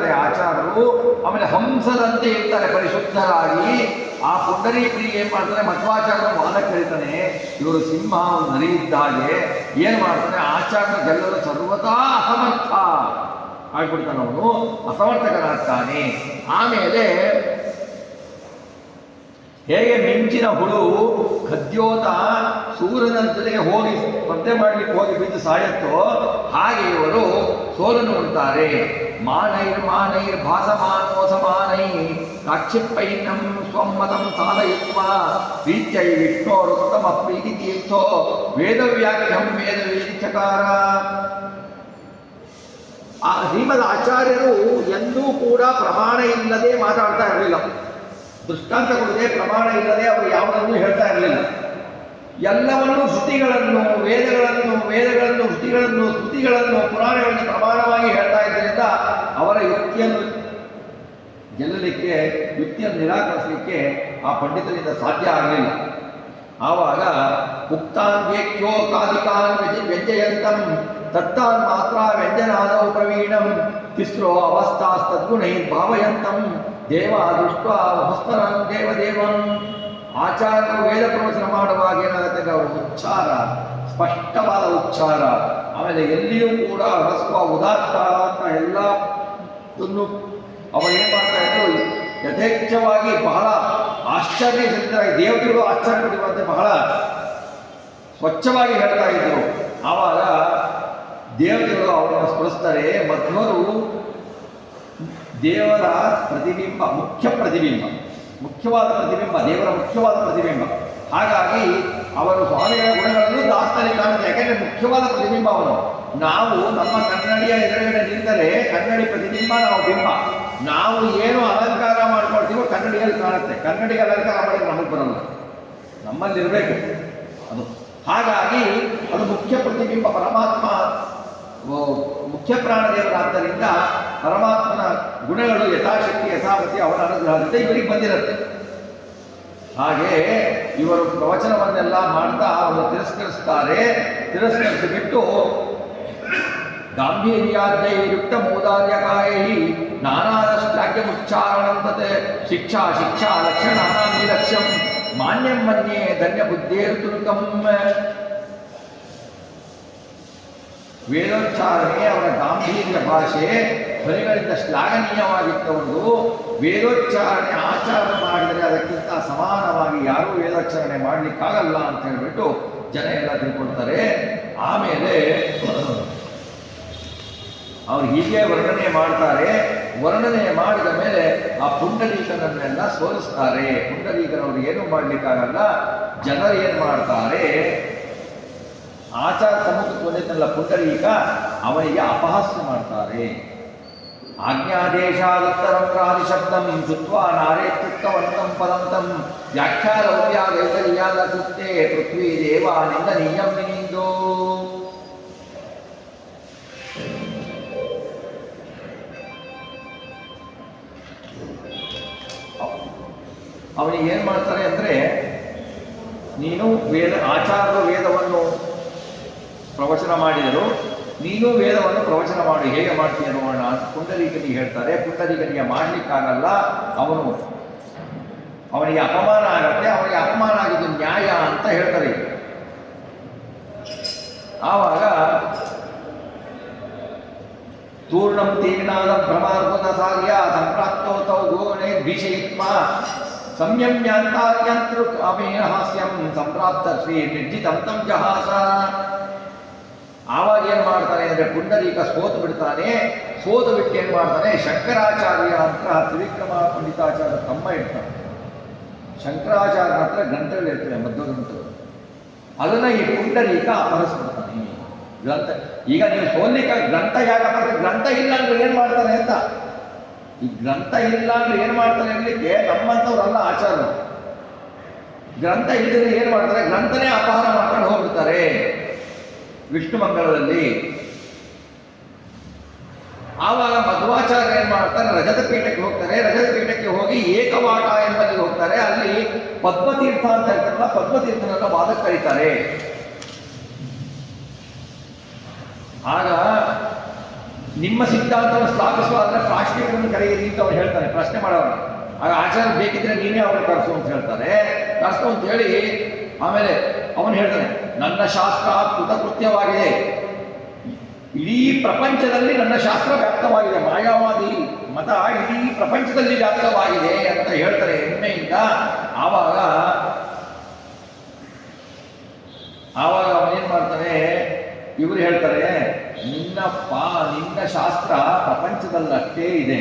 ಇರ್ತಾರೆ ಆಚಾರ್ಯರು. ಆಮೇಲೆ ಹಂಸದಂತೆ ಇರ್ತಾರೆ ಪರಿಶುದ್ಧರಾಗಿ. ಆ ಪುಂಡರೀಕರಿಗೆ ಏನು ಮಾಡ್ತಾರೆ, ಮಧ್ವಾಚಾರ್ಯರು ವಾದಕ್ಕೆ ಕರೀತಾನೆ, ಇವರು ಸಿಂಹ ಒಂದು ನರಿ ಇದ್ದ ಹಾಗೆ ಏನು ಮಾಡ್ತಾನೆ, ಆಚಾರ್ಯ ಗೆಲ್ಲಲು ಸರ್ವತಾ ಅಸಮರ್ಥ ಆಗ್ಬಿಡ್ತಾನೆ, ಅವನು ಅಸಮರ್ಥಕನಾಗ್ತಾನೆ. ಆಮೇಲೆ ಹೇಗೆ ಮಿಂಚಿನ ಹುಳು ಖದ್ಯೋತ ಸೂರ್ಯನ ಜೊತೆಗೆ ಹೋಗಿ ಸ್ಪರ್ಧೆ ಮಾಡಲಿಕ್ಕೆ ಹೋಗಿ ಬಿದ್ದು ಸಾಯತ್ತೋ ಹಾಗೆ ಇವರು ಸೋಲನ್ನು ಉಂಟಾರೆ. ಮಾನೈರ್ ಭಾಸಮಾನೋಸಮಾನೈ ಕಾಕ್ಷಿಪೈನಂ ಸ್ವಮ್ಮತಂ ಸಾಧಯಿತ್ವ ಪ್ರೀತ್ಯೈ ವಿಷ್ಣೋರುತ್ತಮ ಪ್ರೀತಿ ತೀರ್ಥೋ ವೇದವ್ಯಾಖ್ಯಂ ವೇದವೇದಿಚಕಾರ. ಆ ಶ್ರೀಮದ್ ಆಚಾರ್ಯರು ಎಂದೂ ಕೂಡ ಪ್ರಮಾಣ ಇಲ್ಲದೆ ಮಾತಾಡ್ತಾ ಇರಲಿಲ್ಲ. ದೃಷ್ಟಾಂತ ಕೊಡದೆ, ಪ್ರಮಾಣ ಇಲ್ಲದೆ ಅವರು ಯಾವುದನ್ನು ಹೇಳ್ತಾ ಇರಲಿಲ್ಲ. ಎಲ್ಲವನ್ನೂ ಶ್ರುತಿಗಳನ್ನು, ವೇದಗಳನ್ನು ಶ್ರುತಿಗಳನ್ನು ಪುರಾಣಗಳನ್ನು ಪ್ರಮಾಣವಾಗಿ ಹೇಳ್ತಾ ಇದ್ದರಿಂದ ಅವರ ಯುಕ್ತಿಯನ್ನು ಗೆಲ್ಲಲಿಕ್ಕೆ, ಯುಕ್ತಿಯನ್ನು ನಿರಾಕರಿಸಲಿಕ್ಕೆ ಆ ಪಂಡಿತರಿಂದ ಸಾಧ್ಯ ಆಗಲಿಲ್ಲ. ಆವಾಗ ಉಕ್ತಾಂಗ್ಯೋ ಕಾದಿಕಾನ್ ವ್ಯಂಜಯಂತಂ ತತ್ತಾನ್ ಮಾತ್ರ ವ್ಯಂಜನಾದೌ ಪ್ರವೀಣಂ ತಿಸ್ರೋ ಅವಸ್ಥಾಸ್ತದ್ಗುಣೈ ಭಾವಯಂತಂ ದೇವ ದೃಷ್ಟ ಭಸ್ಮರಂ ದೇವದೇವಂ. ಆಚಾರ್ಯರು ವೇದ ಪ್ರವಚನ ಮಾಡುವಾಗ ಏನಾಗುತ್ತೆ, ಅವರ ಉಚ್ಚಾರ ಸ್ಪಷ್ಟವಾದ ಉಚ್ಚಾರ, ಆಮೇಲೆ ಎಲ್ಲಿಯೂ ಕೂಡ ಹ್ರಸ್ವ ಉದಾತ್ತ ಎಲ್ಲವನ್ನು ಅವರು ಏನು ಮಾಡ್ತಾ ಇದ್ರು, ಯಥೇಚ್ಛವಾಗಿ ಬಹಳ ಆಶ್ಚರ್ಯಚಕಿತರಾಗಿ, ದೇವತೆಗಳು ಆಶ್ಚರ್ಯಪಡುವಂತೆ ಬಹಳ ಸ್ವಚ್ಛವಾಗಿ ಹೇಳ್ತಾ ಇದ್ರು. ಆವಾಗ ದೇವತೆಗಳು ಅವರನ್ನು ಸ್ಮರಿಸ್ತಾರೆ. ಮಧ್ವರು ದೇವರ ಪ್ರತಿಬಿಂಬ, ಮುಖ್ಯವಾದ ಪ್ರತಿಬಿಂಬ, ದೇವರ ಮುಖ್ಯವಾದ ಪ್ರತಿಬಿಂಬ. ಹಾಗಾಗಿ ಅವರು ಸ್ವಾಮಿಗಳ ಗುಣಗಳನ್ನು ದಾಸ್ತಾನೆ ಕಾಣುತ್ತೆ, ಯಾಕೆಂದರೆ ಮುಖ್ಯವಾದ ಪ್ರತಿಬಿಂಬ ಅವನು. ನಾವು ನಮ್ಮ ಕನ್ನಡಿಯ ಎದುರುಗಡೆ ನಿಂತರೆ ಕನ್ನಡಿ ಪ್ರತಿಬಿಂಬ, ನಾವು ಬಿಂಬ. ನಾವು ಏನು ಅಲಂಕಾರ ಮಾಡ್ಕೊಳ್ತೀವೋ ಕನ್ನಡಿಯಲ್ಲಿ ಕಾಣುತ್ತೆ. ಕನ್ನಡಿಗೆ ಅಲಂಕಾರ ಮಾಡಿದ್ರೆ ನಮಗೆ ಬರಲ್ಲ, ನಮ್ಮಲ್ಲಿರಬೇಕು ಅದು. ಹಾಗಾಗಿ ಅದು ಮುಖ್ಯ ಪ್ರತಿಬಿಂಬ ಪರಮಾತ್ಮ, ಮುಖ್ಯ ಪ್ರಾಣದೇವರಾದ್ದರಿಂದ ಪರಮಾತ್ಮನ ಗುಣಗಳು ಯಥಾಶಕ್ತಿ ಯಥಾವತಿ ಅವನ ಅನುಗ್ರಹದಿಂದ ಇವರಿಗೆ ಬಂದಿರುತ್ತೆ. ಹಾಗೆ ಇವರು ಪ್ರವಚನವನ್ನೆಲ್ಲ ಮಾಡ್ತಾ ಅವರು ತಿರಸ್ಕರಿಸಿಬಿಟ್ಟು ಗಾಂಭೀರ್ಯಾದ್ಯೈರುಕ್ತ ಮೌದಾರ್ಯಕಾಯೈ ನಾನಾದಶ್ಲಾಘ್ಯ ಮುಚ್ಚಾರಣಂತತೆ ಶಿಕ್ಷಾ ಲಕ್ಷಣಾನಾಂ ನಿಲಕ್ಷ್ಯಂ ಮಾನ್ಯಂ ಮನ್ಯೇ ಧನ್ಯ ಬುದ್ಧೇರ್ತುಲ್ಕಂ. ವೇದೋಚ್ಚಾರಣೆ ಅವರ ಗಾಂಭೀರ್ಯ ಭಾಷೆ ಧ್ವನಿಗಳಿಂದ ಶ್ಲಾಘನೀಯವಾಗಿತ್ತವರು. ವೇದೋಚ್ಚಾರಣೆ ಆಚಾರ ಮಾಡಿದರೆ ಅದಕ್ಕಿಂತ ಸಮಾನವಾಗಿ ಯಾರೂ ವೇದೋಚ್ಚಾರಣೆ ಮಾಡಲಿಕ್ಕಾಗಲ್ಲ ಅಂತ ಹೇಳಿಬಿಟ್ಟು ಜನ ಎಲ್ಲ ತಿಳ್ಕೊಳ್ತಾರೆ. ಆಮೇಲೆ ಅವರು ಹೀಗೆ ವರ್ಣನೆ ಮಾಡ್ತಾರೆ. ವರ್ಣನೆ ಮಾಡಿದ ಮೇಲೆ ಆ ಪುಂಡರೀಕನನ್ನೆಲ್ಲ ಸೋಲಿಸ್ತಾರೆ. ಪುಂಡರೀಕನವರು ಏನೂ ಮಾಡಲಿಕ್ಕಾಗಲ್ಲ. ಜನರು ಏನು ಮಾಡ್ತಾರೆ, ಆಚಾರ ಸಮುಖಕ್ಕೆ ಬಂದಿದ್ದಲ್ಲ ಪುಂಡರೀಕ, ಅವನಿಗೆ ಅಪಹಾಸ್ಯ ಮಾಡ್ತಾರೆ. ಆಜ್ಞಾದೇಶಾದುತ್ತರಂ ಪ್ರಾದಿಶಬ್ದಂ ಶುತ್ವಾ ನಾರೇತ್ಯುಕ್ತವಂತಂ ಪದಂತಂ ವ್ಯಾಖ್ಯಾಲವ್ಯಾಗೈತರ್ಯಾದ ಕೃತ್ಯೆ ಪೃಥ್ವೀ ದೇವ ನಿಂದನೀಯಂ ವಿನಿಂದೋ. ಅವನಿಗೆ ಏನು ಮಾಡ್ತಾರೆ ಅಂದರೆ, ನೀನು ಆಚಾರ್ಯರು ವೇದವನ್ನು ಪ್ರವಚನ ಮಾಡಿದರು, ನೀನು ವೇದವನ್ನು ಪ್ರವಚನ ಮಾಡಿ, ಹೇಗೆ ಮಾಡ್ತೀಯ ನೋಡೋಣ ಅಂತ ಪುಂಡರೀಕನಿಗೆ ಹೇಳ್ತಾರೆ. ಪುಂಡರೀಕನಿಗೆ ಮಾಡಲಿಕ್ಕಾಗಲ್ಲ, ಅವನಿಗೆ ಅಪಮಾನ ಆಗತ್ತೆ. ಅವನಿಗೆ ಅಪಮಾನ ಆಗಿದ್ದು ನ್ಯಾಯ ಅಂತ ಹೇಳ್ತಾರೆ. ಆವಾಗ ತೂರ್ಣಂ ತೀರ್ಣಾದ ಭ್ರಮಾರ್ಭುತ ಸಾರ್ಯ ಸಂಪ್ರಾಪ್ತೋತೌ ಗೋಣೆ ಭೀಷಯಿತ್ವ ಸಂಯಮ್ಯಾಂತಾರ್ಯಂತೃ ಕಾಮೇನ ಹಾಸ್ಯಂ ಸಂಪ್ರಾಪ್ತ ಶ್ರೀ ನಿರ್ಜಿತಂ ತಂ ಜಹಾಸ. ಆವಾಗ ಏನು ಮಾಡ್ತಾನೆ ಅಂದರೆ ಪುಂಡರೀಕ ಸೋತು ಬಿಡ್ತಾನೆ. ಸೋತು ಬಿಟ್ಟು ಏನು ಮಾಡ್ತಾನೆ, ಶಂಕರಾಚಾರ್ಯ ಅಂತ ತ್ರಿವಿಕ್ರಮ ಪಂಡಿತಾಚಾರ್ಯ ತಮ್ಮ ಇರ್ತಾನೆ. ಶಂಕರಾಚಾರ್ಯನ ಹತ್ರ ಗ್ರಂಥಗಳಿರ್ತವೆ, ಮಧ್ವಗ್ರಂಥಗಳು. ಅದನ್ನು ಈ ಪುಂಡರೀಕ ಅಪಹರಿಸ್ಬಿಡ್ತಾನೆ. ಗ್ರಂಥ ಈಗ ನೀವು ಸೋಲಿಕ ಗ್ರಂಥ ಯಾಕಪ್ಪ, ಗ್ರಂಥ ಇಲ್ಲ ಅಂದ್ರೆ ಏನು ಮಾಡ್ತಾನೆ ಅಂತ. ಈ ಗ್ರಂಥ ಇಲ್ಲ ಅಂದ್ರೆ ಏನು ಮಾಡ್ತಾನೆ ಅನ್ನಲಿಕ್ಕೆ ನಮ್ಮಂಥವ್ರಲ್ಲ ಆಚಾರ್ಯರು. ಗ್ರಂಥ ಇಲ್ಲದ್ರೆ ಏನು ಮಾಡ್ತಾರೆ, ಗ್ರಂಥನೇ ಅಪಹಾರ ಮಾಡ್ಕೊಂಡು ಹೋಗ್ಬಿಡ್ತಾರೆ. ವಿಷ್ಣು ಮಂಗಳದಲ್ಲಿ ಆವಾಗ ಮಧ್ವಾಚಾರ್ಯ ಏನು ಮಾಡ್ತಾರೆ, ರಜತ ಪೀಠಕ್ಕೆ ಹೋಗ್ತಾರೆ. ರಜತ ಪೀಠಕ್ಕೆ ಹೋಗಿ ಏಕವಾಟ ಎಂಬಲ್ಲಿ ಹೋಗ್ತಾರೆ. ಅಲ್ಲಿ ಪದ್ಮತೀರ್ಥ ಅಂತ ಹೇಳ್ತಾರಲ್ಲ, ಪದ್ಮತೀರ್ಥನೆಲ್ಲ ವಾದಕ್ಕೆ ಕರೀತಾರೆ. ಆಗ ನಿಮ್ಮ ಸಿದ್ಧಾಂತವನ್ನು ಸ್ಥಾಪಿಸುವಾದ್ರೆ ಪ್ರಾಶ್ನಿಕರನ್ನು ಕರೆಯಿರಿ ಅಂತ ಅವ್ರು ಹೇಳ್ತಾರೆ, ಪ್ರಶ್ನೆ ಮಾಡೋರು. ಆಗ ಆಚಾರ್ಯ ಬೇಕಿದ್ರೆ ನೀನೇ ಅವ್ರು ಕರೆಸು ಅಂತ ಹೇಳ್ತಾರೆ. ಕರೆಸು ಅಂತ ಹೇಳಿ ಆಮೇಲೆ ಅವನು ಹೇಳ್ತಾನೆ, ನನ್ನ ಶಾಸ್ತ್ರ ಕೃತಕೃತ್ಯವಾಗಿದೆ, ಇಡೀ ಪ್ರಪಂಚದಲ್ಲಿ ನನ್ನ ಶಾಸ್ತ್ರ ವ್ಯಾಪ್ತವಾಗಿದೆ, ಮಾಯಾವಾದಿ ಮತ ಇಡೀ ಪ್ರಪಂಚದಲ್ಲಿ ವ್ಯಾಪ್ತವಾಗಿದೆ ಅಂತ ಹೇಳ್ತಾರೆ ಹೆಮ್ಮೆಯಿಂದ. ಆವಾಗ ಅವನೇನ್ ಮಾಡ್ತಾನೆ, ಇವರು ಹೇಳ್ತಾರೆ, ನಿನ್ನ ಶಾಸ್ತ್ರ ಪ್ರಪಂಚದಲ್ಲಷ್ಟೇ ಇದೆ,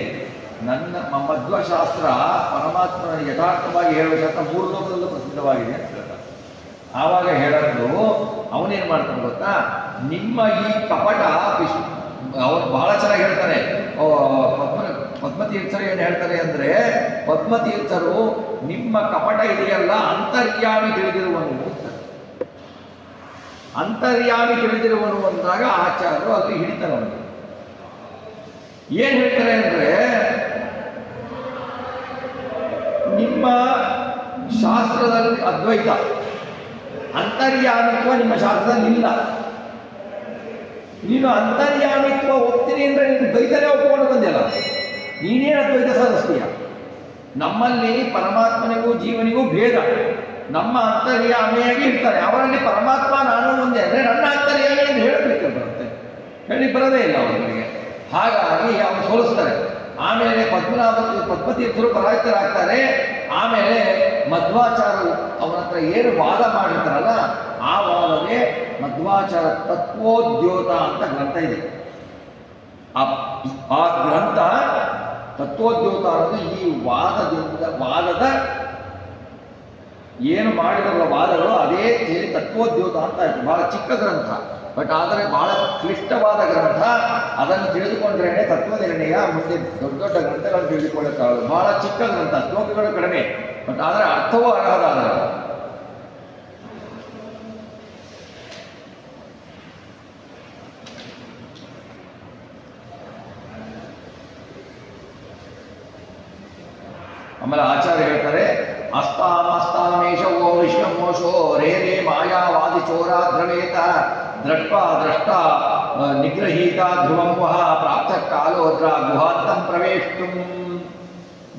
ನನ್ನ ಮಧ್ವಶಾಸ್ತ್ರ ಪರಮಾತ್ಮನ ಯಥಾರ್ಥವಾಗಿ ಹೇಳುವ ಶಾಸ್ತ್ರ 3 ಲೋಕದಲ್ಲೂ ಪ್ರಸಿದ್ಧವಾಗಿದೆ ಅಂತ ಹೇಳ್ತಾರೆ. ಆವಾಗ ಹೇಳೋದು ಅವನೇನು ಮಾಡ್ತಾನೆ ಗೊತ್ತಾ, ನಿಮ್ಮ ಈ ಕಪಟ ಅವನು ಬಹಳ ಚೆನ್ನಾಗಿ ಹೇಳ್ತಾನೆ. ಪದ್ಮತೀರ್ಥರು ಏನು ಹೇಳ್ತಾರೆ ಅಂದರೆ, ಪದ್ಮತೀರ್ಥರು ನಿಮ್ಮ ಕಪಟ ಇದೆಯಲ್ಲ ಅಂತರ್ಯಾಮಿ ತಿಳಿದಿರುವನು, ಅಂತರ್ಯಾಮಿ ತಿಳಿದಿರುವನು ಅಂದಾಗ ಆಚಾರ್ಯರು ಅಲ್ಲಿ ಹಿಡಿತಾರೆ. ಅವನು ಏನು ಹೇಳ್ತಾರೆ ಅಂದರೆ, ನಿಮ್ಮ ಶಾಸ್ತ್ರದಲ್ಲಿ ಅದ್ವೈತ, ಅಂತರ್ಯಾಮಿತ್ವ ನಿಮ್ಮ ಶಾಸ್ತ್ರದಲ್ಲಿ ಇಲ್ಲ. ನೀನು ಅಂತರ್ಯಾಮಿತ್ವ ಒಪ್ತೀನಿ ಅಂದರೆ ನೀನು ದ್ವೈತನೇ ಒಪ್ಪಿಕೊಂಡು ಬಂದಿಲ್ಲ, ನೀನೇನು ಅದ್ವೈತ ಸಾಧಿಸ್ತೀಯ? ನಮ್ಮಲ್ಲಿ ಪರಮಾತ್ಮನಿಗೂ ಜೀವನಿಗೂ ಭೇದ, ನಮ್ಮ ಅಂತರ್ಯಾಮಿಯಾಗಿ ಇರ್ತಾರೆ, ಅವರಲ್ಲಿ ಪರಮಾತ್ಮ ನಾನು ಒಂದೇ ಅಂದರೆ ನನ್ನ ಅಂತರ್ಯಾಮಿ ಎಂದು ಹೇಳಲಿಕ್ಕೆ ಬರುತ್ತೆ, ಹೇಳಿ ಬರೋದೇ ಇಲ್ಲ ಅವರಿಗೆ. ಹಾಗಾಗಿ ಅವನು ಸೋಲಿಸ್ತಾರೆ. ಆಮೇಲೆ ಪದ್ಮತೀರ್ಥರು ಪರಾಜಿತರಾಗ್ತಾರೆ. ಆಮೇಲೆ ಮಧ್ವಾಚಾರ್ಯರು ಅವನ ಹತ್ರ ಏನು ವಾದ ಮಾಡಿರ್ತಾರಲ್ಲ, ಆ ವಾದವೇ ಮಧ್ವಾಚಾರ ತತ್ವೋದ್ಯೋತ ಅಂತ ಗ್ರಂಥ ಇದೆ. ಆ ಗ್ರಂಥ ತತ್ವೋದ್ಯೋತ ಅನ್ನೋದು ಈ ವಾದದ ಏನು ಮಾಡಿದವರ ವಾದಗಳು ಅದೇ ಸೇರಿ ತತ್ವೋದ್ಯೋತ ಅಂತ ಆಯಿತು. ಬಹಳ ಚಿಕ್ಕ ಗ್ರಂಥ, ಬಟ್ ಆದರೆ ಬಹಳ ಕ್ಲಿಷ್ಟವಾದ ಗ್ರಂಥ. ಅದನ್ನು ತಿಳಿದುಕೊಂಡ್ರೇನೆ ತತ್ವನಿರ್ಣಯ ಮುಂದೆ ದೊಡ್ಡ ದೊಡ್ಡ ಗ್ರಂಥಗಳನ್ನು ತಿಳಿದುಕೊಳ್ಳುತ್ತಾವೆ. ಬಹಳ ಚಿಕ್ಕ ಗ್ರಂಥ, ಶ್ಲೋಕಗಳು ಕಡಿಮೆ, ಬಟ್ ಆದರೆ ಅರ್ಥವೂ ಅರ್ಹದಾದ. ಆಮೇಲೆ ಆಚಾರ್ಯ ಹೇಳ್ತಾರೆ, ಅಸ್ತಾಮೇಶವೋ ವಿಶ್ವಮೋಶೋ ರೇ ಮಾಯಾವಾದಿ ಚೋರ ದ್ರವೇತ ದ್ರಷ್ಟ ನಿಗ್ರಹೀತ ಧ್ರುವಂ ವಹ ಪ್ರಾಪ್ತ ಕಾಲೋದ್ರ ಗುಹಾಂತಂ ಪ್ರವೇಷ್ಟು.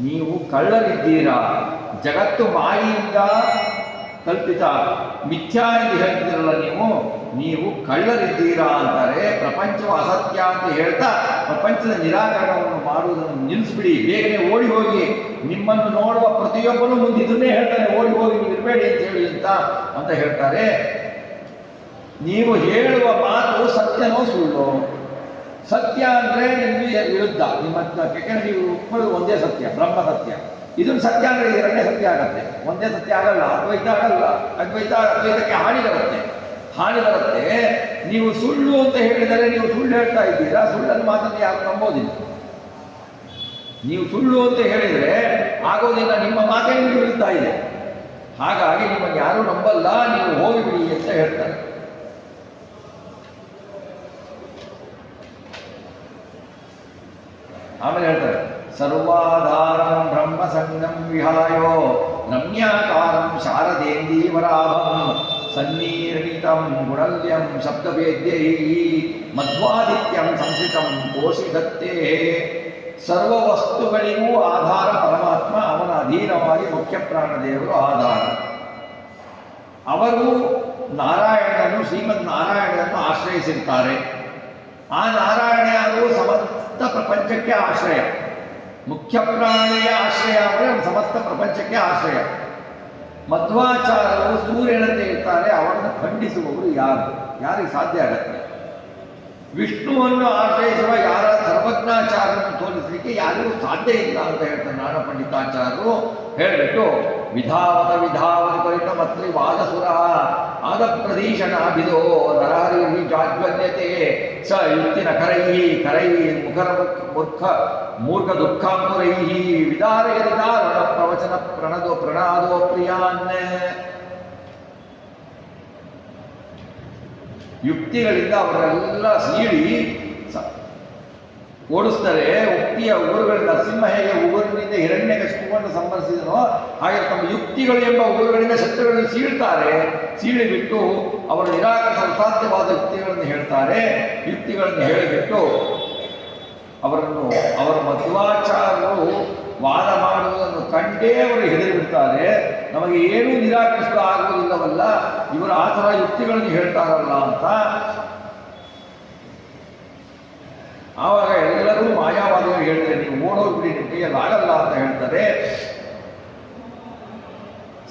ನೀವು ಕಳ್ಳರಿದ್ದೀರಾ, ಜಗತ್ತು ಮಾಯಿಯಿಂದ ಕಲ್ಪಿತ ಮಿಥ್ಯಾ ಎಂದು ಹೇಳ್ತಿದ್ದೀರಲ್ಲ, ನೀವು ಕಳ್ಳರಿದ್ದೀರಾ ಅಂತಾರೆ. ಪ್ರಪಂಚವು ಅಸತ್ಯ ಅಂತ ಹೇಳ್ತಾ ಪ್ರಪಂಚದ ನಿರಾಕರಣವನ್ನು ಮಾಡುವುದನ್ನು ನಿಲ್ಲಿಸ್ಬಿಡಿ, ಬೇಗನೆ ಓಡಿ ಹೋಗಿ, ನಿಮ್ಮನ್ನು ನೋಡುವ ಪ್ರತಿಯೊಬ್ಬನು ಮುಂದೆ ಇದನ್ನೇ ಹೇಳ್ತಾನೆ, ಓಡಿ ಹೋಗಿ ನೀವು ಇರಬೇಡಿ ಅಂತ ಹೇಳಿ ಅಂತ ಹೇಳ್ತಾರೆ. ನೀವು ಹೇಳುವ ಮಾತು ಸತ್ಯನೋ ಸುಳ್ಳು? ಸತ್ಯ ಅಂದರೆ ನಿಮಗೆ ವಿರುದ್ಧ, ನಿಮ್ಮ ಯಾಕೆಂದ್ರೆ ನೀವು ಒಪ್ಪೋದು ಒಂದೇ ಸತ್ಯ, ಬ್ರಹ್ಮ ಸತ್ಯ. ಇದನ್ನು ಸತ್ಯ ಅಂದರೆ ಎರಡನೇ ಸತ್ಯ ಆಗತ್ತೆ, ಒಂದೇ ಸತ್ಯ ಆಗಲ್ಲ. ಅದ್ವೈತ ಆಗಲ್ಲ, ಅದ್ವೈತಕ್ಕೆ ಹಾನಿ ಬರುತ್ತೆ. ನೀವು ಸುಳ್ಳು ಅಂತ ಹೇಳಿದರೆ ನೀವು ಸುಳ್ಳು ಹೇಳ್ತಾ ಇದ್ದೀರಾ, ಸುಳ್ಳನ್ನು ಮಾತನ್ನು ಯಾರು ನಂಬೋದಿಲ್ಲ. ನೀವು ಸುಳ್ಳು ಅಂತ ಹೇಳಿದರೆ ಆಗೋದಿಲ್ಲ, ನಿಮ್ಮ ಮಾತೇ ನಿಮಗೆ ವಿರುದ್ಧ ಇದೆ. ಹಾಗಾಗಿ ನಿಮಗೆ ಯಾರೂ ನಂಬಲ್ಲ, ನೀವು ಹೋಗಿಬಿಡಿ ಅಂತ ಹೇಳ್ತಾರೆ. ಆಮೇಲೆ ಹೇಳ್ತಾರೆ, ಸರ್ವಾಧಾರಂ ಬ್ರಹ್ಮ ಸಂಗಂ ವಿಹಾಯೋ ರಮ್ಯಾಕಾರಂ ಶಾರದೇಂದೀವರಾಭಂ ಸನ್ನಿರ್ಣಿತಂ ಗುಣಲ್ಯಂ ಶಬ್ದವೇದ್ಯೈ ಮಧ್ವಾದಿತ್ಯಂ ಸಂಸ್ಕೃತಂ ಕೋಶಿದತ್ತೇ. ಸರ್ವ ವಸ್ತುಗಳಿಗೂ ಆಧಾರ ಪರಮಾತ್ಮ, ಅವನ ಅಧೀನವಾಗಿ ಮುಖ್ಯ ಪ್ರಾಣದೇವರು ಆಧಾರ. ಅವರು ನಾರಾಯಣನನ್ನು, ಶ್ರೀಮದ್ ನಾರಾಯಣನನ್ನು ಆಶ್ರಯಿಸಿರ್ತಾರೆ. ಆ ನಾರಾಯಣ ಯಾರು? ಸಮಸ್ತ ಪ್ರಪಂಚಕ್ಕೆ ಆಶ್ರಯ. ಮುಖ್ಯ ಪ್ರಾಣಿಯ ಆಶ್ರಯ ಅಂದರೆ ಸಮಸ್ತ ಪ್ರಪಂಚಕ್ಕೆ ಆಶ್ರಯ. ಮಧ್ವಾಚಾರ್ಯರು ಸೂರ್ಯನಂತೆ ಇರ್ತಾರೆ, ಅವರನ್ನು ಖಂಡಿಸುವವರು ಯಾರಿಗೆ ಸಾಧ್ಯ ಆಗತ್ತೆ? ವಿಷ್ಣುವನ್ನು ಆಶ್ರಯಿಸುವ ಯಾರ ಸರ್ವಜ್ಞಾಚಾರ್ಯರನ್ನು ತೋರಿಸಲಿಕ್ಕೆ ಯಾರಿಗೂ ಸಾಧ್ಯ ಇಲ್ಲ ಅಂತ ಹೇಳ್ತಾರೆ ನಾನ ಪಂಡಿತಾಚಾರ್ಯರು. ಹೇಳಿಬಿಟ್ಟು ವಿಧಾವತ ಪರಿತ ಮತ್ರಿ ವಾದಸುರ ಆದ ಪ್ರದೀಶನಾಭಿದೋ ನರಹರಿ ಜಾಜ್ವಲ್ಯತೆ ಸ ಯುಕ್ತಿನ ಕರೈ ಮೂರ್ಖ ದುಃಖಾಂಕುರೈ ವಿದಾರಯದಿ ದಾರುಣ ಪ್ರವಚನ ಪ್ರಣಾದೋ ಪ್ರಿಯಾನ್. ಯುಕ್ತಿಗಳಿಂದ ಅವರೆಲ್ಲ ಸೀಳಿ ಓಡಿಸ್ತಾರೆ. ಉಕ್ತಿಯ ಊರುಗಳು ನರಸಿಂಹ ಹೇಗೆ ಊರಿನಿಂದ ಹಿರಣ್ಯಕಶಿಪುವನ್ನು ಸಂಹರಿಸಿದನೋ ಹಾಗೆ ತಮ್ಮ ಯುಕ್ತಿಗಳು ಎಂಬ ಊರುಗಳಿಂದ ಶತ್ರುಗಳನ್ನು ಸೀಳ್ತಾರೆ. ಸೀಳಿಬಿಟ್ಟು ಅವರು ನಿರಾಕರಿಸಲು ಸಾಧ್ಯವಾದ ಯುಕ್ತಿಗಳನ್ನು ಹೇಳ್ತಾರೆ. ಯುಕ್ತಿಗಳನ್ನು ಹೇಳಿಬಿಟ್ಟು ಅವರನ್ನು ಅವರ ಮಧ್ವಾಚಾರ್ಯರು ವಾದ ಮಾಡುವುದನ್ನು ಕಂಡೇ ಅವರು ಹೆದರಿ ಬಿಡ್ತಾರೆ. ನಮಗೆ ಏನೂ ನಿರಾಕರಿಸಲು ಆಗುವುದಿಲ್ಲವಲ್ಲ, ಇವರು ಆ ಥರ ಯುಕ್ತಿಗಳನ್ನು ಹೇಳ್ತಾರಲ್ಲ ಅಂತ. ಆವಾಗ ಎಲ್ಲರೂ ಮಾಯಾವಾದಿಗಳು ಹೇಳ್ತಾರೆ, ನೀವು ಓಡೋಗ್ಬಿಡಿ, ನಿಮ್ಮ ಕೈಯಲ್ಲಿ ಆಗಲ್ಲ ಅಂತ ಹೇಳ್ತಾರೆ.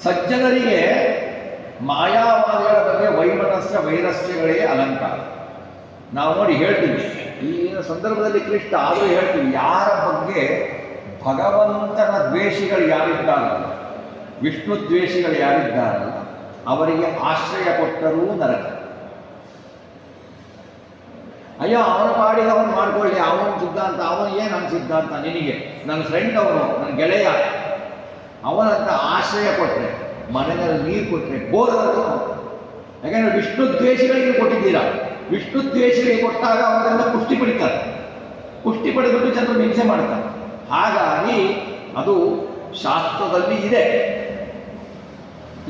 ಸಜ್ಜನರಿಗೆ ಮಾಯಾವಾದಿಗಳ ಬಗ್ಗೆ ವೈಮನಸ್ಯ ವೈರಸ್ಯಗಳೇ ಅಲಂಕಾರ. ನಾವು ನೋಡಿ ಹೇಳ್ತೀವಿ, ಈ ಸಂದರ್ಭದಲ್ಲಿ ಕೃಷ್ಣ ಆದರೂ ಹೇಳ್ತೀವಿ, ಯಾರ ಬಗ್ಗೆ ಭಗವಂತನ ದ್ವೇಷಿಗಳು ಯಾರಿದ್ದಾರಲ್ಲ, ವಿಷ್ಣು ದ್ವೇಷಿಗಳು ಯಾರಿದ್ದಾರಲ್ಲ, ಅವರಿಗೆ ಆಶ್ರಯ ಕೊಟ್ಟರೂ ನರಕ. ಅಯ್ಯೋ ಅವನ ಪಾಡಿಗೆ ಅವನು ಮಾಡ್ಕೊಳ್ಳಿ, ಅವನ ಸಿದ್ಧಾಂತ, ಅವನಿಗೆ ನನ್ನ ಸಿದ್ಧಾಂತ, ನಿನಗೆ ನನ್ನ ಫ್ರೆಂಡ್ ಅವನು, ನನ್ನ ಗೆಳೆಯ, ಅವನಂತ ಆಶ್ರಯ ಕೊಟ್ಟರೆ, ಮನೆಯಲ್ಲಿ ನೀರು ಕೊಟ್ಟರೆ ಬೋಧನದು. ಯಾಕೆಂದರೆ ವಿಷ್ಣು ದ್ವೇಷಿಗಳಿಗೆ ಕೊಟ್ಟಿದ್ದೀರಾ, ವಿಷ್ಣು ದ್ವೇಷಿಗಳಿಗೆ ಕೊಟ್ಟಾಗ ಅವರನ್ನು ಪುಷ್ಟಿ ಪಡಿತಾರೆ, ಪುಷ್ಟಿ ಪಡೆದುಬಿಟ್ಟು ಜನರು ಹಿಂಸೆ ಮಾಡ್ತಾರೆ. ಹಾಗಾಗಿ ಅದು ಶಾಸ್ತ್ರದಲ್ಲಿ ಇದೆ.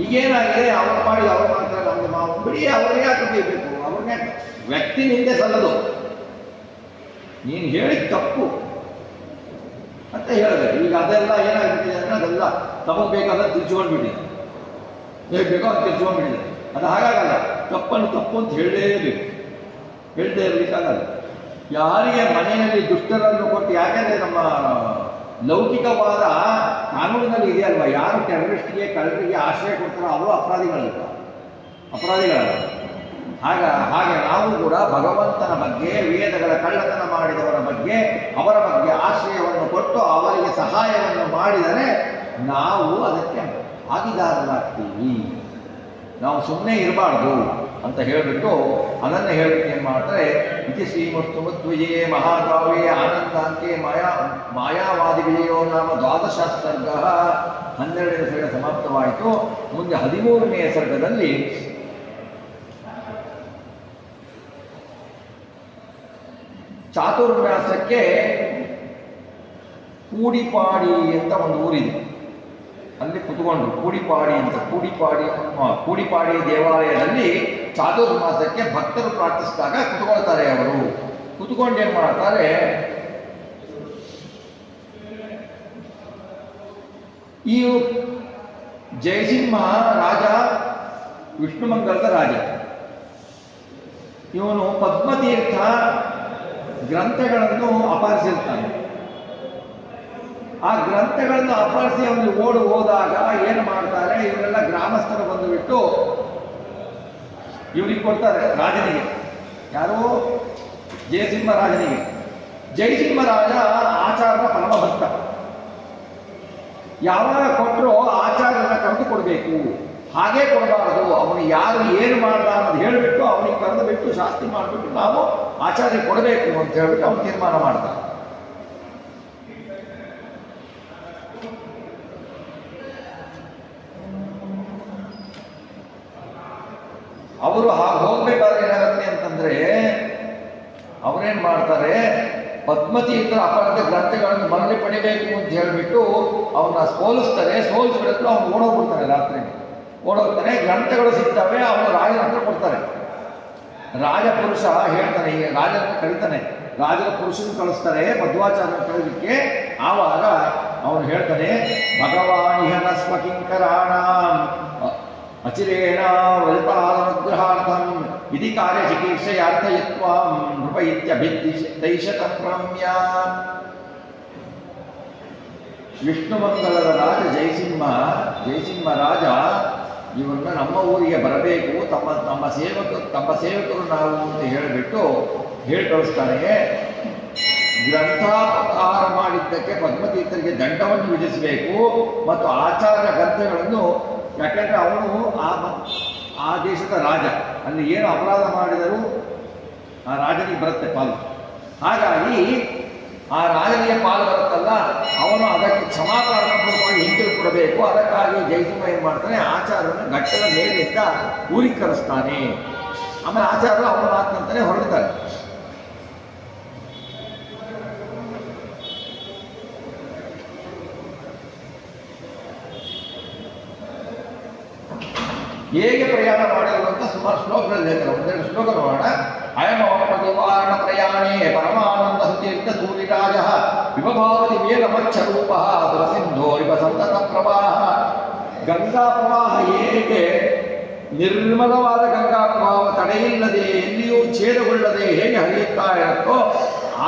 ಈಗೇನಾಗಿದೆ, ಅವರ ಮಾಡಿ ಅವರು ಮಾಡ್ತಾರೆ, ನಮ್ಗೆ ನಾವು ಬಿಡಿ, ಅವರಿಗೆ ಯಾಕೆ ಬೇಕು, ಅವ್ರನ್ನೇ ವ್ಯಕ್ತಿ ನಿಂದೆ ಸಲ್ಲದು, ನೀನು ಹೇಳಿದ ತಪ್ಪು ಅಂತ ಹೇಳಿದೆ. ಈಗ ಅದೆಲ್ಲ ಏನಾಗ್ಬಿಟ್ಟಿದೆ ಅಂದರೆ ಅದೆಲ್ಲ ತಮಗೆ ಬೇಕಾದ ತಿರ್ಚ್ಕೊಂಡ್ಬಿಟ್ಟಿದೆ, ಹೇಗೆ ಬೇಕೋ ಅದು ತಿರ್ಚ್ಕೊಂಡ್ಬಿಟ್ಟಿದೆ. ಅದು ಹಾಗಾಗಲ್ಲ, ತಪ್ಪನ್ನು ತಪ್ಪು ಅಂತ ಹೇಳಲೇಬೇಕು, ಹೇಳದೇ ಇರಲಿಕ್ಕಾಗಲ್ಲ. ಯಾರಿಗೆ ಮನೆಯಲ್ಲಿ ದುಷ್ಟರನ್ನು ಕೊಟ್ಟು, ಯಾಕೆಂದರೆ ನಮ್ಮ ಲೌಕಿಕವಾದ ಕಾನೂನಿನಲ್ಲಿ ಇದೆಯಲ್ವ, ಯಾರು ಟೆರರಿಸ್ಟ್ಗೆ ಕಳ್ಳರಿಗೆ ಆಶ್ರಯ ಕೊಡ್ತಾರೋ ಅವರು ಅಪರಾಧಿಗಳಲ್ಲ. ಹಾಗೆ ನಾವು ಕೂಡ ಭಗವಂತನ ಬಗ್ಗೆ, ವೇದಗಳ ಕಳ್ಳತನ ಮಾಡಿದವರ ಬಗ್ಗೆ, ಅವರ ಬಗ್ಗೆ ಆಶ್ರಯವನ್ನು ಕೊಟ್ಟು ಅವರಿಗೆ ಸಹಾಯವನ್ನು ಮಾಡಿದರೆ ನಾವು ಅದಕ್ಕೆ ಭಾಗಿದಾರರಾಗ್ತೀವಿ. ನಾವು ಸುಮ್ಮನೆ ಇರಬಾರ್ದು ಅಂತ ಹೇಳಿಬಿಟ್ಟು ಅದನ್ನು ಹೇಳಿಬಿಟ್ಟು ಏನು ಮಾಡ್ತಾರೆ, ಇತಿ ಶ್ರೀಮುಸ್ತುಮಧ್ವಜೇ ಮಹಾಕಾವ್ಯೇ ಆನಂದಾಂಕೆ ಮಾಯಾವಾದಿ ವಿಜಯೋ ನಾಮ 12 ಸರ್ಗ. 12ನೇ ಸರ್ಗ ಸಮಾಪ್ತವಾಯಿತು. ಮುಂದೆ 13ನೇ ಸರ್ಗದಲ್ಲಿ ಚಾತುರ್ಮಾಸಕ್ಕೆ ಕೂಡಿಪಾಡಿ ಅಂತ ಒಂದು ಊರಿದೆ, ಅಲ್ಲಿ ಕುತ್ಕೊಂಡು ಕೂಡಿಪಾಡಿ ದೇವಾಲಯದಲ್ಲಿ ಚಾತುರ್ಮಾಸಕ್ಕೆ ಭಕ್ತರು ಪ್ರಾರ್ಥಿಸಿದಾಗ ಕುತ್ಕೊಳ್ತಾರೆ. ಅವರು ಕುತ್ಕೊಂಡು ಏನು ಮಾಡ್ತಾರೆ, ಈ ಜಯಸಿಂಹ ರಾಜ ವಿಷ್ಣುಮಂಗಲದ ರಾಜ, ಇವನು ಪದ್ಮತೀರ್ಥ ಗ್ರಂಥಗಳನ್ನು ಅಪಹರಿಸಿರ್ತಾನೆ. ಆ ಗ್ರಂಥಗಳನ್ನು ಅಪಹರಿಸಿ ಅವನು ಹೋದಾಗ ಏನು ಮಾಡ್ತಾರೆ, ಇವರೆಲ್ಲ ಗ್ರಾಮಸ್ಥರು ಬಂದುಬಿಟ್ಟು ಇವರಿಗೆ ಕೊಡ್ತಾರೆ, ರಾಜನಿಗೆ. ಯಾರು? ಜಯಸಿಂಹ ರಾಜನಿಗೆ. ಜಯಸಿಂಹ ರಾಜ ಆಚಾರ್ಯರ ಪರಮಭಕ್ತ. ಯಾವಾಗ ಕೊಟ್ಟರು ಆಚಾರ್ಯರನ್ನ ಕರೆದು ಕೊಡಬೇಕು, ಹಾಗೇ ಕೊಡಬಾರದು. ಅವನು ಯಾರು ಏನು ಮಾಡ್ದ ಅನ್ನೋದು ಹೇಳಿಬಿಟ್ಟು ಅವನಿಗೆ ಕರೆದು ಬಿಟ್ಟು ಶಾಸ್ತಿ ಮಾಡಿಬಿಟ್ಟು ನಾವು ಆಚಾರ್ಯ ಕೊಡಬೇಕು ಅಂತ ಹೇಳ್ಬಿಟ್ಟು ಅವನು ತೀರ್ಮಾನ ಮಾಡ್ತಾನೆ. ಅವರು ಹೋಗ್ಬೇಕಾದ್ರೆ ಏನಾಗುತ್ತೆ ಅಂತಂದ್ರೆ, ಅವರೇನು ಮಾಡ್ತಾರೆ, ಪದ್ಮತೀರ್ಥ ಅಪರಾಧ ಗ್ರಂಥಗಳನ್ನು ಮರಳಿ ಪಡಿಬೇಕು ಅಂತ ಹೇಳಿಬಿಟ್ಟು ಅವನ್ನ ಸೋಲಿಸ್ಬಿಟ್ಟು ಅವನು ಓಡೋಗ್ಬಿಡ್ತಾನೆ. ರಾತ್ರಿ ಓಡೋಗ್ತಾನೆ, ಗ್ರಂಥಗಳು ಸಿಗ್ತವೆ, ಅವನು ರಾಜನ ಹತ್ರ ಕೊಡ್ತಾರೆ. ರಾಜಪುರುಷ ಹೇಳ್ತಾನೆ, ಈಗ ರಾಜನ ಕರೀತಾನೆ, ರಾಜನ ಪುರುಷನ ಕಳಿಸ್ತಾರೆ ಮಧ್ವಾಚಾರ್ಯ ಕರೀಲಿಕ್ಕೆ. ಆವಾಗ ಅವನು ಹೇಳ್ತಾನೆ, ಭಗವಾನಿಹನ ಸ್ವಕಿಂಕರಾಣ ಅಚಿರೇಣ ವಲಿತಾನುಗ್ರಹಾರ್ಥಂ ಇತಿ ಕಾರ್ಯ ಚಿಕಿತ್ಸೆಯಾರ್ಥಯತ್ವಾಂ ನೃಪ ಇತ್ಯಭಿತ್ತೈಷತ ಪ್ರಮ್ಯ. ವಿಷ್ಣುಮಂಗಲದ ರಾಜ ಜಯಸಿಂಹ ರಾಜ ಇವನ್ನ ನಮ್ಮ ಊರಿಗೆ ಬರಬೇಕು, ತಮ್ಮ ಸೇವಕರು ನಾವು ಅಂತ ಹೇಳಿಬಿಟ್ಟು ಹೇಳಿ ಕಳಿಸ್ತಾನೆ. ಗ್ರಂಥಾಪಹಾರ ಮಾಡಿದ್ದಕ್ಕೆ ಪದ್ಮತೀರ್ಥರಿಗೆ ದಂಡವನ್ನು ವಿಧಿಸಬೇಕು ಮತ್ತು ಆಚಾರ ಗ್ರಂಥಗಳನ್ನು, ಯಾಕೆಂದರೆ ಅವನು ಆ ದೇಶದ ರಾಜ, ಅಲ್ಲಿ ಏನು ಅಪರಾಧ ಮಾಡಿದರೂ ಆ ರಾಜನಿಗೆ ಬರುತ್ತೆ ಪಾಲು. ಹಾಗಾಗಿ ಆ ರಾಜನಿಗೆ ಪಾಲು ಬರುತ್ತಲ್ಲ, ಅವನು ಅದಕ್ಕೆ ಕ್ಷಮಾಪೂರ್ವಕವಾಗಿ ಹಿಂತಿರುಗಿ ಕೊಡಬೇಕು. ಅದಕ್ಕಾಗಿ ಜಯಸಿಂಹ ಏನು ಮಾಡ್ತಾನೆ, ಆಚಾರ್ಯನ ಘಟ್ಟದ ಮೇಲಿಂದ ಊರಿಗೆ ಕರೆಸ್ತಾನೆ. ಆಮೇಲೆ ಆಚಾರ್ಯರು ಅವನ ಮಾತಂತಾನೆ ಹೊರಡ್ತಾರೆ. ಹೇಗೆ ಪ್ರಯಾಣ ಮಾಡಿರುವಂಥ ಸುಮಾರು ಶ್ಲೋಕಗಳಲ್ಲಿ ಹೇಳ್ತಾರೆ. ಒಂದೆರಡು ಶ್ಲೋಕ ನೋಡೋಣ. ಅಯಮವಪತಿವಾರಣ ಪ್ರಯಾಣೇ ಪರಮಾನಂದ ಸುತೀರ್ಥ ಸೂರಿರಾಜ ವಿಭಾವತಿ ವೇಲಮಚ್ಚರೂಪ ದುರಸಿಂಧೋರಿವ ಸಂತತ ಪ್ರವಾಹ. ಗಂಗಾ ಪ್ರವಾಹ ಹೇಗೆ ನಿರ್ಮಲವಾದ ಗಂಗಾ ಪ್ರವಾಹ ತಡೆಯಿಲ್ಲದೆ ಎಲ್ಲಿಯೂ ಛೇದಗೊಳ್ಳದೆ ಹೇಗೆ ಹರಿಯುತ್ತಾ ಇರುತ್ತೋ,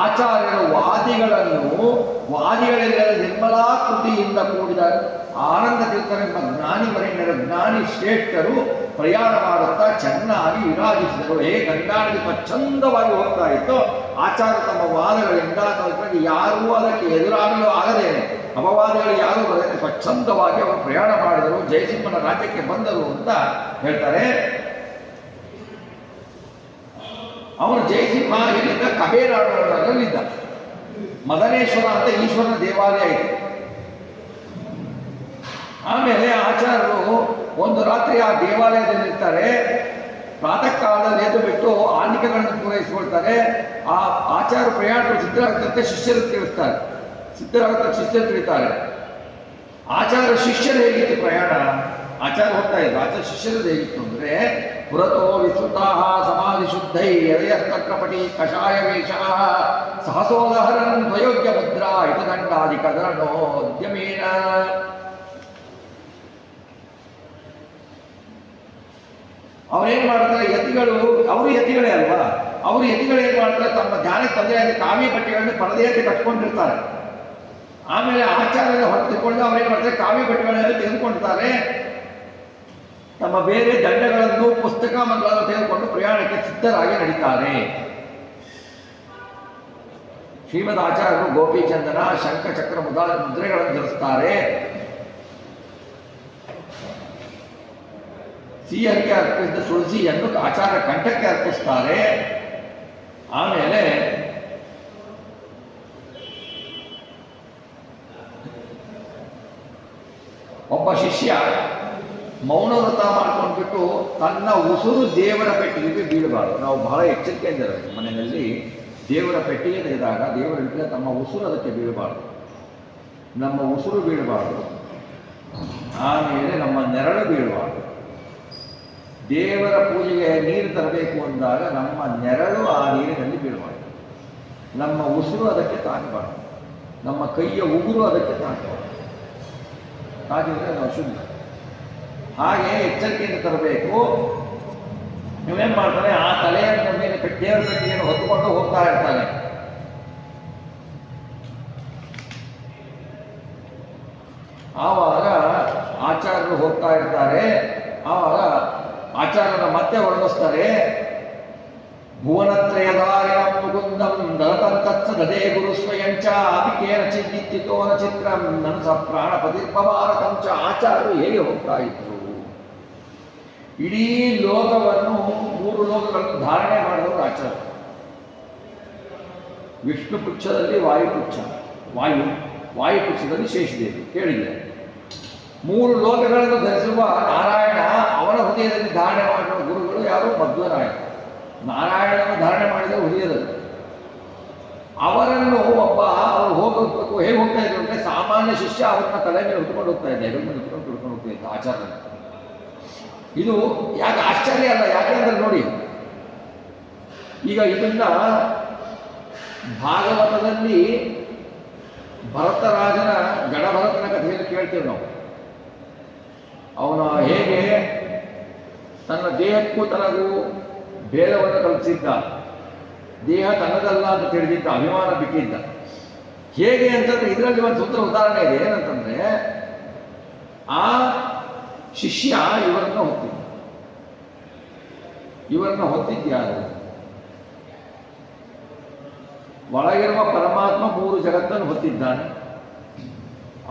ಆಚಾರ್ಯರು ವಾದಿಗಳೆಲ್ಲ ನಿರ್ಮಲಾಕೃತಿಯಿಂದ ಕೂಡಿದ ಆನಂದ ತೀರ್ಥರೆಂಬ ಜ್ಞಾನಿ ವರೆಣ್ಯರ ಜ್ಞಾನಿ ಶ್ರೇಷ್ಠರು ಪ್ರಯಾಣ ಮಾಡುತ್ತಾ ಚೆನ್ನಾಗಿ ವಿರಾಜಿಸಿದರು. ಹೇಗೆ ಗಂಗಾ ನದಿ ಸ್ವಚ್ಛಂದವಾಗಿ ಹೋಗ್ತಾ ಇತ್ತು, ಆಚಾರ್ಯ ತಮ್ಮ ವಾದಗಳಿಂದ ಯಾರೂ ಅದಕ್ಕೆ ಎದುರಾಗಲು ಆಗದೇನೆ, ಅಪವಾದಗಳು ಯಾರೂ ಬರದೆ ಸ್ವಚ್ಛಂದವಾಗಿ ಅವರು ಪ್ರಯಾಣ ಮಾಡಿದರು, ಜಯಸಿಂಹನ ರಾಜ್ಯಕ್ಕೆ ಬಂದರು ಅಂತ ಹೇಳ್ತಾರೆ. ಅವನು ಜಯಸಿಂಹ ಇಲ್ಲಿದ್ದ ಕಬೇನಾಡಿನಲ್ಲಿದ್ದ. ಮದನೇಶ್ವರ ಅಂತ ಈಶ್ವರನ ದೇವಾಲಯ ಇದೆ. ಆಮೇಲೆ ಆಚಾರ್ಯರು ಒಂದು ರಾತ್ರಿ ಆ ದೇವಾಲಯದಲ್ಲಿರ್ತಾರೆ. ಪ್ರಾತಃ ಕಾಲದಲ್ಲಿ ಎದ್ದು ಬಿಟ್ಟು ಆನ್ನಿಕಗಳನ್ನು ಪೂರೈಸಿಕೊಳ್ತಾರೆ. ಆ ಆಚಾರ ಪ್ರಯಾಣಗಳು ಸಿದ್ಧರಾಗುತ್ತಂತೆ ಶಿಷ್ಯರು ತಿಳಿಸ್ತಾರೆ. ಶಿಷ್ಯರು ತಿಳಿತಾರೆ. ಆಚಾರ್ಯ ಶಿಷ್ಯರು ಹೇಗಿತ್ತು ಪ್ರಯಾಣ? ಆಚಾರ್ಯ ಹೋಗ್ತಾ ಇದ್ರು. ಆಚಾರ್ಯ ಶಿಷ್ಯರು ಹೇಗಿತ್ತು ಅಂದರೆ, ಪುರತೋ ವಿಸ್ತೃತಾ ಸಮಾಧಿ ಶುದ್ಧೈ ಯದಯಸ್ತಕ್ರಪಟಿ ಕಷಾಯ ವೇಷ ಸಹಸೋದಹರನ್ ದ್ವಯೋಗ್ಯ ಮುದ್ರಾ ಹಿತದಂಡಾಧಿಕ ಧರಣೋದ್ಯಮೇನ. ಅವರೇನು ಮಾಡ್ತಾರೆ, ಯತಿಗಳು, ಅವರು ಯತಿಗಳೇ ಅಲ್ವಾ, ಅವರು ಯತಿಗಳು ಏನು ಮಾಡ್ತಾರೆ, ತಮ್ಮ ಧ್ಯಾನಕ್ಕೆ ತಂದೆಯಾಗಿ ಕಾವಿ ಬಟ್ಟೆಗಳನ್ನು ಪರದೆಯಲ್ಲಿ ಕಟ್ಕೊಂಡಿರ್ತಾರೆ. ಆಮೇಲೆ ಆಚಾರ್ಯನ ಹೊರತುಕೊಂಡು ಅವರೇನು ಮಾಡ್ತಾರೆ, ಕಾವಿ ಬಟ್ಟೆಗಳನ್ನು ತೆಗೆದುಕೊಂಡಿರ್ತಾರೆ. ತಮ್ಮ ಬೇರೆ ದಂಡಗಳನ್ನು ಪುಸ್ತಕ ಮಂಗಳನ್ನು ತೆಗೆದುಕೊಂಡು ಪ್ರಯಾಣಕ್ಕೆ ಸಿದ್ಧರಾಗಿ ನಡೀತಾರೆ. ಶ್ರೀಮದ್ ಆಚಾರ್ಯರು ಗೋಪಿಚಂದನ ಶಂಖ ಚಕ್ರ ಮುದ್ರೆಗಳನ್ನು ಧರಿಸ್ತಾರೆ. ಸಿಹಿಯರಿಗೆ ಅರ್ಪಿಸಿದ ತುಳಸಿಯನ್ನು ಆಚಾರ್ಯ ಕಂಠಕ್ಕೆ ಅರ್ಪಿಸ್ತಾರೆ. ಆಮೇಲೆ ಒಬ್ಬ ಶಿಷ್ಯ ಮೌನವ್ರತ ಮಾಡ್ಕೊಂಡ್ಬಿಟ್ಟು ತನ್ನ ಉಸುರು ದೇವರ ಪೆಟ್ಟಿಗೆಗೆ ಬೀಳಬಾರ್ದು. ನಾವು ಬಹಳ ಎಚ್ಚರಿಕೆಯಿಂದ ಇರಬೇಕು. ಮನೆಯಲ್ಲಿ ದೇವರ ಪೆಟ್ಟಿಗೆ ತೆಗೆದಾಗ ದೇವರ ವಿಗ್ರಹ ತಮ್ಮ ಉಸುರು ಅದಕ್ಕೆ ಬೀಳಬಾರ್ದು, ನಮ್ಮ ಉಸುರು ಬೀಳಬಾರ್ದು, ಆಮೇಲೆ ನಮ್ಮ ನೆರಳು ಬೀಳಬಾರ್ದು. ದೇವರ ಪೂಜೆಗೆ ನೀರು ತರಬೇಕು ಅಂದಾಗ ನಮ್ಮ ನೆರಳು ಆ ನೀರಿನಲ್ಲಿ ಬೀಳಬಾರ್ದು, ನಮ್ಮ ಉಸುರು ಅದಕ್ಕೆ ತಾಕಬಾರ್ದು, ನಮ್ಮ ಕೈಯ ಉಗುರು ಅದಕ್ಕೆ ತಾಕಬಾರ್ದು. ತಾಕಿದ್ರೆ ಅದು ಅಶುದ್ಧ. ಹಾಗೆ ಎಚ್ಚರಿಕೆಯಿಂದ ತರಬೇಕು. ನೀವೇನು ಮಾಡ್ತಾನೆ, ಆ ತಲೆಯ ಮೇಲೆ ದೇವರ ಪೆಟ್ಟಿಗೆಯನ್ನು ಹೊತ್ತುಕೊಂಡು ಹೋಗ್ತಾ ಇರ್ತಾನೆ. ಆವಾಗ ಆಚಾರ್ಯರು ಹೋಗ್ತಾ ಇರ್ತಾರೆ. ಆವಾಗ ಆಚಾರ್ಯರ ಮತ್ತೆ ವರ್ಣಿಸ್ತಾರೆ. ಭುವನತ್ರಯಧಾರಿಣಂ ಮುಕುಂದಂ ದರತಂತತ್ಸ ದದೇ ಗುರು ಸ್ವಯಂಚ ಅಪಿಕೇನ ಚಿದ್ದಿತ್ತಿತೋನ ಚಿತ್ರಂ ನನಸ ಪ್ರಾಣಪತಿರ್ಭವಾರತಂಚ. ಆಚಾರ್ಯರು ಹೇಗೆ ಹೋಗ್ತಾ ಇದ್ರು, ಇಡೀ ಲೋಕವನ್ನು 3 ಲೋಕಗಳನ್ನು ಧಾರಣೆ ಮಾಡಿದವರು ಆಚಾರ್ಯ. ವಿಷ್ಣು ಪುಚ್ಛದಲ್ಲಿ ವಾಯುಪುಚ್ಛ, ವಾಯುಪುಚ್ಛದಲ್ಲಿ ಶೇಷದೇವಿ ಕೇಳಿದೆ. 3 ಲೋಕಗಳನ್ನು ಧರಿಸುವ ನಾರಾಯಣ ಅವನ ಹೃದಯದಲ್ಲಿ ಧಾರಣೆ ಮಾಡಿರುವ ಗುರುಗಳು ಯಾರು? ಮಧ್ವರಾಯಣ. ನಾರಾಯಣನನ್ನು ಧಾರಣೆ ಮಾಡಿದ ಹೃದಯದಲ್ಲಿ ಅವರನ್ನು ಅವರು ಹೋಗಬೇಕು. ಹೇಗೆ ಹೋಗ್ತಾ ಇದ್ರು ಅಂದರೆ, ಸಾಮಾನ್ಯ ಶಿಷ್ಯ ಅವ್ರನ್ನ ತಲೆ ಮೇಲೆ ಹೊತ್ಕೊಂಡು ಹೋಗ್ತಾ ಇದ್ದ, ಹೆಗಲ ಮೇಲೆ ಹೊತ್ಕೊಂಡು ಹೋಗ್ತಾ ಇದ್ದ ಆಚಾರ್ಯ. ಇದು ಯಾಕೆ ಆಶ್ಚರ್ಯ ಅಲ್ಲ, ಯಾಕೆಂದ್ರೆ ನೋಡಿ, ಈಗ ಇದನ್ನ ಭಾಗವತದಲ್ಲಿ ಭರತರಾಜನ ಗಡಭರತನ ಕಥೆಯಲ್ಲಿ ಕೇಳ್ತೇವೆ ನಾವು. ಅವನು ಹೇಗೆ ತನ್ನ ದೇಹಕ್ಕೂ ತನಗೂ ಭೇದವನ್ನು ಕಲ್ಪಿಸಿದ್ದ, ದೇಹ ತನ್ನದಲ್ಲ ಅಂತ ತಿಳಿದಿದ್ದ, ಅಭಿಮಾನ ಬಿಟ್ಟಿದ್ದ. ಹೇಗೆ ಅಂತಂದ್ರೆ ಇದರಲ್ಲಿ ಒಂದು ಸೂತ್ರ ಉದಾಹರಣೆ ಇದೆ. ಏನಂತಂದ್ರೆ, ಆ ಶಿಷ್ಯ ಇವರನ್ನ ಹೊತ್ತಿದ್ಯಾರು? ಒಳಗಿರುವ ಪರಮಾತ್ಮ 3 ಜಗತ್ತನ್ನು ಹೊತ್ತಿದ್ದಾನೆ,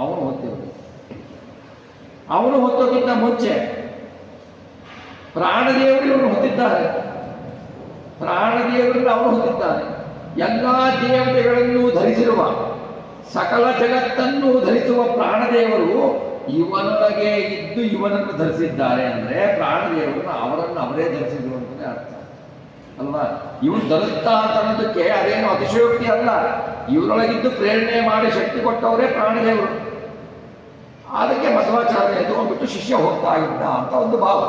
ಅವನು ಹೊತ್ತಿರುವುದು. ಅವನು ಹೊತ್ತೋಕ್ಕಿಂತ ಮುಂಚೆ ಪ್ರಾಣದೇವರು ಇವನು ಹೊತ್ತಿದ್ದಾರೆ. ಪ್ರಾಣದೇವರನ್ನು ಅವನು ಹೊತ್ತಿದ್ದಾನೆ. ಎಲ್ಲ ದೇವತೆಗಳನ್ನು ಧರಿಸಿರುವ, ಸಕಲ ಜಗತ್ತನ್ನು ಧರಿಸುವ ಪ್ರಾಣದೇವರು ಇವನೊಳಗೆ ಇದ್ದು ಇವನನ್ನು ಧರಿಸಿದ್ದಾರೆ. ಅಂದರೆ ಪ್ರಾಣದೇವರನ್ನು ಅವರೇ ಧರಿಸಿದ್ರು ಅಂತಲೇ ಅರ್ಥ ಅಲ್ವಾ? ಇವನು ಧರಿಸ್ತಾ ಅಂತ ಅನ್ನೋದಕ್ಕೆ ಅದೇನು ಅತಿಶಯೋಕ್ತಿ ಅಲ್ಲ. ಇವರೊಳಗಿದ್ದು ಪ್ರೇರಣೆ ಮಾಡಿ ಶಕ್ತಿ ಕೊಟ್ಟವರೇ ಪ್ರಾಣದೇವರು. ಅದಕ್ಕೆ ಮಧ್ವಾಚಾರ್ಯ ಎದುಕೊಂಡ್ಬಿಟ್ಟು ಶಿಷ್ಯ ಹೋಗ್ತಾ ಇದ್ದ ಅಂತ ಒಂದು ಭಾವ.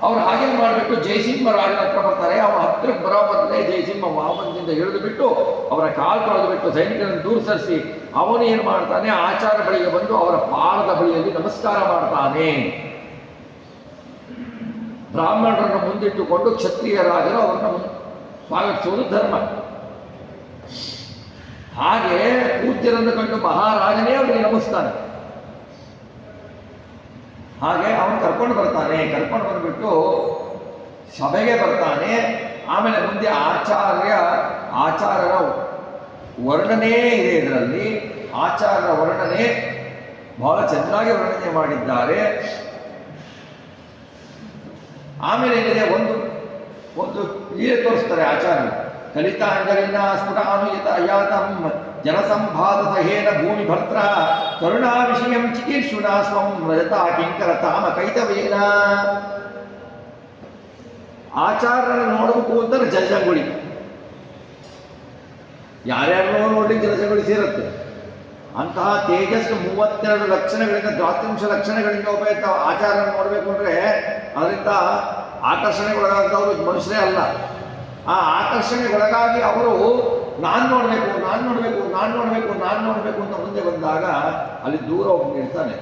ಅವ್ರು ಹಾಗೆ ಮಾಡಿಬಿಟ್ಟು ಜಯಸಿಂಹ ರಾಜನ ಹತ್ರ ಬರ್ತಾರೆ. ಅವರ ಹತ್ರಕ್ಕೆ ಬರೋ ಮೊದಲೇ ಜಯಸಿಂಹ ವಾಮನದಿಂದ ಇಳಿದು ಬಿಟ್ಟು ಅವರ ಕಾಲು ತೊಳೆದು ಬಿಟ್ಟು ಸೈನಿಕರನ್ನು ದೂರ ಸರಿಸಿ ಅವನು ಏನು ಮಾಡ್ತಾನೆ, ಆಚಾರ ಬಳಿಗೆ ಬಂದು ಅವರ ಪಾದದ ಬಳಿಯಲ್ಲಿ ನಮಸ್ಕಾರ ಮಾಡ್ತಾನೆ. ಬ್ರಾಹ್ಮಣರನ್ನು ಮುಂದಿಟ್ಟುಕೊಂಡು ಕ್ಷತ್ರಿಯ ರಾಜರು ಅವರನ್ನು ಸ್ವಾಗತಿಸುವುದು ಧರ್ಮ. ಹಾಗೆ ಪೂಜ್ಯರನ್ನು ಕಂಡು ಮಹಾರಾಜನೇ ಅವರಿಗೆ ನಮಿಸ್ತಾನೆ. ಹಾಗೆ ಅವನು ಕರ್ಕೊಂಡು ಬರ್ತಾನೆ. ಕರ್ಕೊಂಡು ಬಂದುಬಿಟ್ಟು ಸಭೆಗೆ ಬರ್ತಾನೆ. ಆಮೇಲೆ ಮುಂದೆ ಆಚಾರರ ವರ್ಣನೆ ಇದೆ. ಇದರಲ್ಲಿ ಆಚಾರರ ವರ್ಣನೆ ಬಹಳ ಚೆನ್ನಾಗಿ ವರ್ಣನೆ ಮಾಡಿದ್ದಾರೆ. ಆಮೇಲೆ ಏನಿದೆ, ಒಂದು ಲೀಲೆ ತೋರಿಸ್ತಾರೆ ಆಚಾರ್ಯರು. ಕಲಿತಾಂಜಲಿನ ಸ್ಫುಟಾನುಯತ ಅಯಾತಂ ಜನಸಂಭಾದ ಸಹೇನ ಭೂಮಿ ಭರ್ತ್ರ ಕರುಣಾ ವಿಷಯಂ ಚಿಕೀರ್ಷುಣಾ ಸ್ವಂ ರಜತ ಕಿಂಕರ ತಾಮ ಕೈತವೇನ. ಆಚಾರ್ಯರನ್ನು ನೋಡಬೇಕು ಅಂತಾರೆ ಜಲಜಂಗುಳಿ. ಯಾರ್ಯಾರೋ ನೋಡ್ಲಿಕ್ಕೆ ಜಲಜಂಗುಳಿ ಸೇರುತ್ತೆ. ಅಂತಹ ತೇಜಸ್ಸು 32 ಲಕ್ಷಣಗಳಿಂದ 40 ಲಕ್ಷಣಗಳಿಂದ ಒಬ್ಬ ಆಚಾರ್ಯರನ್ನು ನೋಡಬೇಕು ಅಂದರೆ ಅದರಿಂದ ಆಕರ್ಷಣೆಗೊಳಗಾದವರು ಮನುಷ್ಯರೇ ಅಲ್ಲ. ಆ ಆಕರ್ಷಣೆಗೊಳಗಾಗಿ ಅವರು ನಾನು ನೋಡಬೇಕು ಅಂತ ಮುಂದೆ ಬಂದಾಗ ಅಲ್ಲಿ ದೂರ ಒಬ್ಬ ಇರ್ತಾನೆ,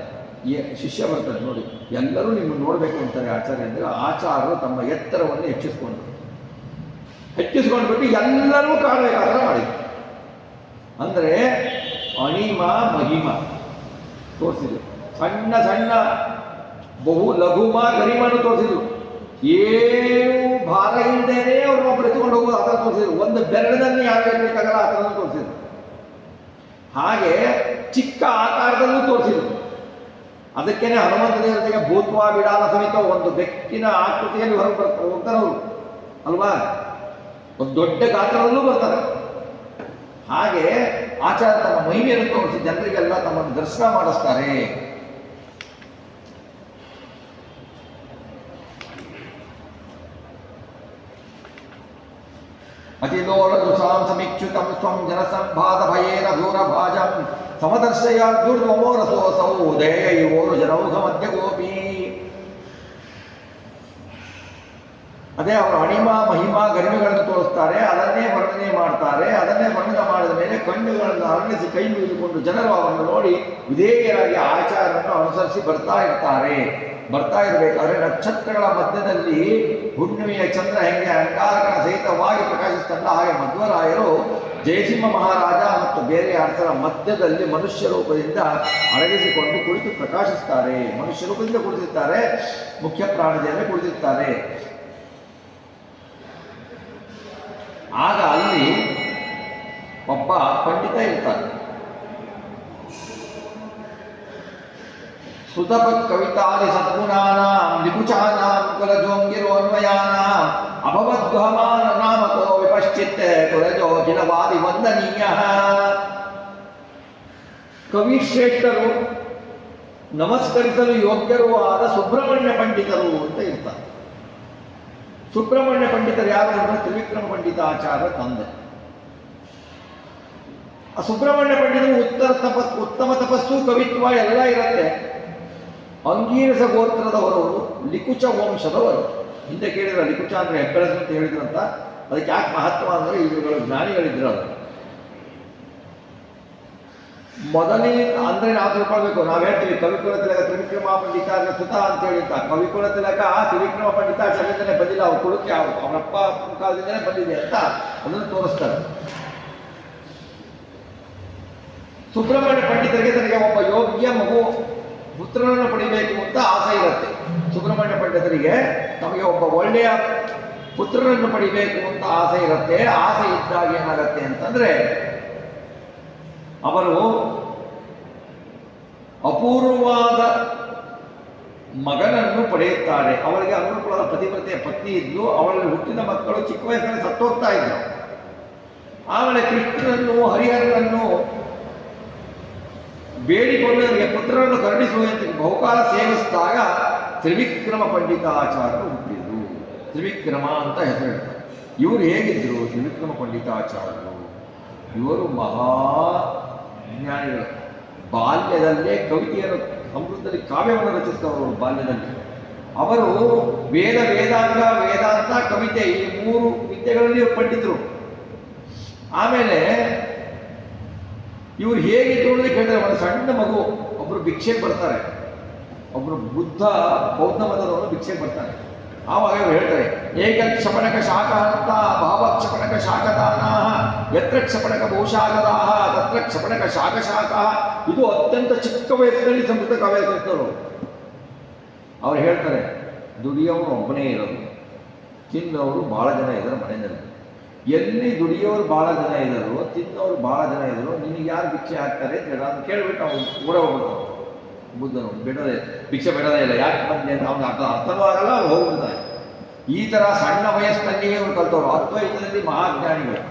ಶಿಷ್ಯ ಬರ್ತಾನೆ. ನೋಡಿ, ಎಲ್ಲರೂ ನಿಮ್ಮನ್ನು ನೋಡಬೇಕು ಅಂತಾರೆ ಆಚಾರ್ಯ ಅಂದರೆ. ಆಚಾರ್ಯರು ತಮ್ಮ ಎತ್ತರವನ್ನು ಹೆಚ್ಚಿಸ್ಕೊಂಡ್ಬಿಟ್ಟು ಎಲ್ಲರೂ ಕಾಣಬೇಕಾದ್ರೆ ಮಾಡಿದ್ರು. ಅಂದರೆ ಅಣಿಮ ಮಹಿಮ ತೋರಿಸಿದ್ರು. ಸಣ್ಣ ಸಣ್ಣ ಬಹು ಲಘುಮ ಗರಿಮನ್ನು ತೋರಿಸಿದ್ರು. ಏನು ಭಾರ ಇಲ್ಲದೇನೆ ಅವ್ರನ್ನ ಬೆಳೆದುಕೊಂಡು ಹೋಗೋದು ಆ ಥರ ತೋರಿಸಿದ್ರು. ಒಂದು ಬೆರಳಿನಲ್ಲಿ ಯಾರು ಇರಬೇಕಾಗಲ್ಲ ಆ ಥರನೂ ತೋರಿಸಿದ್ರು. ಹಾಗೆ ಚಿಕ್ಕ ಆಕಾರದಲ್ಲೂ ತೋರಿಸಿದ್ರು. ಅದಕ್ಕೇನೆ ಹನುಮಂತ ದೇವತೆಗೆ ಭೂತ್ವ ಬಿಡಾಲ ಸಮೇತ ಒಂದು ಬೆಕ್ಕಿನ ಆಕೃತಿಯಲ್ಲಿ ಹೊರಗೆ ಹೋಗ್ತಾರೆ ಅವರು ಅಲ್ವಾ. ಒಂದು ದೊಡ್ಡ ಗಾತ್ರದಲ್ಲೂ ಬರ್ತಾರೆ. ಹಾಗೆ ಆಚಾರ್ಯ ತಮ್ಮ ಮಹಿಮೆಯನ್ನು ತೋರಿಸಿ ಜನರಿಗೆಲ್ಲ ತಮ್ಮನ್ನು ದರ್ಶನ ಮಾಡಿಸ್ತಾರೆ. ಅತಿಲೋಲದುಸಾಂ ಸಮೀಕ್ಷುತಂ ಸ್ವಂ ಜನಸಂಭಾದ ಭಯೇನ ದೂರಭಾಜಂ ಸಮದರ್ಶಯ ದುರ್ವಮೋ ರಸೋಸೌ ದೇಯೋರು ಜನೌಘ ಮಧ್ಯ ಗೋಪಿ. ಅದೇ ಅವರು ಅಣಿಮ ಮಹಿಮಾ ಗರಿಮೆಗಳನ್ನು ತೋರಿಸ್ತಾರೆ. ಅದನ್ನೇ ವರ್ಣನೆ ಮಾಡ್ತಾರೆ. ಅದನ್ನೇ ವರ್ಣನೆ ಮಾಡಿದ ಮೇಲೆ ಕಣ್ಣುಗಳನ್ನು ಅರಳಿಸಿ ಕೈ ಮುಗಿದುಕೊಂಡು ಜನರು ಅವರನ್ನು ನೋಡಿ ವಿಧೇಯರಾಗಿ ಆಚಾರವನ್ನು ಅನುಸರಿಸಿ ಬರ್ತಾ ಇರಬೇಕಾದ್ರೆ ನಕ್ಷತ್ರಗಳ ಮಧ್ಯದಲ್ಲಿ ಹುಣ್ಣಿಮೆಯ ಚಂದ್ರ ಹೆಂಗೆ ಅಂಗಾರಕನ ಸಹಿತವಾಗಿ ಪ್ರಕಾಶಿಸ್ತಲ್ಲ, ಹಾಗೆ ಮಧ್ವರಾಯರು ಜಯಸಿಂಹ ಮಹಾರಾಜ ಮತ್ತು ಬೇರೆ ಅರಸರ ಮಧ್ಯದಲ್ಲಿ ಮನುಷ್ಯ ರೂಪದಿಂದ ಅಡಗಿಸಿಕೊಂಡು ಕುಳಿತು ಪ್ರಕಾಶಿಸ್ತಾರೆ. ಮನುಷ್ಯ ರೂಪದಿಂದ ಕುಳಿತಿರ್ತಾರೆ, ಮುಖ್ಯ ಪ್ರಾಣದಲ್ಲಿ ಕುಳಿತಿರ್ತಾರೆ. ಆಗ ಅಲ್ಲಿ ಒಬ್ಬ ಪಂಡಿತ ಇರ್ತಾನೆ. ಸುತಪ ಕವಿತಾದಿ ಸದ್ಗುಣಾನಾಂ ನಿಪುಚಾನಾಂ ಕುಲಜೋಂಗಿರೋ ಅನ್ವಯಾನಾಂ ಅಭವದ್ವಹಮಾನ ನಾಮಕೋ ವಿಪಶ್ಚಿತ್ ಕುಲಜೋ ಕಿಲವಾದಿ ವಂದನೀಯ. ಕವಿಶ್ರೇಷ್ಠರು, ನಮಸ್ಕರಿಸಲು ಯೋಗ್ಯರೂ ಆದ ಸುಬ್ರಹ್ಮಣ್ಯ ಪಂಡಿತರು ಅಂತ ಇರ್ತಾರೆ. ಸುಬ್ರಹ್ಮಣ್ಯ ಪಂಡಿತರು ಯಾರು ಅಂದರೆ ತ್ರಿವಿಕ್ರಮ ಪಂಡಿತಾಚಾರ್ಯ ತಂದೆ. ಆ ಸುಬ್ರಹ್ಮಣ್ಯ ಪಂಡಿತರು ಉತ್ತಮ ತಪಸ್ಸು, ಕವಿತ್ವ ಎಲ್ಲ ಇರುತ್ತೆ. ಅಂಗೀರಸ ಗೋತ್ರದವರವರು, ಲಿಕುಚ ವಂಶದವರು. ಹಿಂದೆ ಕೇಳಿದ್ರೆ ಲಿಕುಚ ಅಂದರೆ ಹೆಬ್ಬೆರಸು ಅಂತ ಹೇಳಿದ್ರಂತ. ಅದಕ್ಕೆ ಯಾಕೆ ಮಹತ್ವ ಅಂದರೆ ಇವುಗಳು ಜ್ಞಾನಿಗಳಿದ್ರಲ್ಲ. ಮೊದಲೇ ಅಂದರೆ ನಾವು ತಿಳ್ಕೊಳ್ಬೇಕು. ನಾವು ಹೇಳ್ತೀವಿ ಕವಿಕುಲ ತಿಲಕ ತ್ರಿವಿಕ್ರಮ ಪಂಡಿತಾಚಾರ್ಯ ಸುತ ಅಂತ ಹೇಳಿದ್ದ. ಕವಿಕುಲ ತಿಲಕ ತ್ರಿವಿಕ್ರಮ ಪಂಡಿತಾಚಾರ್ಯದಿಂದಲೇ ಬಂದಿಲ್ಲ, ಅವ್ರ ಕುಲಕ್ಕೆ ಅವರಪ್ಪ ಕಾಲದಿಂದಲೇ ಬಂದಿದೆ ಅಂತ ಅದನ್ನು ತೋರಿಸ್ತಾರೆ. ಸುಬ್ರಹ್ಮಣ್ಯ ಪಂಡಿತರಿಗೆ ತನಗೆ ಒಬ್ಬ ಯೋಗ್ಯ ಮಗು ಪುತ್ರನನ್ನು ಪಡಿಬೇಕು ಅಂತ ಆಸೆ ಇರುತ್ತೆ. ಸುಬ್ರಹ್ಮಣ್ಯ ಪಂಡಿತರಿಗೆ ನಮಗೆ ಒಬ್ಬ ಒಳ್ಳೆಯ ಪುತ್ರನನ್ನು ಪಡಿಬೇಕು ಅಂತ ಆಸೆ ಇರುತ್ತೆ. ಆಸೆ ಇದ್ದಾಗ ಏನಾಗತ್ತೆ ಅಂತಂದ್ರೆ ಅವರು ಅಪೂರ್ವವಾದ ಮಗನನ್ನು ಪಡೆಯುತ್ತಾರೆ. ಅವರಿಗೆ ಅನುಕೂಲದ ಪತಿವ್ರತೆಯ ಪತ್ನಿ ಇದ್ದು ಅವರಲ್ಲಿ ಹುಟ್ಟಿದ ಮಕ್ಕಳು ಚಿಕ್ಕ ವಯಸ್ಸಿನಲ್ಲಿ ಸತ್ತೋಗ್ತಾ ಇದ್ರು. ಆಮೇಲೆ ಕೃಷ್ಣನನ್ನು ಹರಿಹರನನ್ನು ಬೇಡಿಕೊಂಡು ಅವರಿಗೆ ಪುತ್ರರನ್ನು ಕರುಣಿಸುವಂತೆ ಬಹುಕಾಲ ಸೇವಿಸಿದಾಗ ತ್ರಿವಿಕ್ರಮ ಪಂಡಿತಾಚಾರ್ಯರು ಹುಟ್ಟಿದ್ರು. ತ್ರಿವಿಕ್ರಮ ಅಂತ ಹೆಸರಿಡ್ತಾರೆ. ಇವರು ಹೇಗಿದ್ರು ತ್ರಿವಿಕ್ರಮ ಪಂಡಿತಾಚಾರ್ಯರು? ಇವರು ಮಹಾಜ್ಞಾನಿಗಳು. ಬಾಲ್ಯದಲ್ಲೇ ಕವಿತೆಯನ್ನು ಸಂಸ್ಕೃತದಲ್ಲಿ ಕಾವ್ಯವನ್ನು ರಚಿಸಿದವರು ಬಾಲ್ಯದಲ್ಲಿ. ಅವರು ವೇದಾಂತ ಕವಿತೆ ಈ 3 ವಿದ್ಯೆಗಳಲ್ಲಿ ಪಂಡಿತರು. ಆಮೇಲೆ ಇವರು ಹೇಗಿದ್ರು ಅಂತ ಕೇಳಿದ್ರೆ, ಒಂದು ಸಣ್ಣ ಮಗು ಒಬ್ರು ಭಿಕ್ಷೆಗೆ ಬರ್ತಾರೆ, ಒಬ್ರು ಬೌದ್ಧ ಮತದವರು ಭಿಕ್ಷೆಗೆ ಬರ್ತಾರೆ. ಆವಾಗ ಇವರು ಹೇಳ್ತಾರೆ, ಏಕಕ್ಷಪಣಕ ಶಾಖ ಅಂತ ಭಾವಕ್ಷಪಣಕ ಶಾಖದಾನ ಯತ್ರ ಕ್ಷಪಣಕ ಬಹುಶಾಖದಾಹ ತತ್ರ ಕ್ಷಪಣಕ ಶಾಖ. ಇದು ಅತ್ಯಂತ ಚಿಕ್ಕ ವಯಸ್ಸಿನಲ್ಲಿ ಸಂಸ್ಕೃತ ಕಾವ್ಯ ಕಲಿತವರು. ಅವ್ರು ಹೇಳ್ತಾರೆ, ದುಡಿಯೋರು ಒಬ್ಬನೇ ಇರೋದು, ತಿನ್ನೋರು ಭಾಳ ಜನ ಇದ್ದಾರೆ ಮನೆಯಲ್ಲಿ. ಎಲ್ಲಿ ದುಡಿಯೋರು ಭಾಳ ಜನ ಇದ್ದರು, ತಿನ್ನೋರು ಭಾಳ ಜನ ಇದ್ದರು, ನಿನಗೆ ಯಾರು ಭಿಕ್ಷೆ ಹಾಕ್ತಾರೆ ಅಂತ ಕೇಳ್ಬಿಟ್ಟು ಅವ್ನು ಕೂಡ ಹೋಗ್ಬಿಡ್ತಾವೆ. ಬುದ್ಧನು ಬಿಡೋದೇ ಭಿಕ್ಷೆ ಬಿಡೋದೇ ಇಲ್ಲ, ಯಾಕೆ ಬಂದೆ ಅಂತ ಅವ್ನು ಅರ್ಥನೂ ಆಗಲ್ಲ, ಅವ್ರು ಹೋಗ್ಬಿಡ್ತಾರೆ. ಈ ಥರ ಸಣ್ಣ ವಯಸ್ಸಿನಲ್ಲಿಯೇ ಅವ್ರು ಕಲ್ತವ್ರು. ಅದ್ವೈತದಲ್ಲಿ ಮಹಾಜ್ಞಾನಿಗಳು.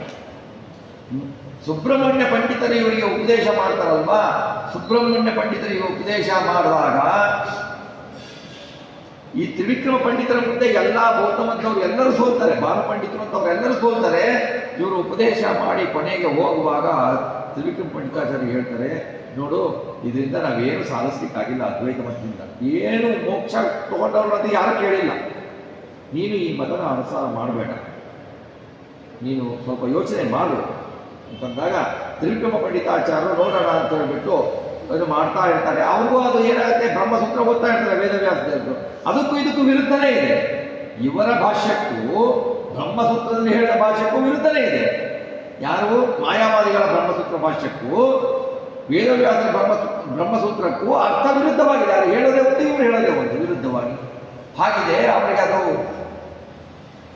ಸುಬ್ರಹ್ಮಣ್ಯ ಪಂಡಿತರು ಇವರಿಗೆ ಉಪದೇಶ ಮಾಡ್ತಾರಲ್ವಾ, ಸುಬ್ರಹ್ಮಣ್ಯ ಪಂಡಿತರಿಗೆ ಉಪದೇಶ ಮಾಡಿದಾಗ ಈ ತ್ರಿವಿಕ್ರಮ ಪಂಡಿತರ ಮುಂದೆ ಎಲ್ಲ ಬೌದ್ಧ ಮತದವರು ಎಲ್ಲರೂ ಸೋಲ್ತಾರೆ, ಬಾಲ ಪಂಡಿತರು ಅಂತವ್ರು ಎಲ್ಲರೂ ಸೋಲ್ತಾರೆ. ಇವರು ಉಪದೇಶ ಮಾಡಿ ಕೊನೆಗೆ ಹೋಗುವಾಗ ತ್ರಿವಿಕ್ರಮ ಪಂಡಿತಾಚಾರ್ಯ ಹೇಳ್ತಾರೆ, ನೋಡು, ಇದರಿಂದ ನಾವೇನು ಸಾಧಿಸ್ಲಿಕ್ಕಾಗಿಲ್ಲ ಅದ್ವೈತ ಮತದಿಂದ, ಏನು ಮೋಕ್ಷ ತಗೊಂಡವ್ರು ಅಂತ ಯಾರು ಕೇಳಿಲ್ಲ, ನೀನು ಈ ಮತನ ಅನುಸಾರ ಮಾಡಬೇಡ, ನೀನು ಸ್ವಲ್ಪ ಯೋಚನೆ ಮಾಡು ಅಂತಂದಾಗ ತ್ರಿವಿಕ್ರಮ ಪಂಡಿತಾಚಾರ್ಯರು ನೋಡೋಣ ಅಂತ ಹೇಳ್ಬಿಟ್ಟು ಅದು ಮಾಡ್ತಾ ಇರ್ತಾರೆ. ಅವ್ರಿಗೂ ಅದು ಏನಾಗುತ್ತೆ, ಬ್ರಹ್ಮಸೂತ್ರ ಓದ್ತಾ ಇರ್ತಾರೆ ವೇದವ್ಯಾಸರು. ಅದಕ್ಕೂ ಇದಕ್ಕೂ ವಿರುದ್ಧನೇ ಇದೆ. ಇವರ ಭಾಷ್ಯಕ್ಕೂ ಬ್ರಹ್ಮಸೂತ್ರದಲ್ಲಿ ಹೇಳಿದ ಭಾಷ್ಯಕ್ಕೂ ವಿರುದ್ಧನೇ ಇದೆ. ಯಾರು ಮಾಯಾವಾದಿಗಳ ಬ್ರಹ್ಮಸೂತ್ರ ಭಾಷ್ಯಕ್ಕೂ ವೇದವ್ಯಾಸರ ಬ್ರಹ್ಮಸೂತ್ರಕ್ಕೂ ಅರ್ಥ ವಿರುದ್ಧವಾಗಿದೆ. ಅದು ಹೇಳೋದೇ ಒಂದು, ಇವರು ಹೇಳೋದೇ ಒಂದು, ವಿರುದ್ಧವಾಗಿ ಹಾಗಿದೆ. ಅವರಿಗೆ ಅದು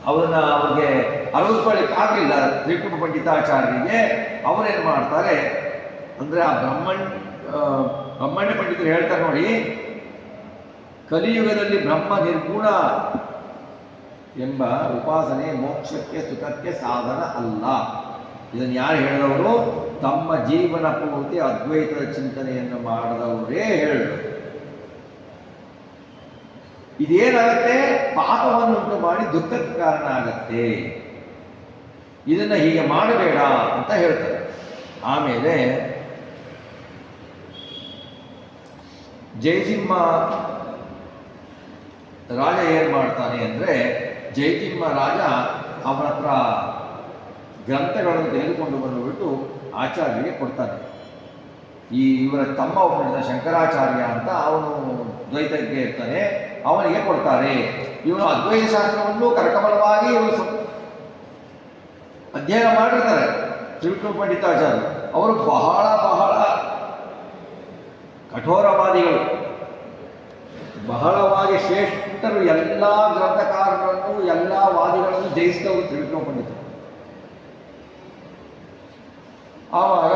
ಅವ್ರಿಗೆ ಅರವಸ್ಕೊಳ್ಳಿಕ್ಕೆ ಆಗಲಿಲ್ಲ ತ್ರಿವಿಕ್ರಮ ಪಂಡಿತಾಚಾರ್ಯರಿಗೆ. ಅವರೇನು ಮಾಡ್ತಾರೆ ಅಂದರೆ, ಆ ಬ್ರಹ್ಮಣ್ಯ ಪಂಡಿತರು ಹೇಳ್ತಾರೆ ನೋಡಿ, ಕಲಿಯುಗದಲ್ಲಿ ಬ್ರಹ್ಮ ನಿರ್ಗುಣ ಎಂಬ ಉಪಾಸನೆ ಮೋಕ್ಷಕ್ಕೆ ಸುಖಕ್ಕೆ ಸಾಧನ ಅಲ್ಲ. ಇದನ್ನು ಯಾರು ಹೇಳಿದವರು? ತಮ್ಮ ಜೀವನ ಪೂರ್ತಿ ಅದ್ವೈತದ ಚಿಂತನೆಯನ್ನು ಮಾಡದವರೇ ಹೇಳಿದರು. ಇದೇನಾಗತ್ತೆ, ಪಾಪವನ್ನು ಉಂಟು ಮಾಡಿ ದುಃಖಕ್ಕೆ ಕಾರಣ ಆಗತ್ತೆ, ಇದನ್ನು ಹೀಗೆ ಮಾಡಬೇಡ ಅಂತ ಹೇಳ್ತಾರೆ. ಆಮೇಲೆ ಜಯಸಿಂಹ ರಾಜ ಏನು ಮಾಡ್ತಾನೆ ಅಂದರೆ, ಜಯಸಿಂಹ ರಾಜ ಅವನ ಹತ್ರ ಗ್ರಂಥಗಳನ್ನು ತೆಗೆದುಕೊಂಡು ಬಂದುಬಿಟ್ಟು ಆಚಾರ್ಯರಿಗೆ ಕೊಡ್ತಾನೆ. ಇವರ ತಮ್ಮ ಒಬ್ಬ ಶಂಕರಾಚಾರ್ಯ ಅಂತ, ಅವನು ದ್ವೈತಜ್ಞ ಇರ್ತಾನೆ, ಅವನಿಗೆ ಕೊಡ್ತಾರೆ. ಇವನು ಅದ್ವೈತ ಶಾಸ್ತ್ರವನ್ನು ಕರಕಮಲವಾಗಿ ಇವರು ಅಧ್ಯಯನ ಮಾಡಿರ್ತಾರೆ. ತ್ರಿವಿಕ್ರಮ ಪಂಡಿತಾಚಾರ್ಯರು ಅವರು ಬಹಳ ಕಠೋರವಾದಿಗಳು, ಬಹಳವಾಗಿ ಶ್ರೇಷ್ಠರು. ಎಲ್ಲ ಗ್ರಂಥಕಾರರನ್ನು ಎಲ್ಲ ವಾದಿಗಳನ್ನು ಜಯಿಸಿದವರು ತ್ರಿವಿಕ್ರಮ ಪಂಡಿತರು. ಆವಾಗ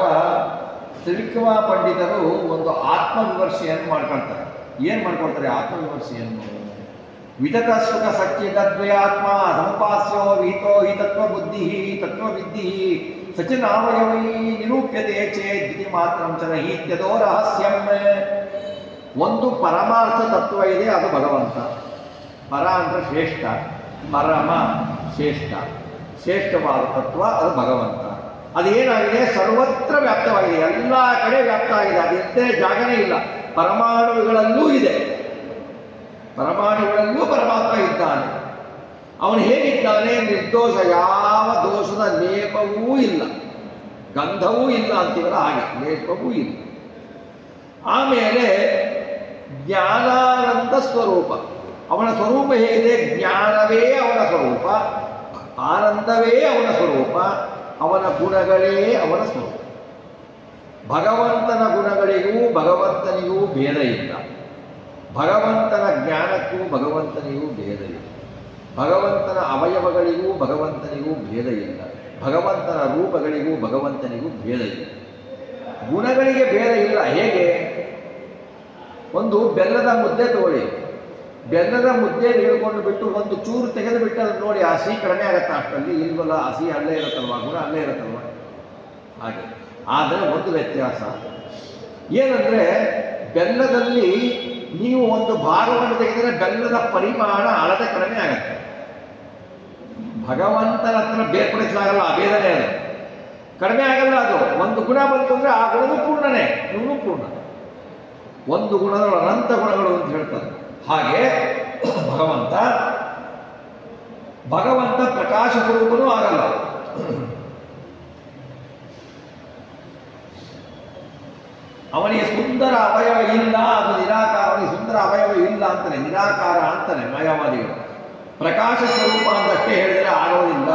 ತ್ರಿವಿಕ್ರಮ ಪಂಡಿತರು ಒಂದು ಆತ್ಮವಿಮರ್ಶೆಯನ್ನು ಮಾಡ್ಕೊಳ್ತಾರೆ. ಏನು ಮಾಡ್ಕೊಳ್ತಾರೆ ಆತ್ಮವಿಮರ್ಶೆಯನ್ನು? ವಿತತ ಸುಖ ಸಚ್ಚಿದದ್ವಯಾತ್ಮ ಸಮಪಾಸ್ಯೋ ವಿಹಿತೋ ಹಿ ತತ್ವವಿದ್ಧಿ ಸಚಿನಾವಯವೈ ನಿರೂಪ್ಯತೆ ಚೇದ್ ಮಾತ್ರಂ ಚ ನಹೀತ್ಯದೋ ರಹಸ್ಯಂ. ಒಂದು ಪರಮಾರ್ಥ ತತ್ವ ಇದೆ, ಅದು ಭಗವಂತ. ಪರ ಅಂದರೆ ಶ್ರೇಷ್ಠ, ಪರಮ ಶ್ರೇಷ್ಠವಾದ ತತ್ವ ಅದು ಭಗವಂತ. ಅದೇನಾಗಿದೆ, ಸರ್ವತ್ರ ವ್ಯಾಪ್ತವಾಗಿದೆ, ಎಲ್ಲ ಕಡೆ ವ್ಯಾಪ್ತ ಆಗಿದೆ, ಅದು ಎಷ್ಟೇ ಜಾಗನೇ ಇಲ್ಲ. ಪರಮಾಣುಗಳಲ್ಲೂ ಇದೆ, ಪರಮಾಣುಗಳಲ್ಲೂ ಪರಮಾತ್ಮ ಇದ್ದಾನೆ. ಅವನು ಹೇಗಿದ್ದಾನೆ? ನಿರ್ದೋಷ, ಯಾವ ದೋಷದ ಲೇಪವೂ ಇಲ್ಲ, ಗಂಧವೂ ಇಲ್ಲ ಅಂತೀವಲ್ಲ ಹಾಗೆ, ಲೇಪವೂ ಇಲ್ಲ. ಆಮೇಲೆ ಜ್ಞಾನಾನಂದ ಸ್ವರೂಪ, ಅವನ ಸ್ವರೂಪ ಹೇಗಿದೆ? ಜ್ಞಾನವೇ ಅವನ ಸ್ವರೂಪ, ಆನಂದವೇ ಅವನ ಸ್ವರೂಪ, ಅವನ ಗುಣಗಳೇ ಅವನ ಸ್ವರೂಪ. ಭಗವಂತನ ಗುಣಗಳಿಗೂ ಭಗವಂತನಿಗೂ ಭೇದ ಇಲ್ಲ, ಭಗವಂತನ ಜ್ಞಾನಕ್ಕೂ ಭಗವಂತನಿಗೂ ಭೇದ ಇಲ್ಲ, ಭಗವಂತನ ಅವಯವಗಳಿಗೂ ಭಗವಂತನಿಗೂ ಭೇದ ಇಲ್ಲ, ಭಗವಂತನ ರೂಪಗಳಿಗೂ ಭಗವಂತನಿಗೂ ಭೇದ ಇಲ್ಲ. ಗುಣಗಳಿಗೆ ಭೇದ ಇಲ್ಲ. ಹೇಗೆ? ಒಂದು ಬೆಲ್ಲದ ಮುದ್ದೆ ತಗೊಳ್ಳಿ, ಬೆಲ್ಲದ ಮುದ್ದೆ ಹಿಡ್ಕೊಂಡು ಬಿಟ್ಟು ಒಂದು ಚೂರು ತೆಗೆದು ಬಿಟ್ಟು ಅದನ್ನು ನೋಡಿ, ಹಸಿ ಕಡಿಮೆ ಆಗುತ್ತೆ ಅಷ್ಟರಲ್ಲಿ, ಇಲ್ವಲ್ಲ ಹಸಿ ಅಲ್ಲೇ ಇರುತ್ತಲ್ವ, ಗುಣ ಅಲ್ಲೇ ಇರುತ್ತಲ್ವ, ಹಾಗೆ. ಆದರೆ ಒಂದು ವ್ಯತ್ಯಾಸ ಏನಂದರೆ, ಬೆಲ್ಲದಲ್ಲಿ ನೀವು ಒಂದು ಭಾಗವನ್ನು ತೆಗೆದರೆ ಬೆಲ್ಲದ ಪರಿಮಾಣ ಅಳತೆ ಕಡಿಮೆ ಆಗುತ್ತೆ. ಭಗವಂತನ ಹತ್ರ ಬೇರ್ಪಡಿಸಲಾಗಲ್ಲ, ಅಭೇದನೆ ಅದು, ಕಡಿಮೆ ಆಗಲ್ಲ. ಅದು ಒಂದು ಗುಣ ಬಂತು ಅಂದರೆ ಆ ಗುಣನೂ ಪೂರ್ಣನೇ, ಇವನು ಪೂರ್ಣ. ಒಂದು ಗುಣಗಳು ಅನಂತ ಗುಣಗಳು ಅಂತ ಹೇಳ್ತಾರೆ. ಹಾಗೆ ಭಗವಂತ ಭಗವಂತ ಪ್ರಕಾಶ ಸ್ವರೂಪನೂ ಆಗಲ್ಲ. ಅವನಿಗೆ ಸುಂದರ ಅವಯವ ಇಲ್ಲ, ಅದು ನಿರಾಕಾರ. ಅವನಿಗೆ ಸುಂದರ ಅವಯವ ಇಲ್ಲ ಅಂತಾನೆ, ನಿರಾಕಾರ ಅಂತಾನೆ ಮಾಯಾವಾದಿಗಳು. ಪ್ರಕಾಶ ಸ್ವರೂಪ ಅಂತಷ್ಟೇ ಹೇಳಿದರೆ ಆಗೋದಿಲ್ಲ.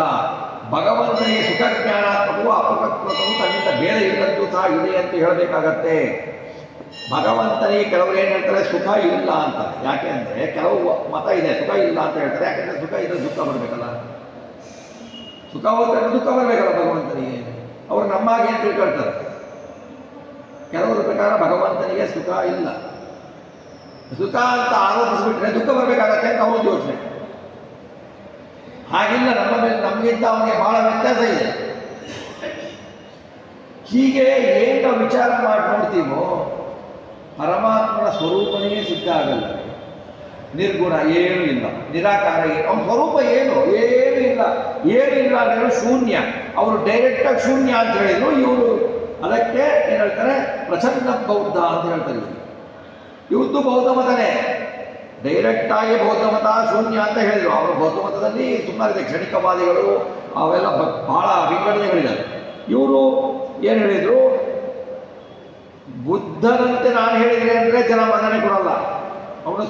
ಭಗವಂತನಿಗೆ ಸುಖ ಜ್ಞಾನಾತ್ಮಕವೂ ಅಪಕತ್ವವು ತನ್ನಿಂದ ಬೇರೆ ಇಲ್ಲಂತೂ ಸಹ ಇದೆ ಅಂತ ಹೇಳಬೇಕಾಗತ್ತೆ. ಭಗವಂತನಿಗೆ ಕೆಲವರು ಏನು ಹೇಳ್ತಾರೆ, ಸುಖ ಇಲ್ಲ ಅಂತಾರೆ. ಯಾಕೆ ಅಂದರೆ ಕೆಲವು ಮತ ಇದೆ ಸುಖ ಇಲ್ಲ ಅಂತ ಹೇಳ್ತಾರೆ. ಯಾಕೆಂದರೆ ಸುಖ ಇದ್ರೆ ದುಃಖ ಬರಬೇಕಲ್ಲ, ಸುಖ ಹೋದ್ರೆ ದುಃಖ ಬರಬೇಕಲ್ಲ ಭಗವಂತನಿಗೆ. ಅವರು ನಮ್ಮಾಗೆ ಅಂತ ತಿಳ್ಕೊಳ್ತಾರೆ. ಕೆಲವರ ಪ್ರಕಾರ ಭಗವಂತನಿಗೆ ಸುಖ ಇಲ್ಲ, ಸುಖ ಅಂತ ಆರೋಪಿಸಿಬಿಟ್ರೆ ದುಃಖ ಬರಬೇಕಾಗತ್ತೆ ಅಂತ ಅವ್ರದ್ದು ಯೋಚನೆ. ಹಾಗಿಲ್ಲ, ನಮ್ಮ ಮೇಲೆ ನಮಗಿಂತ ಅವನಿಗೆ ಬಹಳ ವ್ಯತ್ಯಾಸ ಇದೆ. ಹೀಗೆ ಏನು ವಿಚಾರ ಮಾಡಿ ನೋಡ್ತೀವೋ ಪರಮಾತ್ಮನ ಸ್ವರೂಪನೇ ಸಿದ್ಧ ಆಗಲ್ಲ. ನಿರ್ಗುಣ ಏನೂ ಇಲ್ಲ, ನಿರಾಕಾರ ಏನು, ಅವನ ಸ್ವರೂಪ ಏನು ಏನೂ ಇಲ್ಲ. ಏನೂ ಇಲ್ಲ ಅಂದರೆ ಶೂನ್ಯ. ಅವರು ಡೈರೆಕ್ಟಾಗಿ ಶೂನ್ಯ ಅಂತ ಹೇಳಿದ್ರು. ಇವರು ಅದಕ್ಕೆ ಏನು ಹೇಳ್ತಾರೆ, ಪ್ರಚಂಡ ಬೌದ್ಧ ಅಂತ ಹೇಳ್ತಾರೆ. ಇವ್ರದ್ದು ಬೌದ್ಧ ಮತನೇ, ಡೈರೆಕ್ಟಾಗಿ ಬೌದ್ಧ ಮತ ಶೂನ್ಯ ಅಂತ ಹೇಳಿದರು. ಅವರು ಬೌದ್ಧ ಮತದಲ್ಲಿ ಸುಮಾರಿದೆ, ಕ್ಷಣಿಕವಾದಿಗಳು ಅವೆಲ್ಲ ಬಹಳ ವಿಂಗಡಣೆಗಳಿದ್ದಾವೆ. ಇವರು ಏನು ಹೇಳಿದರು, ಬುದ್ಧನಂತೆ ನಾನು ಹೇಳಿದರೆ ಅಂದರೆ ಜನ ಮನ್ನಣೆ ಕೊಡಲ್ಲ, ಅವನು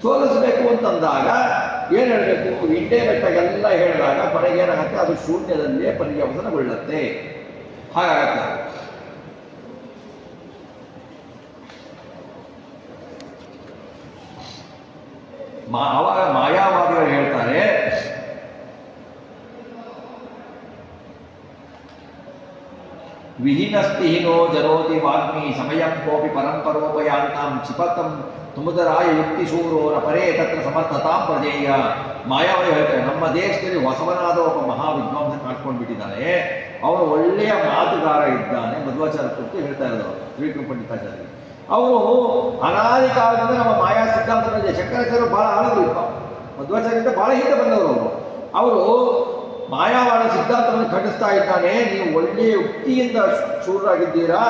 ಸೋಲಿಸಬೇಕು ಅಂತಂದಾಗ ಏನು ಹೇಳಬೇಕು, ಇಂಡೈರೆಕ್ಟಾಗೆಲ್ಲ ಹೇಳಿದಾಗ ಕೊನೆಗೆ ಏನಾಗುತ್ತೆ, ಅದು ಶೂನ್ಯದಲ್ಲೇ ಪರ್ಯವಸನಗೊಳ್ಳುತ್ತೆ. ಹಾಗಾಗತ್ತೆ. ಆವಾಗ ಮಾಯಾವಾದಿಗಳು ಹೇಳ್ತಾರೆ, ವಿಹೀನಸ್ತಿಹೀನೋ ಜನೋತಿ ವಾಗ್ಮಿ ಸಮಯಂ ಕೋಪಿ ಪರಂಪರೋಪಯಾಂತಾಂ ಕ್ಷಿಪತಂ ತುಮುದರಾಯ ಯುಕ್ತಿಶೂರೋರ ಪರೇ ತತ್ರ ಸಮರ್ಥತಾಂ ಪ್ರಜೇಯ. ಮಾಯಾವಾದಿ ಹೇಳ್ತಾರೆ, ನಮ್ಮ ದೇಶದಲ್ಲಿ ಹೊಸವನಾದ ಒಬ್ಬ ಮಹಾವಿದ್ವಾಂಸ ಕಾಣ್ಕೊಂಡ್ಬಿಟ್ಟಿದ್ದಾನೆ, ಅವನು ಒಳ್ಳೆಯ ಮಾತುಗಾರ ಇದ್ದಾನೆ. ಮಧ್ವಾಚಾರ್ಯ ಕುರಿತು ಹೇಳ್ತಾ ಇರೋದು ಶ್ರೀಕೃಷ್ಣ ಪಂಡಿತಾಚಾರ್ಯ. ಅವರು ಅನಾದಿ ಕಾಲದಿಂದ ನಮ್ಮ ಮಾಯಾ ಸಿದ್ಧಾಂತದಲ್ಲಿ ಶಂಕರಾಚಾರ್ಯರು ಬಹಳ ಆಳರು ಇಪ್ಪ, ಮಧ್ವಾಚಾರ್ಯರಿಂದ ಬಹಳ ಹಿಂದೆ ಬಂದವರು. ಅವರು ಮಾಯಾವಾದ ಸಿದ್ಧಾಂತವನ್ನು ಖಂಡಿಸ್ತಾ ಇದ್ದಾನೆ. ನೀವು ಒಳ್ಳೆಯ ಯುಕ್ತಿಯಿಂದ ಶೂರರಾಗಿದ್ದೀರಾ,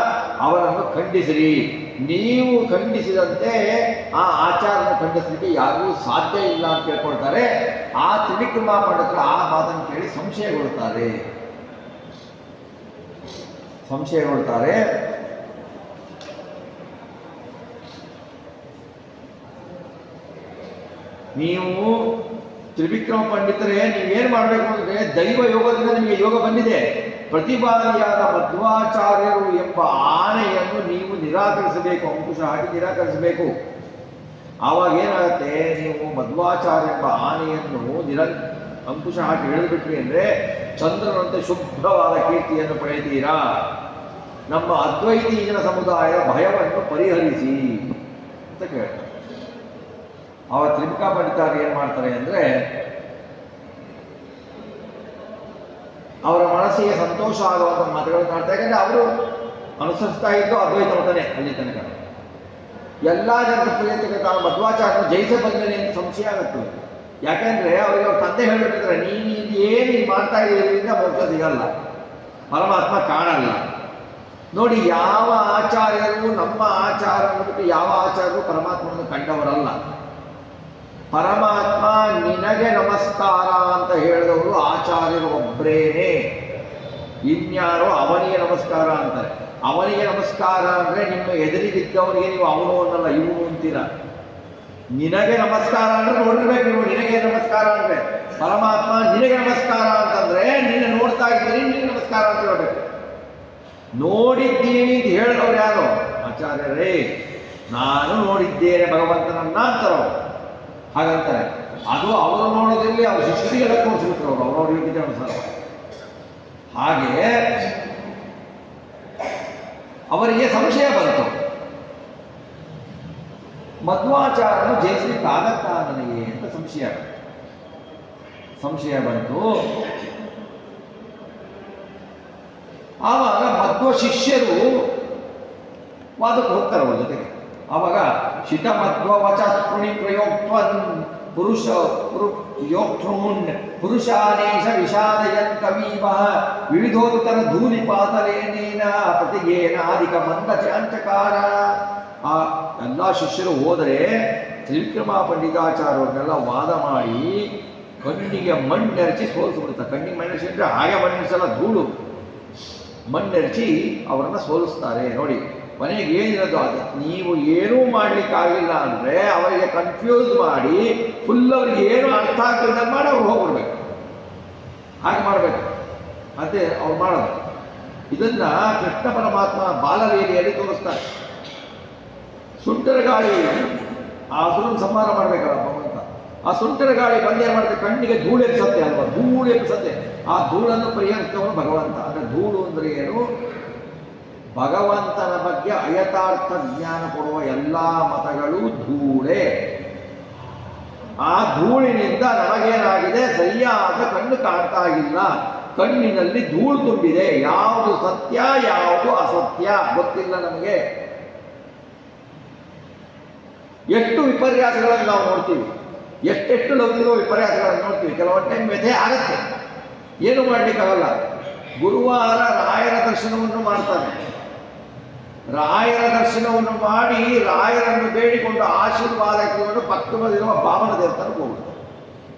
ಅವರನ್ನು ಖಂಡಿಸಿರಿ. ನೀವು ಖಂಡಿಸಿದಂತೆ ಆ ಆಚಾರನ ಖಂಡಿಸಲಿಕ್ಕೆ ಯಾರಿಗೂ ಸಾಧ್ಯ ಇಲ್ಲ ಅಂತ ಕೇಳ್ಕೊಳ್ತಾರೆ. ಆ ತ್ರಿವಿಕ್ರಮ ಪಂಡಿತರು ಆ ಮಾತನ್ನು ಕೇಳಿ ಸಂಶಯಗೊಳ್ತಾರೆ. ನೀವು ತ್ರಿವಿಕ್ರಮ ಪಂಡಿತರೇ, ನೀವೇನು ಮಾಡಬೇಕು ಅಂದರೆ, ದೈವ ಯೋಗದಿಂದ ನಿಮಗೆ ಯೋಗ ಬಂದಿದೆ. ಪ್ರತಿಪಾದನೆಯಾದ ಮಧ್ವಾಚಾರ್ಯರು ಎಂಬ ಆನೆಯನ್ನು ನೀವು ನಿರಾಕರಿಸಬೇಕು, ಅಂಕುಶ ಹಾಕಿ ನಿರಾಕರಿಸಬೇಕು. ಆವಾಗ ಏನಾಗುತ್ತೆ, ನೀವು ಮಧ್ವಾಚಾರ್ಯ ಎಂಬ ಆನೆಯನ್ನು ಅಂಕುಶ ಹಾಕಿ ಹಿಡಿದುಬಿಟ್ರಿ ಅಂದರೆ ಚಂದ್ರನಂತೆ ಶುಭ್ರವಾದ ಕೀರ್ತಿಯನ್ನು ಪಡೆಯುತ್ತೀರಾ. ನಮ್ಮ ಅದ್ವೈತಿ ಜನ ಸಮುದಾಯದ ಭಯವನ್ನು ಪರಿಹರಿಸಿ ಅಂತ ಕೇಳ್ತಾರೆ. ಅವ ತ್ರಿವಿಕ್ರಮ ಪಂಡಿತರು ಏನು ಮಾಡ್ತಾರೆ ಅಂದರೆ, ಅವರ ಮನಸ್ಸಿಗೆ ಸಂತೋಷ ಆಗುವಂಥ ಮಾತುಗಳನ್ನು ಮಾಡ್ತಾರೆ. ಯಾಕಂದರೆ ಅವರು ಅನುಸರಿಸ್ತಾ ಇದ್ದು ಅದ್ವೈತ ಮತನೇ ಅಲ್ಲಿ ತನಕ. ಎಲ್ಲ ಜನರ ಪ್ರಿಯತೆಗೆ ತಾನು ಮಧ್ವಾಚಾರ್ಯನ ಜಯಿಸ ಬಂದನೆ ಅಂತ ಸಂಶಯ ಆಗುತ್ತೆ. ಯಾಕೆಂದರೆ ಅವರಿಗೆ ಅವ್ರ ತಂದೆ ಹೇಳಿಬಿಟ್ಟಿದ್ದಾರೆ, ನೀನು ಏನು ಮಾಡ್ತಾ ಇರೋದ್ರಿಂದ ಮೋಕ್ಷ ಸಿಗಲ್ಲ, ಪರಮಾತ್ಮ ಕಾಣಲ್ಲ. ನೋಡಿ, ಯಾವ ಆಚಾರ್ಯರು ನಮ್ಮ ಆಚಾರ ಬಿಟ್ಟು ಯಾವ ಆಚಾರ್ಯರು ಪರಮಾತ್ಮನನ್ನು ಕಂಡವರಲ್ಲ. ಪರಮಾತ್ಮ ನಿನಗೆ ನಮಸ್ಕಾರ ಅಂತ ಹೇಳಿದವರು ಆಚಾರ್ಯರು ಒಬ್ಬರೇನೆ, ಇನ್ಯಾರೋ ಅವನಿಗೆ ನಮಸ್ಕಾರ ಅಂತಾರೆ. ಅವನಿಗೆ ನಮಸ್ಕಾರ ಅಂದರೆ ನಿಮ್ಮ ಎದುರಿಗಿದ್ದವನಿಗೆ ನೀವು ಅವನು ಅನ್ನಲ್ಲ, ಇವನು ಅಂತೀರ. ನಿನಗೆ ನಮಸ್ಕಾರ ಅಂದರೆ ನೋಡಿರ್ಬೇಕು ನೀವು, ನಿನಗೆ ನಮಸ್ಕಾರ ಅಂದರೆ. ಪರಮಾತ್ಮ ನಿನಗೆ ನಮಸ್ಕಾರ ಅಂತಂದರೆ ನಿನ್ನ ನೋಡ್ತಾ ಇದ್ದೀನಿ, ನಿನಗೆ ನಮಸ್ಕಾರ ಅಂತ ಹೇಳಬೇಕು. ನೋಡಿದ್ದೀನಿ ಅಂತ ಹೇಳಿದವ್ರು ಯಾರು? ಆಚಾರ್ಯರೇ. ನಾನು ನೋಡಿದ್ದೇನೆ ಭಗವಂತನನ್ನ ಅಂತಾರೋ ಹಾಗಂತಾರೆ. ಅದು ಅವರು ನೋಡೋದ್ರಲ್ಲಿ ಅವ್ರ ಶಿಷ್ಯರಿಗೆಲ್ಲ ತೋರಿಸ್ಬಿಟ್ರು ಅವರು, ಅವ್ರವ್ರ ಯೋಗ್ಯತೆ ಅನುಸಾರ. ಹಾಗೆ ಅವರಿಗೆ ಸಂಶಯ ಬಂತು, ಮಧ್ವಾಚಾರ್ಯನು ಜಯಿಸಲಿಕ್ಕೆ ಆಗತ್ತಾ ನನಗೆ ಅಂತ ಸಂಶಯ ಬಂತು. ಆವಾಗ ಮಧ್ವ ಶಿಷ್ಯರು ವಾದಕ್ಕೆ ಹೋಗ್ತಾರೆ ಅವ್ರ ಜೊತೆಗೆ. ಆವಾಗ ಶಿತ ಮಧ್ವ ವಚ ಸ್ಪೃಣಿ ಪ್ರಯೋಕ್ತ್ವನ್ ಯೋಕ್ಷ್ಣೂನ್ ಪುರುಷಾನೇಶ ವಿಷಾದಯನ್ ಕವೀಮಃ ವಿವಿಧೋತ್ತರ ಧೂಳಿಪಾತಲೇನೇನ ಪ್ರತಿಗೇನಾಧಿಕ ಮಂದ ಚಾಂಚಕಾರ. ಆ ಎಲ್ಲ ಶಿಷ್ಯರು ಹೋದರೆ ತ್ರಿವಿಕ್ರಮ ಪಂಡಿತಾಚಾರ್ಯವ್ರನ್ನೆಲ್ಲ ವಾದ ಮಾಡಿ ಕಣ್ಣಿಗೆ ಮಣ್ಣೆರಚಿ ಸೋಲಿಸ್ಬಿಡ್ತಾರೆ. ಕಣ್ಣಿಗೆ ಮಣ್ಣೆರಚಿ ಅಂದರೆ ಹಾಗೆ ಮಣ್ಣೆರಚಲ್ಲ, ಧೂಳು ಮಣ್ಣೆರಚಿ ಅವರನ್ನು ಸೋಲಿಸ್ತಾರೆ. ನೋಡಿ ಮನೆಗೆ ಏನಿರೋದು ಅದು, ನೀವು ಏನೂ ಮಾಡಲಿಕ್ಕಾಗಿಲ್ಲ ಅಂದರೆ ಅವರಿಗೆ ಕನ್ಫ್ಯೂಸ್ ಮಾಡಿ ಫುಲ್ ಅವ್ರಿಗೆ ಏನು ಅರ್ಥ ಆಗ್ತಿದ್ದ ಮಾಡಿ ಅವ್ರು ಹೋಗ್ಬಿಡ್ಬೇಕು. ಹಾಗೆ ಮಾಡಬೇಕು, ಅದೇ ಅವ್ರು ಮಾಡೋದು. ಇದನ್ನು ಕೃಷ್ಣ ಪರಮಾತ್ಮ ಬಾಲಲೀಲೆಯಲ್ಲಿ ತೋರಿಸ್ತಾರೆ. ಸುಂಟರ ಗಾಳಿ ಆ ಸುರನ್ನು ಸಂಹಾರ ಮಾಡಬೇಕಲ್ಲ ಭಗವಂತ. ಆ ಸುಂಟರ ಗಾಳಿ ಬಂದೇ ಮಾಡಿದ್ರೆ ಕಣ್ಣಿಗೆ ಧೂಳು ಎಬ್ಸತ್ತೆ ಅಲ್ವಾ, ಧೂಳು ಎಬ್ಸತ್ತೆ. ಆ ಧೂಳನ್ನು ಪರಿಹರಿಸಿದವನು ಭಗವಂತ. ಅಂದರೆ ಧೂಳು ಅಂದರೆ ಏನು? ಭಗವಂತನ ಬಗ್ಗೆ ಅಯಥಾರ್ಥ ಜ್ಞಾನ ಕೊಡುವ ಎಲ್ಲ ಮತಗಳು ಧೂಳೆ. ಆ ಧೂಳಿನಿಂದ ನಮಗೇನಾಗಿದೆ? ಸರಿಯಾದ ಕಣ್ಣು ಕಾಣ್ತಾ ಇಲ್ಲ, ಕಣ್ಣಿನಲ್ಲಿ ಧೂಳು ತುಂಬಿದೆ. ಯಾವುದು ಸತ್ಯ ಯಾವುದು ಅಸತ್ಯ ಗೊತ್ತಿಲ್ಲ ನಮಗೆ. ಎಷ್ಟು ವಿಪರ್ಯಾಸಗಳನ್ನು ನಾವು ನೋಡ್ತೀವಿ, ಎಷ್ಟೆಷ್ಟು ಲೌಕಿಕ ವಿಪರ್ಯಾಸಗಳನ್ನು ನೋಡ್ತೀವಿ. ಕೆಲವೊಂದು ಟೈಮ್ ವ್ಯಥೆ ಆಗತ್ತೆ, ಏನು ಮಾಡಲಿಕ್ಕಾಗಲ್ಲ. ಗುರುವಾರ ರಾಯರ ದರ್ಶನವನ್ನು ಮಾಡ್ತಾನೆ. ರಾಯರ ದರ್ಶನವನ್ನು ಮಾಡಿ ರಾಯರನ್ನು ಬೇಡಿಕೊಂಡು ಆಶೀರ್ವಾದ ಕೊಂಡು ಪಕ್ಕದಲ್ಲಿರುವ ಬಾಮನ ದೇವಸ್ಥಾನಕ್ಕೆ ಹೋಗ್ತಾರೆ.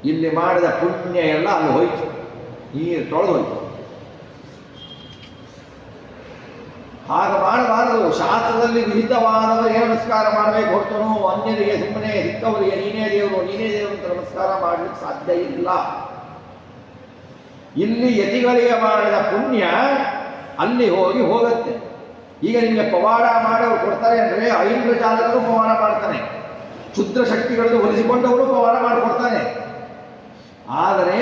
ಇಲ್ಲಿ ಮಾಡಿದ ಪುಣ್ಯ ಎಲ್ಲ ಅಲ್ಲಿ ಹೋಯ್ತು, ನೀರು ತೊಳೆದು ಹೋಯ್ತು. ಹಾಗೆ ಮಾಡಬಾರದು. ಶಾಸ್ತ್ರದಲ್ಲಿ ವಿಹಿತವಾದವರಿಗೆ ನಮಸ್ಕಾರ ಮಾಡಬೇಕು ಹೊರತನು ಅನ್ಯರಿಗೆ ಸುಮ್ಮನೆ ಸಿಕ್ಕವರಿಗೆ ನೀನೇ ದೇವರು ನೀನೇ ದೇವರು ಅಂತ ನಮಸ್ಕಾರ ಮಾಡಲಿಕ್ಕೆ ಸಾಧ್ಯ ಇಲ್ಲ. ಇಲ್ಲಿ ಯತಿಗಳಿಗೆ ಮಾಡಿದ ಪುಣ್ಯ ಅಲ್ಲಿ ಹೋಗತ್ತೆ. ಈಗ ನಿಮಗೆ ಪವಾಡ ಮಾಡೋರು ಕೊಡ್ತಾರೆ ಅಂದರೆ ಐಂದ್ರ ಜಾಲಕರು ಪವಾಡ ಮಾಡ್ತಾನೆ, ಕ್ಷುದ್ರ ಶಕ್ತಿಗಳನ್ನು ಹೊಲಿಸಿಕೊಂಡವರು ಪವಾಡ ಮಾಡಿಕೊಡ್ತಾನೆ. ಆದರೆ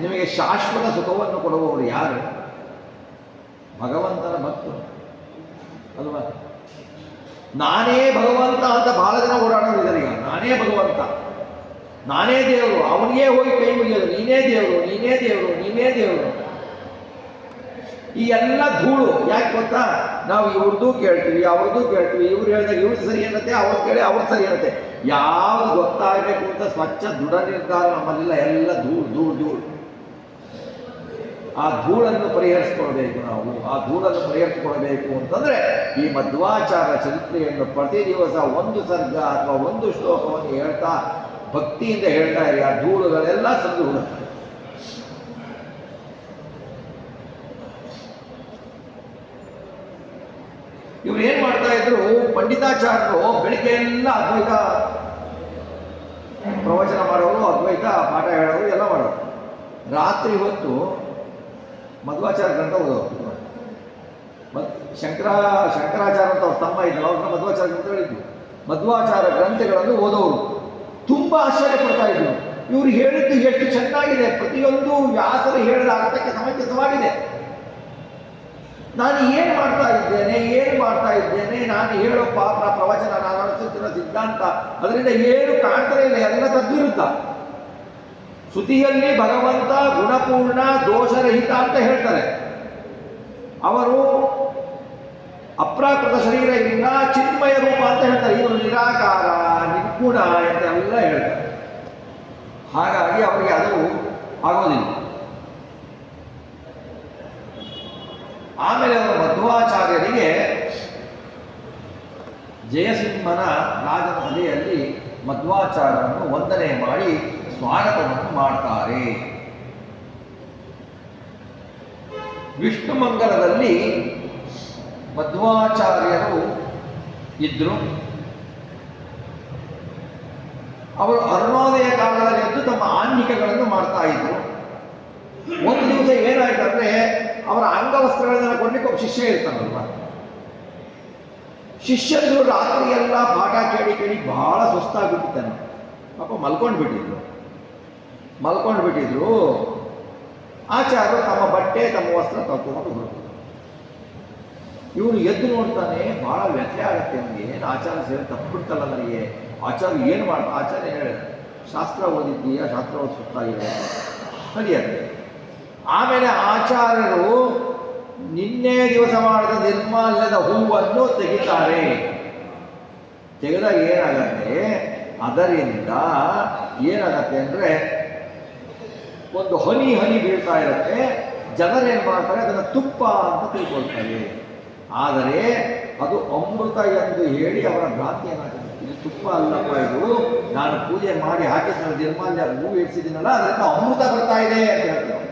ನಿಮಗೆ ಶಾಶ್ವತ ಸುಖವನ್ನು ಕೊಡುವವರು ಯಾರು? ಭಗವಂತನ ಭಕ್ತರು ಅಲ್ವಾ? ನಾನೇ ಭಗವಂತ ಅಂತ ಬಹಳ ಜನ ಓಡಾಡೋರು ಇದ್ದಾರೆ. ಈಗ ನಾನೇ ಭಗವಂತ, ನಾನೇ ದೇವರು, ಅವನಿಗೆ ಹೋಗಿ ಕೈ ಮುಗಿಯೋದು, ನೀನೇ ದೇವರು ನೀನೇ ದೇವರು ನೀನೇ ದೇವರು. ಈ ಎಲ್ಲ ಧೂಳು ಯಾಕೆ ಗೊತ್ತಾ? ನಾವು ಇವ್ರದ್ದು ಕೇಳ್ತೀವಿ ಅವ್ರದ್ದು ಕೇಳ್ತೀವಿ, ಇವ್ರು ಹೇಳಿದಾಗ ಇವ್ರದ್ದು ಸರಿ ಅನ್ನತ್ತೆ, ಅವ್ರು ಕೇಳಿ ಅವ್ರದ್ದು ಸರಿ ಅನ್ನತ್ತೆ. ಯಾವುದು ಗೊತ್ತಾಗಬೇಕು ಅಂತ ಸ್ವಚ್ಛ ದೃಢ ನಿರ್ಧಾರ ನಮ್ಮಲ್ಲೆಲ್ಲ, ಎಲ್ಲ ಧೂಳು ಧೂಳು ಧೂಳು. ಆ ಧೂಳನ್ನು ಪರಿಹರಿಸಿಕೊಳ್ಬೇಕು ನಾವು. ಆ ಧೂಳನ್ನು ಪರಿಹರಿಸಿಕೊಳ್ಬೇಕು ಅಂತಂದರೆ ಈ ಮಧ್ವಾಚಾರ ಚರಿತ್ರೆಯನ್ನು ಪ್ರತಿ ದಿವಸ ಒಂದು ಸರ್ಗ ಅಥವಾ ಒಂದು ಶ್ಲೋಕವನ್ನು ಹೇಳ್ತಾ ಭಕ್ತಿಯಿಂದ ಹೇಳ್ತಾ ಇರಿ. ಆ ಧೂಳುಗಳೆಲ್ಲ ಸಂದು ಹೋಗುತ್ತೆ. ಇವ್ರು ಏನು ಮಾಡ್ತಾ ಇದ್ರು? ಪಂಡಿತಾಚಾರ್ಯರು ಬೆಳಿಗ್ಗೆ ಎಲ್ಲ ಅದ್ವೈತ ಪ್ರವಚನ ಮಾಡೋರು, ಅದ್ವೈತ ಪಾಠ ಹೇಳೋರು, ಎಲ್ಲ ಮಾಡೋರು. ರಾತ್ರಿ ಹೊತ್ತು ಮಧ್ವಾಚಾರ್ಯ ಗ್ರಂಥ ಓದೋರು. ಶಂಕರಾಚಾರ್ಯ ಅಂತ ಅವ್ರ ತಮ್ಮ ಇದ್ದರು, ಅವ್ರನ್ನ ಮಧ್ವಾಚಾರ್ಯ ಗ್ರಂಥ ಹೇಳಿದ್ರು. ಮಧ್ವಾಚಾರ್ಯ ಗ್ರಂಥಗಳನ್ನು ಓದೋರು ತುಂಬ ಆಶ್ಚರ್ಯ ಪಡ್ತಾ ಇದ್ರು. ಇವ್ರು ಹೇಳಿದ್ದು ಎಷ್ಟು ಚೆನ್ನಾಗಿದೆ, ಪ್ರತಿಯೊಂದು ವ್ಯಾಸರು ಹೇಳಿದ ಅರ್ಥಕ್ಕೆ ಸಮಂಜಸವಾಗಿದೆ. ನಾನು ಏನು ಮಾಡ್ತಾ ಇದ್ದೇನೆ, ನಾನು ಹೇಳೋ ಪಾತ್ರ ಪ್ರವಚನ, ನಾನು ಅನುಸರಿಸಿದ ಸಿದ್ಧಾಂತ, ಅದರಿಂದ ಏನು ಕಾಣ್ತಾರೆ ಇಲ್ಲ, ಎಲ್ಲ ತದ್ವಿರುದ್ಧ. ಶ್ರುತಿಯಲ್ಲಿ ಭಗವಂತ ಗುಣಪೂರ್ಣ ದೋಷರಹಿತ ಅಂತ ಹೇಳ್ತಾರೆ. ಅವರು ಅಪ್ರಾಕೃತ ಶರೀರ ಇಲ್ಲ, ಚಿನ್ಮಯ ರೂಪ ಅಂತ ಹೇಳ್ತಾರೆ. ಇವರು ನಿರಾಕಾರ ನಿರ್ಗುಣ ಅಂತೆಲ್ಲ ಹೇಳ್ತಾರೆ. ಹಾಗಾಗಿ ಅವರಿಗೆ ಅದು ಆಗೋದಿಲ್ಲ. ಆಮೇಲೆ ಅವರು ಮಧ್ವಾಚಾರ್ಯರಿಗೆ ಜಯಸಿಂಹನ ರಾಜನ ಸಭೆಯಲ್ಲಿ ಮಧ್ವಾಚಾರ್ಯರನ್ನು ವಂದನೆ ಮಾಡಿ ಸ್ವಾಗತವನ್ನು ಮಾಡ್ತಾರೆ. ವಿಷ್ಣು ಮಂಗಲದಲ್ಲಿ ಮಧ್ವಾಚಾರ್ಯರು ಇದ್ರು. ಅವರು ಅರುಣೋದಯ ಕಾಲದಲ್ಲಿ ಎದ್ದು ತಮ್ಮ ಆನ್ನಿಕಗಳನ್ನು ಮಾಡ್ತಾ ಇದ್ರು. ಒಂದು ದಿವಸ ಏನಾಯ್ತು ಅಂದರೆ, ಅವರ ಅಂಗವಸ್ತ್ರಗಳನ್ನೆಲ್ಲ ಕೊಡ್ಲಿಕ್ಕೆ ಒಬ್ಬ ಶಿಷ್ಯ ಇರ್ತಾನಲ್ವ. ಶಿಷ್ಯರು ರಾತ್ರಿ ಎಲ್ಲ ಪಾಠ ಕೇಳಿ ಬಹಳ ಸುಸ್ತಾಗ್ಬಿಟ್ಟಿದ್ದಾನೆ. ಪಾಪ ಮಲ್ಕೊಂಡು ಬಿಟ್ಟಿದ್ರು. ಆಚಾರ್ಯರು ತಮ್ಮ ಬಟ್ಟೆ ತಮ್ಮ ವಸ್ತ್ರ ತಗೊಂಡು ಹೊರಟರು. ಇವನು ಎದ್ದು ನೋಡ್ತಾನೆ, ಬಹಳ ವ್ಯಥೆ ಆಗುತ್ತೆ ಅವನಿಗೆ. ಏನು ಆಚಾರ್ಯ ಸೇರಿ ತಪ್ಪಿಬಿಡ್ತಲ್ಲ ನನಗೆ. ಆಚಾರ್ಯ ಏನು ಮಾಡ್ತಾ? ಆಚಾರ್ಯ ಹೇಳಿದ, ಶಾಸ್ತ್ರ ಓದಿದ್ದೀಯಾ, ಶಾಸ್ತ್ರ ಓದಿ ಸುಸ್ತಾಗಿದೆ ಸರಿಯಾಗಿದೆ. ಆಮೇಲೆ ಆಚಾರ್ಯರು ನಿನ್ನೆ ದಿವಸ ಮಾಡಿದ ನಿರ್ಮಾಲ್ಯದ ಹೂವನ್ನು ತೆಗಿತಾರೆ. ತೆಗೆದಾಗ ಏನಾಗತ್ತೆ, ಅದರಿಂದ ಏನಾಗತ್ತೆ ಅಂದರೆ ಒಂದು ಹನಿ ಹನಿ ಬೀಳ್ತಾ ಇರುತ್ತೆ. ಜನರೇನು ಮಾಡ್ತಾರೆ, ಅದನ್ನು ತುಪ್ಪ ಅಂತ ತಿಳ್ಕೊಳ್ತಾರೆ. ಆದರೆ ಅದು ಅಮೃತ ಎಂದು ಹೇಳಿ ಅವರ ಭ್ರಾಂತಿ ಏನಾಗುತ್ತೆ, ಇದು ತುಪ್ಪ ಅಲ್ಲಪ್ಪ, ಇದು ನಾನು ಪೂಜೆ ಮಾಡಿ ಹಾಕಿದ ನಿರ್ಮಾಲ್ಯ ಹೂವು ಇರಿಸಿದ್ದೀನಲ್ಲ, ಅದರಿಂದ ಅಮೃತ ಬರ್ತಾ ಇದೆ ಅಂತ ಹೇಳ್ತಾರೆ.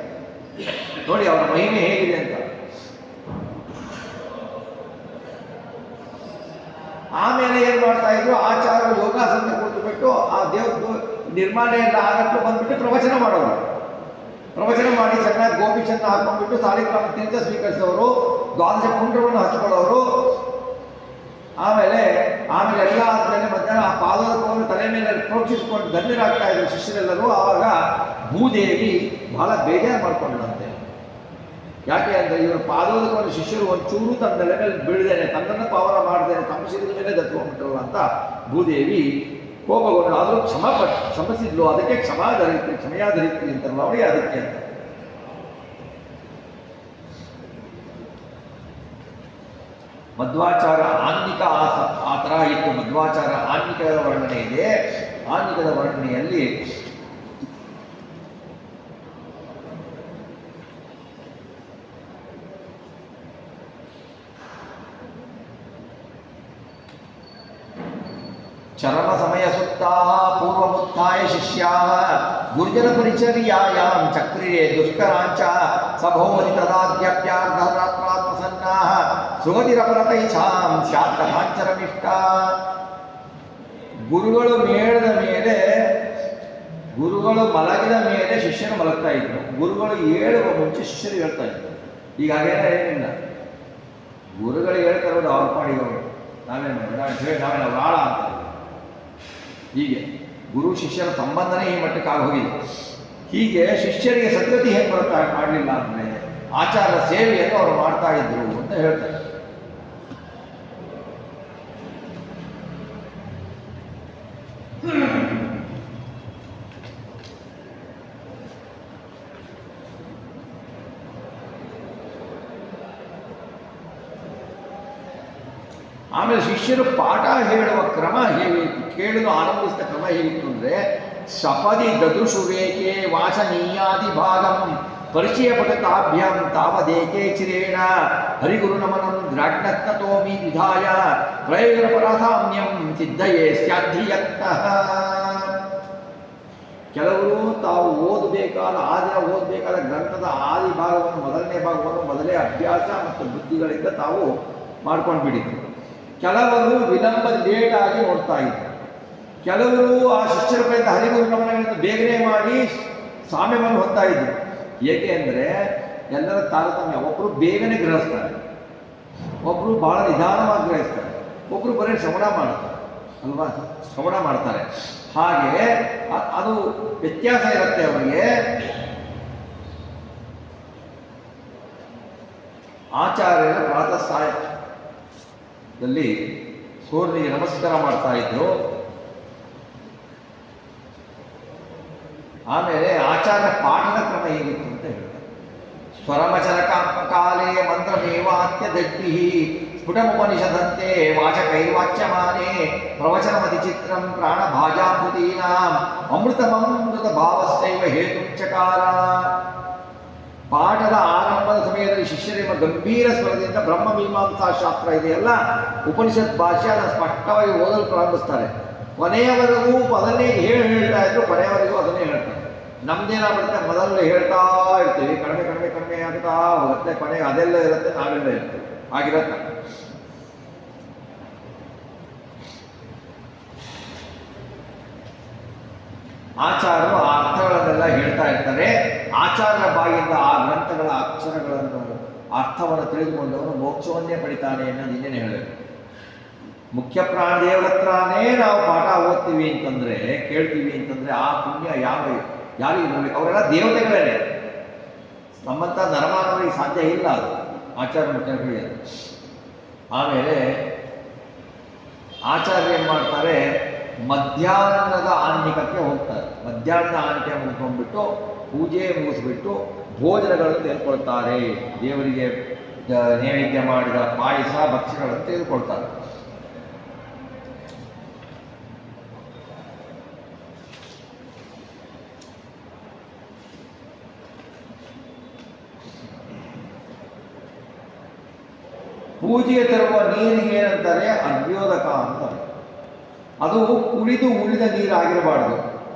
ನೋಡಿ ಅವರ ಮಹಿಮೆ ಹೇಗಿದೆ ಅಂತ. ಆಮೇಲೆ ಏನು ಮಾಡ್ತಾ ಇದ್ರು, ಆಚಾರ್ಯರು ಯೋಗಾಸನ ಕೂತ್ಬಿಟ್ಟು ಆ ದೇವ್ರ ನಿರ್ಮಾಲ್ಯ ಎಲ್ಲ ಆಗಟ್ಟು ಬಂದ್ಬಿಟ್ಟು ಪ್ರವಚನ ಮಾಡೋರು. ಪ್ರವಚನ ಮಾಡಿ ಚೆನ್ನಾಗಿ ಗೋಪಿಚಂದ ಹಾಕೊಂಡ್ಬಿಟ್ಟು ಸಾಲಿಗ್ರಾಮ ತೀರ್ಥ ಸ್ವೀಕರಿಸೋರು, ದ್ವಾದಶ ಪುಂಡ್ರವನ್ನು ಹಚ್ಕೊಳ್ಳೋರು. ಆಮೇಲೆ ಎಲ್ಲ ಆದಮೇಲೆ ಮಧ್ಯಾಹ್ನ ಆ ಪಾದೋದಕವನ್ನು ತಲೆ ಮೇಲೆ ಪ್ರೋಕ್ಷಿಸಿಕೊಂಡು ಧನ್ಯರಾಗ್ತಾ ಇದ್ರು ಶಿಷ್ಯರೆಲ್ಲರೂ. ಆವಾಗ ಭೂದೇವಿ ಬಹಳ ಬೇಜಾರು ಮಾಡ್ಕೊಂಡಂತೆ. ಯಾಕೆ ಅಂದರೆ ಇವರು ಪಾದೋದಕವನ್ನು ಶಿಷ್ಯರು ಒಂಚೂರು ತನ್ನ ತಲೆ ಮೇಲೆ ಬೀಳ್ದೇನೆ, ತನ್ನನ್ನು ಪಾವನ ಮಾಡ್ದೇನೆ, ತಮ್ಮ ಶಿರದ ಮೇಲೆ ದತ್ಕೊಂಡ್ಬಿಟ್ಟರು ಅಂತ ಭೂದೇವಿ ಕೋಪಗೊಂಡು. ಆದರೂ ಕ್ಷಮಿಸಿದ್ಲು. ಅದಕ್ಕೆ ಕ್ಷಮೆಯಾಧರಿತ್ರಿ ಅಂತಾರಲ್ಲ ಅವಳಿಗೆ, ಅದಕ್ಕೆ ಅಂತ. ಮಧ್ವಾಚಾರ ಆನ್ನಿಕ ಆ ಥರ ಇತ್ತು. ಮಧ್ವಾಚಾರ ಆನ್ನಿಕದ ವರ್ಣನೆ ಇದೆ. ಆನ್ನಿಕದ ವರ್ಣನೆಯಲ್ಲಿ ಚರಮ ಸಮಯ ಸುತ್ತಾ ಪೂರ್ವಮುತ್ಥಾಯ ಶಿಷ್ಯಾ ಗುರುಜನ ಪರಿಚರ್ಯಾಯಾಂ ಚಕ್ರಿರೇ ದುಷ್ಕರಾಂಚ ಸಭೋಮಿ ತದಾದ್ಯಪ್ಯಾರ್ಧರಾತ್ರಾತ್ಮಸನ್ನಾ ಸುಮತಿರಪರತೈಛಾಂ ಸ್ಯಾತ್ ಕಥಾಂಚರಮಿಷ್ಟ. ಗುರುಗಳು ಮಲಗಿದ ಮೇಲೆ ಶಿಷ್ಯರು ಮಲಗ್ತಾ ಇದ್ರು. ಗುರುಗಳು ಹೇಳುವ ಮುಂಚೆ ಶಿಷ್ಯರು ಹೇಳ್ತಾ ಇದ್ರು. ಈಗ ಹಾಗೇನ ಏನಿಲ್ಲ, ಗುರುಗಳು ಹೇಳ್ತಾ ಇರೋದು ಅವ್ರ ಪಾಡಿಗಳು, ನಾವೇನು ರಾಳ ಅಂತ. ಹೀಗೆ ಗುರು ಶಿಷ್ಯರ ಸಂಬಂಧನೇ ಈ ಮಟ್ಟಕ್ಕೆ ಆಗೋಗಿದೆ. ಹೀಗೆ ಶಿಷ್ಯರಿಗೆ ಸದ್ಗತಿ ಹೇಗೆ ಮಾಡಲಿಲ್ಲ ಅಂದರೆ ಆಚಾರ ಸೇವೆಯನ್ನು ಅವರು ಮಾಡ್ತಾ ಇದ್ರು ಅಂತ ಹೇಳ್ತಾರೆ. ಆಮೇಲೆ ಶಿಷ್ಯರು ಪಾಠ ಹೇಳುವ ಕ್ರಮ ಹೇಗಿತ್ತು, ಕೇಳಲು ಆರಂಭಿಸಿದ ಕ್ರಮ ಹೇಗಿತ್ತು ಅಂದರೆ, ಸಪದಿ ದದೃಶುರೇಕೆ ವಾಚನೀಯಾದಿ ಭಾಗಂ ಪರಿಚಯ ಪಠತಾಭ್ಯಾಂ ತಾವದೇಕೆ ಚಿರೇಣ ಹರಿಗುರು ನಮನಂ ದ್ರಾಗ್ನತ್ನತೋಮಿ ವಿಧಾಯ ಪ್ರಯೋಜನ ಪರಾಸಾಮ್ಯಂ ಸಿದ್ಧಯೇ ಸ್ಯಾದ್ಧಿಯತ್ನಃ. ಕೆಲವರು ತಾವು ಓದಬೇಕಾದ ಗ್ರಂಥದ ಆದಿ ಭಾಗವನ್ನು, ಮೊದಲನೇ ಭಾಗವನ್ನು ಮೊದಲೇ ಅಭ್ಯಾಸ ಮತ್ತು ಬುದ್ಧಿಗಳಿಂದ ತಾವು ಮಾಡ್ಕೊಂಡು ಬಿಟ್ಟಿದ್ರು. ಕೆಲವರು ಲೇಟಾಗಿ ನೋಡ್ತಾ ಇದ್ರು. ಕೆಲವರು ಆ ಶಿಷ್ಯರ ಪ್ರಯತ್ನ ಹರಿಗುರು ನಮನಗಳನ್ನು ಬೇಗನೆ ಮಾಡಿ ಸಾಮ್ಯವನ್ನು ಹೊತ್ತಾ ಇದ್ರು. ಏಕೆ ಅಂದರೆ ಎಲ್ಲರ ತಾರತಮ್ಯ. ಒಬ್ಬರು ಬೇಗನೆ ಗ್ರಹಿಸ್ತಾರೆ, ಒಬ್ಬರು ಬಹಳ ನಿಧಾನವಾಗಿ ಗ್ರಹಿಸ್ತಾರೆ, ಒಬ್ಬರು ಬರೀ ಶ್ರವಣ ಮಾಡ್ತಾರೆ ಅಲ್ವಾ, ಶ್ರವಣ ಮಾಡ್ತಾರೆ. ಹಾಗೆ ಅದು ವ್ಯತ್ಯಾಸ ಇರುತ್ತೆ ಅವರಿಗೆ. ಆಚಾರ್ಯರು ಪ್ರಾತಃ ಸಾಯದಲ್ಲಿ ಸೂರ್ಯನಿಗೆ ನಮಸ್ಕಾರ ಮಾಡ್ತಾ ಇದ್ರು. ಆಮೇಲೆ ಆಚಾರ್ಯ ಪಾಠದ ಕ್ರಮ ಹೇಗಿತ್ತು ಅಂತ ಹೇಳ್ತಾರೆ. ಸ್ವರಮಚನ ಕಾಲೇ ಮಂತ್ರಮೇವಾತ್ಯ ದಡ್ಡಿ ಸ್ಫುಟಮುಪನಿಷದಂತೆ ವಾಚಕೈರ್ವಾಚ್ಯಮಾನೆ ಪ್ರವಚನಮತಿ ಚಿತ್ರಂ ಪ್ರಾಣಭಾಜಾಭೂತೀನಾಂ ಅಮೃತಮಮೃತ ಭಾವಸ್ಯೈವ ಹೇತುಂಚಕಾರ. ಪಾಠದ ಆರಂಭದ ಸಮಯದಲ್ಲಿ ಶಿಷ್ಯರೆಂಬ ಗಂಭೀರ ಸ್ವರದಿಂದ ಬ್ರಹ್ಮಮೀಮಾಂಸಾ ಶಾಸ್ತ್ರ ಇದೆಯಲ್ಲ, ಉಪನಿಷತ್ ಭಾಷೆ ಅದನ್ನು ಸ್ಪಷ್ಟವಾಗಿ ಓದಲು ಪ್ರಾರಂಭಿಸ್ತಾರೆ. ಕೊನೆಯವರೆಗೂ ಅದನ್ನೇ ಹೇಳ್ತಾ ಇದ್ರು, ಕೊನೆಯವರೆಗೂ ಅದನ್ನೇ ಹೇಳ್ತಾರೆ. ನಮ್ದೇನಾಗ್ಬಿಡುತ್ತೆ, ಮೊದಲು ಹೇಳ್ತಾ ಇರ್ತೀವಿ, ಕಡಿಮೆ ಕಡಿಮೆ ಕಡಿಮೆ ಆಗ್ತಾ ಹೋಗುತ್ತೆ, ಕೊನೆಗೆ ಅದೆಲ್ಲ ಇರುತ್ತೆ, ನಾವೆಲ್ಲ ಇರ್ತೀವಿ, ಆಗಿರತ್ತೆ. ಆಚಾರ್ಯರು ಆ ಅರ್ಥಗಳನ್ನೆಲ್ಲ ಹೇಳ್ತಾ ಇರ್ತಾರೆ. ಆಚಾರ್ಯರ ಬಾಯಿಂದ ಆ ಗ್ರಂಥಗಳ ಅಕ್ಷರಗಳನ್ನು ಅರ್ಥವನ್ನು ತಿಳಿದುಕೊಂಡವನು ಮೋಕ್ಷವನ್ನೇ ಪಡಿತಾನೆ ಅನ್ನೋದು ಇನ್ನೇನೆ ಹೇಳಬೇಕು. ಮುಖ್ಯ ಪ್ರಾಣದೇವರ ಹತ್ರನೇ ನಾವು ಪಾಠ ಓದ್ತೀವಿ ಅಂತಂದರೆ, ಕೇಳ್ತೀವಿ ಅಂತಂದರೆ ಆ ಪುಣ್ಯ ಯಾರಿಗೆ ಬರಬೇಕು? ಅವರೆಲ್ಲ ದೇವತೆಗಳೇ. ನಮ್ಮಂಥ ನರಮಾನವರಿಗೆ ಸಾಧ್ಯ ಇಲ್ಲ ಅದು, ಆಚಾರ್ಯ ಮುಖ್ಯಗಳಿಗೆ. ಆಮೇಲೆ ಆಚಾರ್ಯ ಏನು ಮಾಡ್ತಾರೆ, ಮಧ್ಯಾಹ್ನದ ಆನ್ನಿಕಕ್ಕೆ ಹೋಗ್ತಾರೆ. ಮಧ್ಯಾಹ್ನದ ಆನ್ನಿಕೆ ಮುಗಿಸ್ಕೊಂಡ್ಬಿಟ್ಟು ಪೂಜೆ ಮುಗಿಸ್ಬಿಟ್ಟು ಭೋಜನಗಳನ್ನು ತೆಗೆದುಕೊಳ್ತಾರೆ. ದೇವರಿಗೆ ನೈವೇದ್ಯ ಮಾಡಿದ ಪಾಯಸ ಭಕ್ಷ್ಯಗಳನ್ನು ತೆಗೆದುಕೊಳ್ತಾರೆ. ಪೂಜೆಗೆ ತರುವ ನೀರಿಗೆ ಏನಂತಾರೆ? ಅರ್ಘ್ಯೋದಕ ಅಂತಾರೆ. ಅದು ಕುಡಿದು ಉಳಿದ ನೀರಾಗಿರಬಾರ್ದು,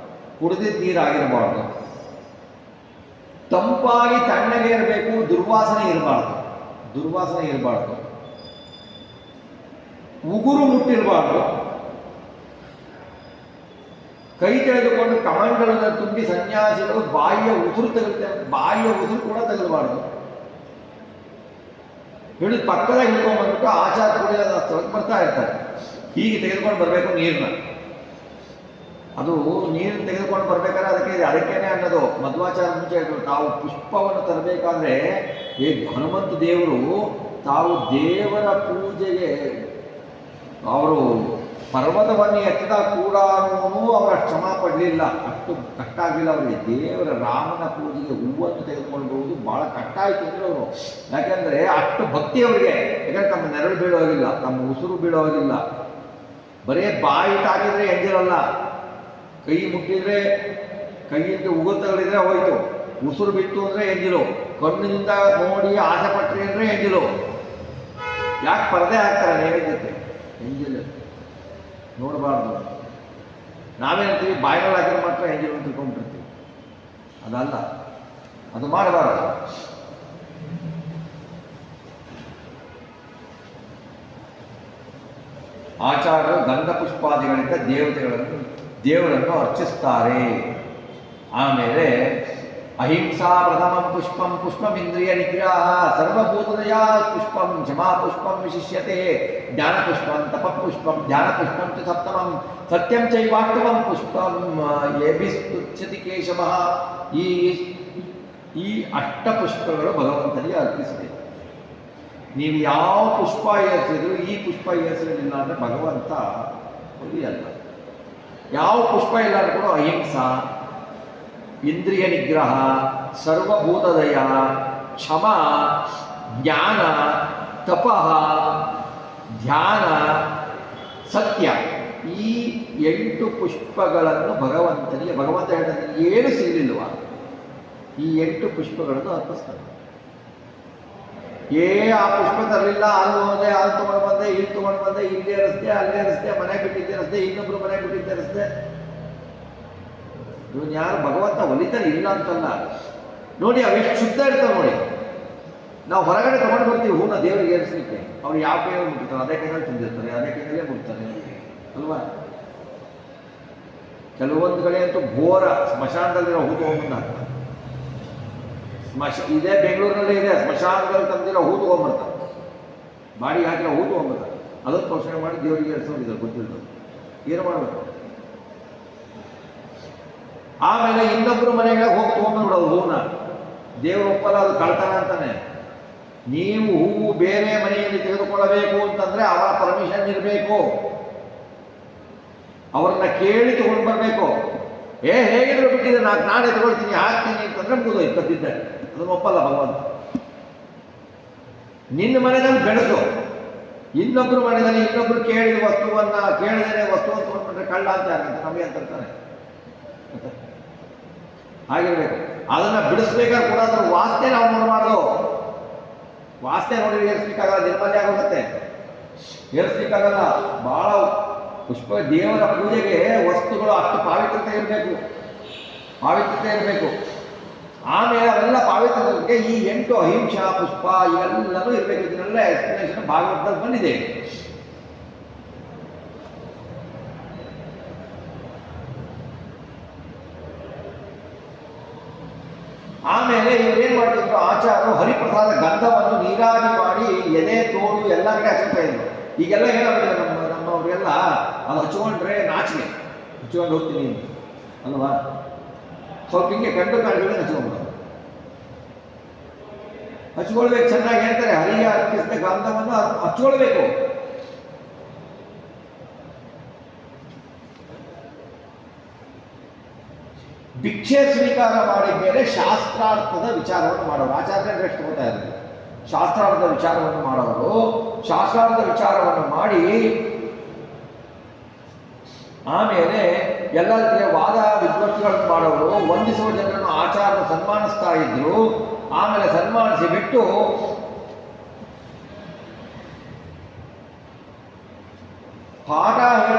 ಕುಡಿದಿದ್ದ ನೀರಾಗಿರಬಾರ್ದು. ತಂಪಾಗಿ ತಣ್ಣಗೆ ಇರಬೇಕು, ದುರ್ವಾಸನೆ ಇರಬಾರ್ದು, ದುರ್ವಾಸನೆ ಇರಬಾರ್ದು. ಉಗುರು ಮುಟ್ಟಿರಬಾರ್ದು. ಕೈ ತೆಗೆದುಕೊಂಡು ಕಮಂಡಲದ ತುಂಬಿ ಸನ್ಯಾಸಿಗಳು ಬಾಯಿಯ ಉಸಿರು ತೆಗೆದುತ್ತಾರೆ, ಬಾಯಿಯ ಉಸಿರು ಕೂಡ ತೆಗೆದಬಾರ್ದು. ಹಿಡಿದು ಪಕ್ಕದಾಗ ಹಿಡ್ಕೊಂಡ್ಬಂದ್ಬಿಟ್ಟು ಆಚಾರ ಕುಡಿಯೋದ ಸ್ಥಳಕ್ಕೆ ಬರ್ತಾ ಇರ್ತಾರೆ. ಹೀಗೆ ತೆಗೆದುಕೊಂಡು ಬರಬೇಕು ನೀರನ್ನ. ಅದು ನೀರನ್ನು ತೆಗೆದುಕೊಂಡು ಬರ್ಬೇಕಾದ್ರೆ ಅದಕ್ಕೇನೆ ಅನ್ನೋದು ಮಧ್ವಾಚಾರ ಮುಂಚೆ ಹೇಳಿದ್ರು, ತಾವು ಪುಷ್ಪವನ್ನು ತರಬೇಕಾದ್ರೆ ಈ ಹನುಮಂತ ದೇವರು ತಾವು ದೇವರ ಪೂಜೆಗೆ ಅವರು ಪರ್ವತವನ್ನು ಎತ್ತದ ಕೂಡ ಅವರ ಶ್ರಮ ಪಡಲಿಲ್ಲ, ಅಷ್ಟು ಕಷ್ಟ ಆಗಲಿಲ್ಲ ಅವರಿಗೆ. ದೇವರ ರಾಮನ ಪೂಜೆಗೆ ಹೂವನ್ನು ತೆಗೆದುಕೊಂಡು ಬರುವುದು ಭಾಳ ಕಷ್ಟ ಆಯಿತು ಅಂದರೆ ಅವರು, ಯಾಕೆಂದರೆ ಅಷ್ಟು ಭಕ್ತಿ ಅವರಿಗೆ. ಯಾಕಂದರೆ ತಮ್ಮ ನೆರಳು ಬೀಳೋಗಿಲ್ಲ, ತಮ್ಮ ಉಸಿರು ಬೀಳೋಗಿಲ್ಲ. ಬರೀ ಬಾಯಿ ತಾಕಿದ್ರೆ ಎಂಜಿರಲ್ಲ, ಕೈ ಮುಟ್ಟಿದ್ರೆ ಕೈಯಿಂದ ಉಗುರು ತಗಲಿದ್ರೆ ಹೋಯ್ತು, ಉಸಿರು ಬಿತ್ತು ಅಂದರೆ ಎಂಜಿಲು, ಕಣ್ಣಿನಿಂದ ನೋಡಿ ಆಸೆ ಪಟ್ಟರೆ ಅಂದರೆ ಎಂಜಿಲು. ಯಾಕೆ ಪರದೆ ಹಾಕ್ತಾರೆ ನೈವೇದ್ಯಕ್ಕೆ? ಎಂಜಿಲು ನೋಡಬಾರ್ದು. ನಾವೇನಂತೀವಿ ಬಾಯಿನಲ್ಲಿ ಹಾಕಿದ್ರೆ ಮಾತ್ರ ಎಂಜಿಲು ಅಂತ ತಿಳ್ಕೊಂಡ್ಬಿಡ್ತೀವಿ. ಅದಲ್ಲ, ಅದು ಮಾಡಬಾರ್ದು. ಆಚಾರ್ಯರು ಗಂಧ ಪುಷ್ಪಾದಿಗಳಿಂದ ದೇವರನ್ನು ಅರ್ಚಿಸ್ತಾರೆ. ಆಮೇಲೆ ಅಹಿಂಸಾ ಪ್ರಥಮಂ ಪುಷ್ಪಂ ಪುಷ್ಪಮಿಂದ್ರಿಯ ನಿಗ್ರಹ ಸರ್ವಭೂತದಯ ಪುಷ್ಪಂ ಕ್ಷಮಾ ಪುಷ್ಪಂ ವಿಶಿಷ್ಯತೆ ಜ್ಞಾನ ಪುಷ್ಪಂ ತಪ ಪುಷ್ಪಂ ಧ್ಯಾನ ಪುಷ್ಪಂ ಚ ಸಪ್ತಮಂ ಸತ್ಯಂ ಚೈವಾಷ್ಟಮಂ ಪುಷ್ಪಂ ಏಭಿಸ್ತುಚ್ಯತಿ ಕೇಶವ. ಈ ಅಷ್ಟಪುಷ್ಪಗಳು ಭಗವಂತನಿಗೆ ಅರ್ಪಿಸಬೇಕು. ನೀವು ಯಾವ ಪುಷ್ಪ ಏರಿಸಿದ್ರು ಈ ಪುಷ್ಪ ಏರಿಸಲಿಲ್ಲ ಅಂದರೆ ಭಗವಂತ ಒಲಿಯಲ್ಲ. ಯಾವ ಪುಷ್ಪ ಇಲ್ಲ ಕೂಡ ಅಹಿಂಸಾ, ಇಂದ್ರಿಯ ನಿಗ್ರಹ, ಸರ್ವಭೂತದಯ, ಕ್ಷಮ, ಜ್ಞಾನ, ತಪಃ, ಧ್ಯಾನ, ಸತ್ಯ, ಈ 8 ಪುಷ್ಪಗಳನ್ನು ಭಗವಂತನಿಗೆ, ಭಗವಂತ ಹೇಳ್ತಾನೆ ಏನು ಸಿಗಲಿಲ್ವ ಈ 8 ಪುಷ್ಪಗಳನ್ನು ಅರ್ಪಿಸ್ತಾನೆ. ಆ ಪುಷ್ಪ ತರಲಿಲ್ಲ, ಅಲ್ಲಿ ಹೋದೆ, ಅಲ್ಲಿ ತೊಗೊಂಡು ಬಂದೆ, ಇಲ್ಲಿ ತೊಗೊಂಡು ಬಂದೆ, ಇಲ್ಲೇ ರಸ್ತೆ ಅಲ್ಲೇ ರಸ್ತೆ, ಮನೆ ಬಿಟ್ಟಿದ್ದೆ ರಸ್ತೆ, ಇನ್ನೊಬ್ರು ಮನೆ ಬಿಟ್ಟಿದ್ದೆ ರಸ್ತೆ. ಇವನು ಯಾರು ಭಗವಂತ ಒಲಿತಾರೆ ಇಲ್ಲ ಅಂತಲ್ಲ. ನೋಡಿ ಅವೆಷ್ಟು ಶುದ್ಧ ಇರ್ತಾವೆ ನೋಡಿ. ನಾವು ಹೊರಗಡೆ ತೊಗೊಂಡು ಬರ್ತೀವಿ ಹೂನ ದೇವರಿಗೆ ಏರಿಸಲಿಕ್ಕೆ, ಅವ್ರು ಯಾವ ಕೈಯಲ್ಲಿ ಮುಟ್ತಾರೆ, ಅದೇ ಕೈಯಲ್ಲಿ ತುಂಬಿರ್ತಾರೆ, ಅದೇ ಕೈಯಲ್ಲೇ ಮುಟ್ತಾರೆ ಅಲ್ವಾ. ಕೆಲವೊಂದು ಕಡೆ ಅಂತೂ ಘೋರ ಸ್ಮಶಾನದಲ್ಲಿರೋ ಹೂ ತೊಗೊಂಡ್ಬಂದು ಹಾಕ್ತಾರೆ. ಇದೇ ಬೆಂಗಳೂರಿನಲ್ಲೇ ಇದೆ, ಸ್ಮಶಾನದಲ್ಲಿ ತಂದಿರೋ ಹೂ ತೊಗೊಂಡ್ಬರ್ತಾರೆ, ಬಾಡಿಗೆ ಹಾಕಿರೋ ಹೂ ತೊಗೊಂಡ್ಬರ್ತಾರೆ. ಅದನ್ನು ಪೋಷಣೆ ಮಾಡಿ ದೇವರಿಗೆ ಏರಿಸೋದಿದ್ದಾರೆ, ಗೊತ್ತಿರ್ತದೆ. ಏನು ಮಾಡಬೇಕು? ಆಮೇಲೆ ಇನ್ನೊಬ್ಬರು ಮನೆಗೆ ಹೋಗಿ ತೊಗೊಂಡ್ಬಿಡೋದು ಹೂನ. ದೇವರು ಒಪ್ಪಲ್ಲ, ಅದು ಕಳ್ತನ ಅಂತಾನೆ. ನೀವು ಹೂವು ಬೇರೆ ಮನೆಯಲ್ಲಿ ತೆಗೆದುಕೊಳ್ಳಬೇಕು ಅಂತಂದ್ರೆ ಅವರ ಪರ್ಮಿಷನ್ ಇರಬೇಕು, ಅವ್ರನ್ನ ಕೇಳಿ ತಗೊಂಡು ಬರಬೇಕು. ಹೇಗಿದ್ರು ಬಿಟ್ಟಿದ್ರೆ ನಾನೇ ತಗೊಳ್ತೀನಿ ಹಾಕ್ತೀನಿ ಅಂತಂದ್ರೆ ಮುಗಿದು ಇಪ್ಪತ್ತಿದ್ದೆ, ಅದನ್ನು ಒಪ್ಪಲ್ಲ ಭಗವಂತ. ನಿನ್ನ ಮನೆಯಲ್ಲಿ ಬೆಳೆದು ಇನ್ನೊಬ್ಬರು ಮನೆಯಲ್ಲಿ ಇನ್ನೊಬ್ರು ಕೇಳಿದ ವಸ್ತುವನ್ನ ಕೇಳಿದರೆ ವಸ್ತುವನ್ನು ತಗೊಂಡ್ಬಿಟ್ರೆ ಕಳ್ಳ ಅಂತ ಯಾಕಂತ ನಮಗೆ ಅಂತಾನೆ. ಹಾಗಿರ್ಬೇಕು. ಅದನ್ನ ಬಿಡಿಸ್ಬೇಕಾದ್ರೆ ಕೂಡ ಅದ್ರ ವಾಸನೆ ನಾವು ನೋಡಬಾರ್ದು. ವಾಸನೆ ನೋಡಿ ಏರಿಸ್ಲಿಕ್ಕಾಗಲ್ಲ, ನಿರ್ಮಲ್ಯ ಆಗೋಗುತ್ತೆ, ಏರಿಸ್ಲಿಕ್ಕಾಗಲ್ಲ. ಬಹಳ ಪುಷ್ಪ ದೇವರ ಪೂಜೆಗೆ ವಸ್ತುಗಳು ಅಷ್ಟು ಪಾವಿತ್ರತೆ ಇರಬೇಕು, ಪಾವಿತ್ರತೆ ಇರಬೇಕು. ಆಮೇಲೆ ಅವೆಲ್ಲ ಪಾವಿತ್ರತೆಗೆ ಈ 8 ಅಹಿಂಸಾ ಪುಷ್ಪ ಇವೆಲ್ಲವೂ ಇರಬೇಕು. ಇದನ್ನೆಲ್ಲ ಎಕ್ಸ್ಪ್ಲನೇಷನ್ ಭಾಗವತದಲ್ಲಿ ಬಂದಿದೆ. ಆಮೇಲೆ ಇವ್ರೇನ್ ಮಾಡ್ತಿದ್ರು, ಆಚಾರ್ಯರು ಹರಿಪ್ರಸಾದ ಗಂಧವನ್ನು ನೀರಾಗಿ ಮಾಡಿ ಎದೆ ತೋಡು ಎಲ್ಲ ಕಡೆ ಹಚ್ತಾ ಇದ್ರು. ಈಗೆಲ್ಲ ಏನಾಗ್ತದೆ, ನಮ್ಮವ್ರಿಗೆಲ್ಲ ಅದು ಹಚ್ಕೊಂಡ್ರೆ ನಾಚಿಕೆ, ಹಚ್ಕೊಂಡು ಹೋಗ್ತೀನಿ ಅಲ್ವಾ. ಸ್ವಲ್ಪ ಹಿಂಗೆ ಕಂಡು ಕಾಣಿಗೆ ಹಚ್ಕೊಂಡ್ಬಿಡೋದು, ಹಚ್ಕೊಳ್ಬೇಕು. ಚೆನ್ನಾಗಿ ಹೇಳ್ತಾರೆ, ಹರಿಗೆ ಅರ್ಪಿಸಿದ ಗಂಧವನ್ನು ಹಚ್ಕೊಳ್ಬೇಕು. ಭಿಕ್ಷೆ ಸ್ವೀಕಾರ ಮಾಡಿ ಮೇಲೆ ಶಾಸ್ತ್ರಾರ್ಥದ ವಿಚಾರವನ್ನು ಮಾಡೋರು. ಆಚಾರ್ಯರು ಎಷ್ಟು ಗೊತ್ತಾ ಇರಲಿಲ್ಲ. ಶಾಸ್ತ್ರಾರ್ಥದ ವಿಚಾರವನ್ನು ಮಾಡೋರು, ಶಾಸ್ತ್ರಾರ್ಥದ ವಿಚಾರವನ್ನು ಮಾಡಿ ಆಮೇಲೆ ಎಲ್ಲ ರೀತಿಯ ವಾದ ವಿದ್ವತ್ತುಗಳನ್ನು ಮಾಡೋರು, ವಂದಿಸುವ ಜನರನ್ನು ಆಚಾರ್ಯರು ಸನ್ಮಾನಿಸ್ತಾ ಇದ್ರು. ಆಮೇಲೆ ಸನ್ಮಾನಿಸಿ ಬಿಟ್ಟು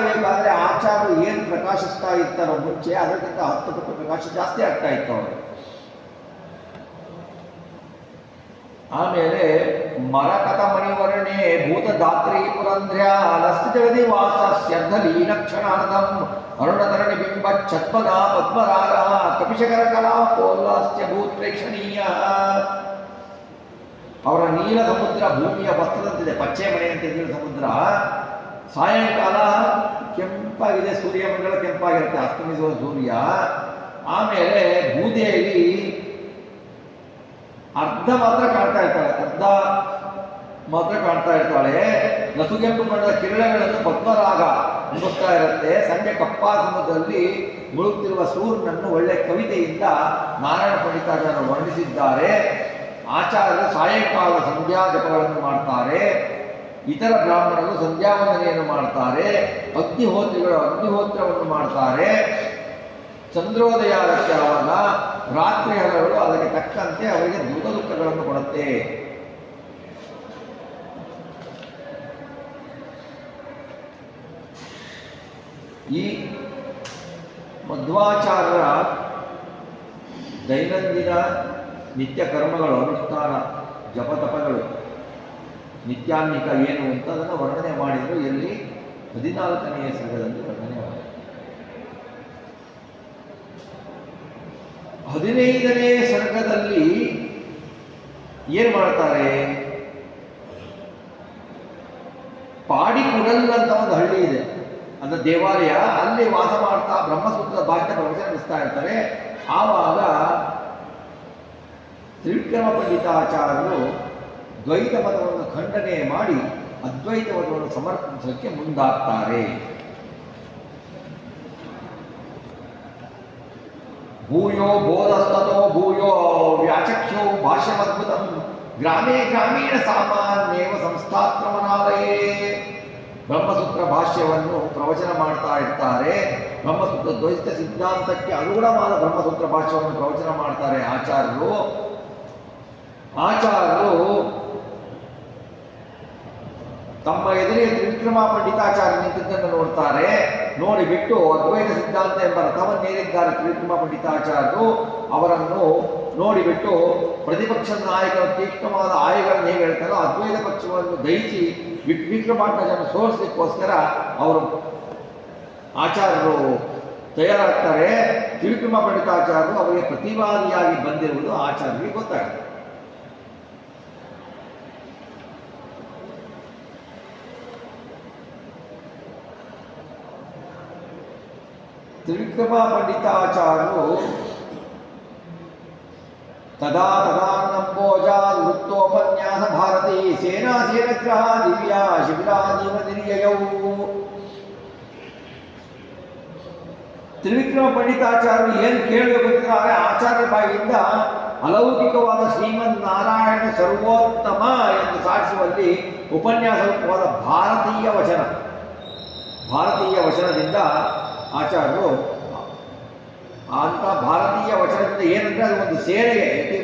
ಮಾಡಬೇಕಾದ್ರೆ ಆಚಾರ್ಯರು ಏನು ಪ್ರಕಾಶಿಸ್ತಾ ಇರ್ತಾರೋ ಮುಂಚೆ ಅದಕ್ಕಿಂತ 10 ಪಟ್ಟು ಪ್ರಕಾಶ ಜಾಸ್ತಿ ಆಗ್ತಾ ಇತ್ತು ಅವರು. ಆಮೇಲೆ ಮರಕತ ಮಣಿವರ್ಣೆ ಭೂತದಾತ್ರಿ ಪುರಂಧ್ರ್ಯ ಲಸ್ತಿ ಜಗದಿ ವಾಸಸ್ಯರ್ಧ ಲೀನಕ್ಷಣಾರ್ಧಂ ಅರುಣಧರಣಿ ಬಿಂಬ ಛತ್ಮನ ಪದ್ಮರಾಗ ಕಪಿಶಕರ ಕಲಾ ಪೋಲ್ಲಾಸ್ಯ ಭೂತ್ ಪ್ರೇಕ್ಷಣೀಯ. ಅವರ ನೀಲ ಸಮುದ್ರ ಭೂಮಿಯ ವಸ್ತ್ರದಂತಿದೆ, ಪಚ್ಚೆ ಮನೆಯಂತೆ ನೀಲ ಸಮುದ್ರ. ಸಾಯಂಕಾಲ ಕೆಂಪಾಗಿದೆ, ಸೂರ್ಯಮಂಡಲ ಕೆಂಪಾಗಿರುತ್ತೆ, ಅಸ್ತಮಿಸುವ ಸೂರ್ಯ. ಆಮೇಲೆ ಭೂದೇವಿ ಅರ್ಧ ಮಾತ್ರ ಕಾಣ್ತಾ ಇರ್ತಾಳೆ. ನಸುಗೆಂಪು ಬಣ್ಣದ ಕಿರಣಗಳನ್ನು ಪದ್ಮರಾಗ ಮುಗಿಸ್ತಾ ಇರುತ್ತೆ. ಸಂಜೆ ಕಪ್ಪಾ ಸಮುದ್ರದಲ್ಲಿ ಮುಳುಗುತ್ತಿರುವ ಸೂರ್ಯನನ್ನು ಒಳ್ಳೆ ಕವಿತೆಯಿಂದ ನಾರಾಯಣ ಪಂಡಿತಾಚಾರ್ಯರು ವರ್ಣಿಸಿದ್ದಾರೆ. ಆಚಾರ್ಯರು ಸಾಯಂಕಾಲ ಸಂಧ್ಯಾ ಜಪಗಳನ್ನು ಮಾಡ್ತಾರೆ. ಇತರ ಬ್ರಾಹ್ಮಣರು ಸಂಧ್ಯಾವಂದನೆಯನ್ನು ಮಾಡ್ತಾರೆ. ಅಗ್ನಿಹೋತ್ರಿಗಳು ಅಗ್ನಿಹೋತ್ರವನ್ನು ಮಾಡ್ತಾರೆ. ಚಂದ್ರೋದಯ ಆಗುತ್ತೆ. ಆವಾಗ ರಾತ್ರಿ ಹಗಲು ಅದಕ್ಕೆ ತಕ್ಕಂತೆ ಅವರಿಗೆ ದುಃಖಗಳನ್ನು ಕೊಡುತ್ತೆ. ಈ ಮಧ್ವಾಚಾರ್ಯರ ದೈನಂದಿನ ನಿತ್ಯ ಕರ್ಮಗಳು, ಅನುಷ್ಠಾನ, ಜಪತಪಗಳು, ನಿತ್ಯಾನ್ನಿಕ ಏನು ಅಂತ ಅದನ್ನು ವರ್ಣನೆ ಮಾಡಿದರು. ಎಲ್ಲಿ 14ನೇ ಸರ್ಗದಲ್ಲಿ ವರ್ಣನೆ ಮಾಡಿದರು. 15ನೇ ಸರ್ಗದಲ್ಲಿ ಏನು ಮಾಡ್ತಾರೆ? ಪಾಡಿಕುಡಲ್ ಅಂತ ಒಂದು ಹಳ್ಳಿ ಇದೆ, ಅದು ದೇವಾಲಯ. ಅಲ್ಲಿ ವಾಸ ಮಾಡ್ತಾ ಬ್ರಹ್ಮಸೂತ್ರದ ಭಾಷೆ ಪ್ರವಚನ ನಡೆಸ್ತಾ ಇರ್ತಾರೆ. ಆವಾಗ ತ್ರಿವಿಕ್ರಮ ಪಂಡಿತಾಚಾರ್ಯರು ದ್ವೈತ ಮತವನ್ನು ಖಂಡನೆ ಮಾಡಿ ಅದ್ವೈತ ಮತವನ್ನು ಸಮರ್ಥಿಸಲಿಕ್ಕೆ ಮುಂದಾಗ್ತಾರೆ. ಭೂಯೋ ಬೋಧಸ್ತೋ ಭೂಯೋ ವ್ಯಾಚಕ್ಷ್ಯೋ ಭಾಷ್ಯಮದ್ಭುತಂ ಗ್ರಾಮೇ ಗ್ರಾಮೀಣ ಸಾಮಾನ್ಯೇವ ಸಂಸ್ಥಾತ್ರಮನಾಲಯೇ. ಬ್ರಹ್ಮಸೂತ್ರ ಭಾಷ್ಯವನ್ನು ಪ್ರವಚನ ಮಾಡ್ತಾ ಇರ್ತಾರೆ. ಬ್ರಹ್ಮಸೂತ್ರ ದ್ವೈತ ಸಿದ್ಧಾಂತಕ್ಕೆ ಅನುಗುಣವಾದ ಬ್ರಹ್ಮಸೂತ್ರ ಭಾಷ್ಯವನ್ನು ಪ್ರವಚನ ಮಾಡ್ತಾರೆ ಆಚಾರ್ಯರು. ತಮ್ಮ ಎದುರಿಗೆ ತ್ರಿವಿಕ್ರಮ ಪಂಡಿತಾಚಾರ್ಯ ನಿಂತಿದ್ದನ್ನು ನೋಡ್ತಾರೆ. ನೋಡಿಬಿಟ್ಟು ಅದ್ವೈತ ಸಿದ್ಧಾಂತ ಎಂಬ ರಥವನ್ನೇರಿದ್ದಾರೆ ತ್ರಿವಿಕ್ರಮ ಪಂಡಿತಾಚಾರ್ಯರು. ಅವರನ್ನು ನೋಡಿಬಿಟ್ಟು ಪ್ರತಿಪಕ್ಷದ ನಾಯಕರು ತೀಕ್ಷ್ಣವಾದ ಆಯಗಳನ್ನು ಹೇಗೆ ಹೇಳ್ತಾರೋ ಅದ್ವೈತ ಪಕ್ಷವನ್ನು ದಹಿಸಿ ವಿಕ್ರಮಾಚಾರ್ಯರನ್ನು ಸೋಲಿಸಲಿಕ್ಕೋಸ್ಕರ ಅವರು ಆಚಾರ್ಯರು ತಯಾರಾಗ್ತಾರೆ. ತ್ರಿವಿಕ್ರಮ ಪಂಡಿತಾಚಾರ್ಯರು ಅವರಿಗೆ ಪ್ರತಿವಾದಿಯಾಗಿ ಬಂದಿರುವುದು ಆಚಾರ್ಯರಿಗೆ ಗೊತ್ತಾಗುತ್ತೆ. ತ್ರಿವಿಕ್ರಮ ಪಂಡಿತಾಚಾರ್ಯರು ತದಾ ತದಾನಂಬೋಜಾ ವೃತ್ತೋಪನ್ಯಾಸ ಭಾರತಿ ಸೇನಾ ಸೇನಗ್ರಹ ದಿವ್ಯ ಶಿಬಿರಾಜೀವ ನಿರ್ಯಯವು. ತ್ರಿವಿಕ್ರಮ ಪಂಡಿತಾಚಾರ್ಯರು ಏನು ಕೇಳಬೇಕು ಅಂತಾರೆ ಆಚಾರ್ಯ ಬಾಯಿಯಿಂದ ಅಲೌಕಿಕವಾದ ಶ್ರೀಮನ್ ನಾರಾಯಣ ಸರ್ವೋತ್ತಮ ಎಂದು ಸಾಧಿಸುವಲ್ಲಿ ಉಪನ್ಯಾಸವಾದ ಭಾರತೀಯ ವಚನದಿಂದ ಆಚಾರ್ಯರು ಅಂತ ಭಾರತೀಯ ವಚನದಿಂದ ಏನಂದ್ರೆ ಅದು ಒಂದು ಸೇನೆಗೆ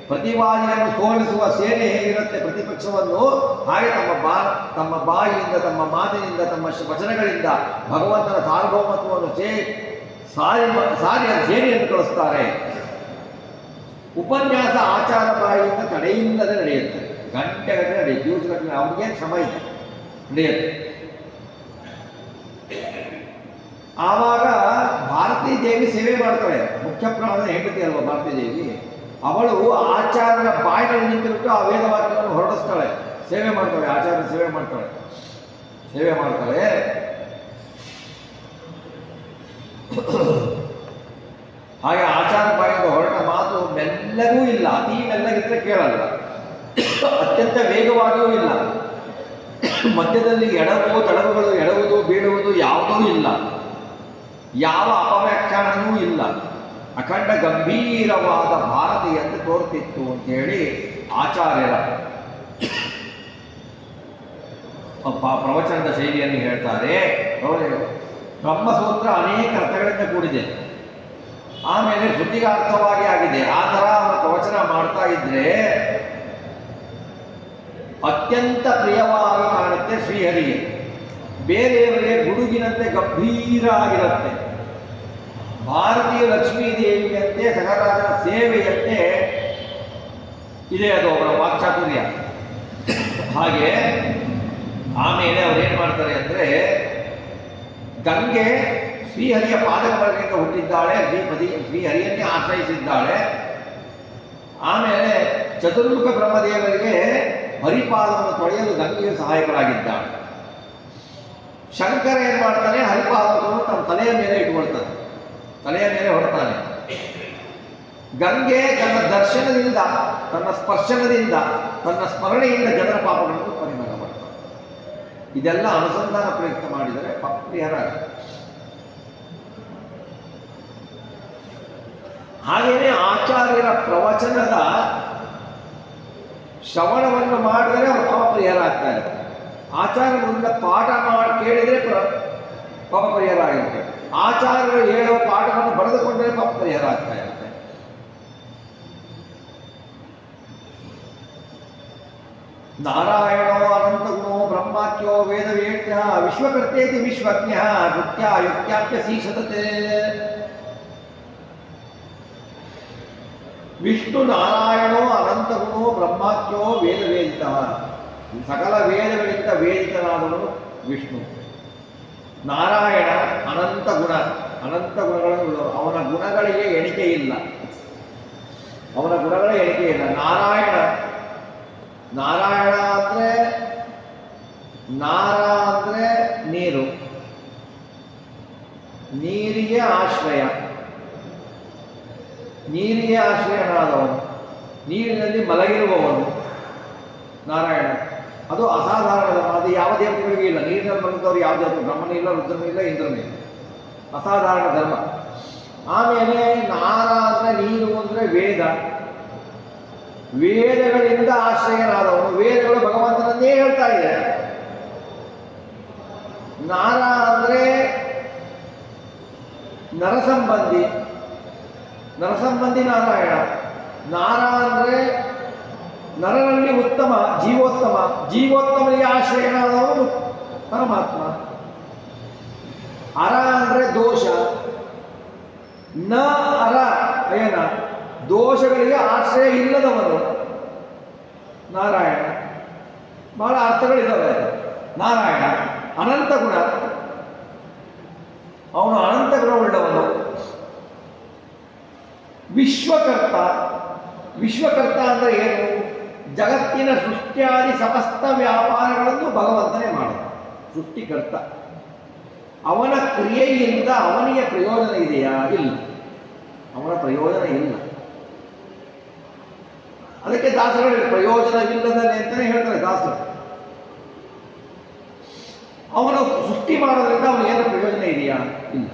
ಪ್ರತಿವಾದಿಯನ್ನು ಸೋಲಿಸುವ ಸೇನೆ ಹೇಗಿರುತ್ತೆ ಪ್ರತಿಪಕ್ಷವನ್ನು, ಹಾಗೆ ತಮ್ಮ ಬಾಯಿಯಿಂದ, ತಮ್ಮ ಮಾತಿನಿಂದ, ತಮ್ಮ ವಚನಗಳಿಂದ ಭಗವಂತನ ಸಾರ್ವಭೌಮತ್ವವನ್ನು ಸಾರಿ ಸೇನೆಯನ್ನು ಕಳಿಸ್ತಾರೆ. ಉಪನ್ಯಾಸ ಆಚಾರ ಬಾಯಿಯಿಂದ ತಡೆಯಿಲ್ಲದೆ ನಡೆಯುತ್ತೆ. ಗಂಟೆಗಟ್ಟಲೆ ನಡೆಯುತ್ತೆ, ದಿವಸಗಟ್ಟಲೆ, ಅವ್ರಿಗೆ ಶ್ರಮ ಇದೆ, ನಡೆಯುತ್ತೆ. ಆವಾಗ ಭಾರತೀ ದೇವಿ ಸೇವೆ ಮಾಡ್ತಾಳೆ. ಮುಖ್ಯ ಪ್ರಾಣದ ಹೆಂಡತಿ ಅಲ್ವಾ ಭಾರತೀ ದೇವಿ. ಅವಳು ಆಚಾರ್ಯರ ಬಾಯಿನಲ್ಲಿ ನಿಂತುಬಿಟ್ಟು ಆ ವೇದವಾಕ್ಯವನ್ನು ಹೊರಡಿಸ್ತಾಳೆ, ಸೇವೆ ಮಾಡ್ತಾಳೆ. ಆಚಾರ್ಯ ಸೇವೆ ಮಾಡ್ತಾಳೆ. ಹಾಗೆ ಆಚಾರ್ಯ ಬಾಯಿಂದ ಹೊರಟ ಮಾತು ಮೆಲ್ಲಗೂ ಇಲ್ಲ, ಅತಿ ಮೆಲ್ಲಗಿದ್ರೆ ಕೇಳಲ್ಲ, ಅತ್ಯಂತ ವೇಗವಾಗಿಯೂ ಇಲ್ಲ, ಮಧ್ಯದಲ್ಲಿ ತಡವುಗಳು, ಎಡವುದು ಬೀಳುವುದು ಯಾವುದೂ ಇಲ್ಲ, ಯಾವ ಅಪವ್ಯಾಖ್ಯಾನವೂ ಇಲ್ಲ. ಅಖಂಡ ಗಂಭೀರವಾದ ಭಾರತೀಯಂತೆ ತೋರ್ತಿತ್ತು ಅಂತೇಳಿ ಆಚಾರ್ಯರ ಪ್ರವಚನದ ಶೈಲಿಯನ್ನು ಹೇಳ್ತಾರೆ. ಬ್ರಹ್ಮಸೂತ್ರ ಅನೇಕ ಅರ್ಥಗಳಿಂದ ಕೂಡಿದೆ, ಆಮೇಲೆ ಶ್ರುತಿಗಾರ್ಥವಾಗಿ ಆಗಿದೆ. ಆ ಥರ ಪ್ರವಚನ ಮಾಡ್ತಾ ಇದ್ರೆ ಅತ್ಯಂತ ಪ್ರಿಯವಾಗಿ ಕಾಣುತ್ತೆ ಶ್ರೀಹರಿಗೆ. ಬೇರೆಯವರಿಗೆ ಗುಡುಗಿನಂತೆ ಗಂಭೀರ ಆಗಿರುತ್ತೆ. ಭಾರತೀಯ ಲಕ್ಷ್ಮೀ ದೇವಿಯಂತೆ ಸಗರಾಜನ ಸೇವೆಯಂತೆ ಇದೆ ಅದು ಅವರ ವಾಕ್ಚಾತುರ್ಯ. ಹಾಗೆ ಆಮೇಲೆ ಅವ್ರೇನು ಮಾಡ್ತಾರೆ ಅಂದರೆ, ಗಂಗೆ ಶ್ರೀಹರಿಯ ಪಾದಕಮಲದಿಂದ ಹುಟ್ಟಿದ್ದಾಳೆ, ಶ್ರೀಹರಿಯನ್ನೇ ಆಶ್ರಯಿಸಿದ್ದಾಳೆ. ಆಮೇಲೆ ಚತುರ್ಮುಖ ಬ್ರಹ್ಮದೇವರಿಗೆ ಹರಿಪಾದವನ್ನು ತೊಳೆಯಲು ಗಂಗೆಯು ಸಹಾಯಕರಾಗಿದ್ದಾಳೆ. ಶಂಕರ ಏನು ಮಾಡ್ತಾನೆ, ಹರಿಪಾದವನ್ನು ತನ್ನ ತಲೆಯ ಮೇಲೆ ಇಟ್ಕೊಳ್ತಾನೆ, ತಲೆಯ ಮೇಲೆ ಹೊಡ್ತಾನೆ. ಗಂಗೆ ತನ್ನ ದರ್ಶನದಿಂದ, ತನ್ನ ಸ್ಪರ್ಶನದಿಂದ, ತನ್ನ ಸ್ಮರಣೆಯಿಂದ ಜನರ ಪಾಪಗಳನ್ನು ಪರಿಹಾರ ಮಾಡ್ತಾನೆ. ಇದೆಲ್ಲ ಅನುಸಂಧಾನ ಪ್ರಯತ್ನ ಮಾಡಿದರೆ ಪರಿಹಾರ ಆಗುತ್ತೆ. ಹಾಗೆಯೇ ಆಚಾರ್ಯರ ಪ್ರವಚನದ ಶ್ರವಣವನ್ನು ಮಾಡಿದರೆ ಅವರು ಪಾಪ ಪರಿಹಾರ ಆಗ್ತಾ ಇರುತ್ತೆ. ಆಚಾರ್ಯರಿಂದ ಪಾಠ ಮಾಡಿ ಕೇಳಿದರೆ ಪಾಪ ಪರಿಹಾರ ಆಗಿರುತ್ತೆ. ಆಚಾರ್ಯರು ಹೇಳುವ ಪಾಠವನ್ನು ಬರೆದುಕೊಂಡರೆ ಪಾಪ ಪರಿಹಾರ ಆಗ್ತಾ ಇರುತ್ತೆ. ನಾರಾಯಣೋ ಅನಂತಗುಣೋ ಬ್ರಹ್ಮಾಖ್ಯೋ ವೇದವೇದ್ಯ ವಿಶ್ವಕರ್ತೇತಿ ವಿಶ್ವಜ್ಞ ಕೃತ್ಯಾಯುಕ್ತ್ಯಾಪ್ಯ ಸೀಷತತೆ. ವಿಷ್ಣು ನಾರಾಯಣೋ ಅನಂತಗುಣೋ ಬ್ರಹ್ಮಾಖ್ಯೋ ವೇದವೇದಿತ. ಸಕಲ ವೇದಗಳಿಂದ ವೇದಿತನಾದವನು ವಿಷ್ಣು. ನಾರಾಯಣ ಅನಂತ ಗುಣ, ಅನಂತ ಗುಣಗಳನ್ನು ಅವನ ಗುಣಗಳಿಗೆ ಎಣಿಕೆ ಇಲ್ಲ, ಅವನ ಗುಣಗಳ ಎಣಿಕೆ ಇಲ್ಲ. ನಾರಾಯಣ, ನಾರಾಯಣ ಅಂದರೆ ನಾರ ಅಂದರೆ ನೀರು, ನೀರಿಗೆ ಆಶ್ರಯ, ನೀರಿಗೆ ಆಶ್ರಯನಾದವನು, ನೀರಿನಲ್ಲಿ ಮಲಗಿರುವವನು ನಾರಾಯಣ. ಅದು ಅಸಾಧಾರಣ ಧರ್ಮ. ಅದು ಯಾವ ದೇವತೆಗಳಿಗೂ ಇಲ್ಲ. ನೀರಿನಲ್ಲಿ ಮಲಗಿದವರು ಯಾವ ದೇವತೆ, ಬ್ರಹ್ಮನೂ ಇಲ್ಲ, ರುದ್ರನೂ ಇಲ್ಲ, ಇಂದ್ರನೂ ಇಲ್ಲ. ಅಸಾಧಾರಣ ಧರ್ಮ. ಆಮೇಲೆ ನಾರ ಅಂದರೆ ನೀರು ಅಂದರೆ ವೇದ, ವೇದಗಳಿಂದ ಆಶ್ರಯನಾದವನು. ವೇದಗಳು ಭಗವಂತನನ್ನೇ ಹೇಳ್ತಾ ಇದೆ. ನಾರ ಅಂದರೆ ನರಸಂಬಂಧಿ, ನರಸಂಬಂಧಿ ನಾರಾಯಣ. ನಾರ ಅಂದರೆ ನರನಲ್ಲಿ ಉತ್ತಮ, ಜೀವೋತ್ತಮ, ಜೀವೋತ್ತಮನಿಗೆ ಆಶ್ರಯನಾದವನು ಪರಮಾತ್ಮ. ಅರ ಅಂದರೆ ದೋಷ, ನ ಅರ ಅಯನ, ದೋಷಗಳಿಗೆ ಆಶ್ರಯ ಇಲ್ಲದವನು ನಾರಾಯಣ. ಬಹಳ ಅರ್ಥಗಳಿದ್ದಾವೆ. ನಾರಾಯಣ ಅನಂತ ಗುಣ, ಅವನು ಅನಂತ ಗುಣವುಳ್ಳವನು. ವಿಶ್ವಕರ್ತ, ವಿಶ್ವಕರ್ತ ಅಂದರೆ ಏನು? ಜಗತ್ತಿನ ಸೃಷ್ಟಿಯಾದಿ ಸಮಸ್ತ ವ್ಯಾಪಾರಗಳನ್ನು ಭಗವಂತನೇ ಮಾಡುವ ಸೃಷ್ಟಿಕರ್ತ. ಅವನ ಕ್ರಿಯೆಯಿಂದ ಅವನಿಗೆ ಪ್ರಯೋಜನ ಇದೆಯಾ? ಇಲ್ಲ, ಅವನ ಪ್ರಯೋಜನ ಇಲ್ಲ. ಅದಕ್ಕೆ ದಾಸರು ಪ್ರಯೋಜನವಿಲ್ಲದನೆ ಅಂತಲೇ ಹೇಳ್ತಾರೆ ದಾಸರು. ಅವನು ಸೃಷ್ಟಿ ಮಾಡೋದ್ರಿಂದ ಅವನಿಗೇನು ಪ್ರಯೋಜನ ಇದೆಯಾ? ಇಲ್ಲ.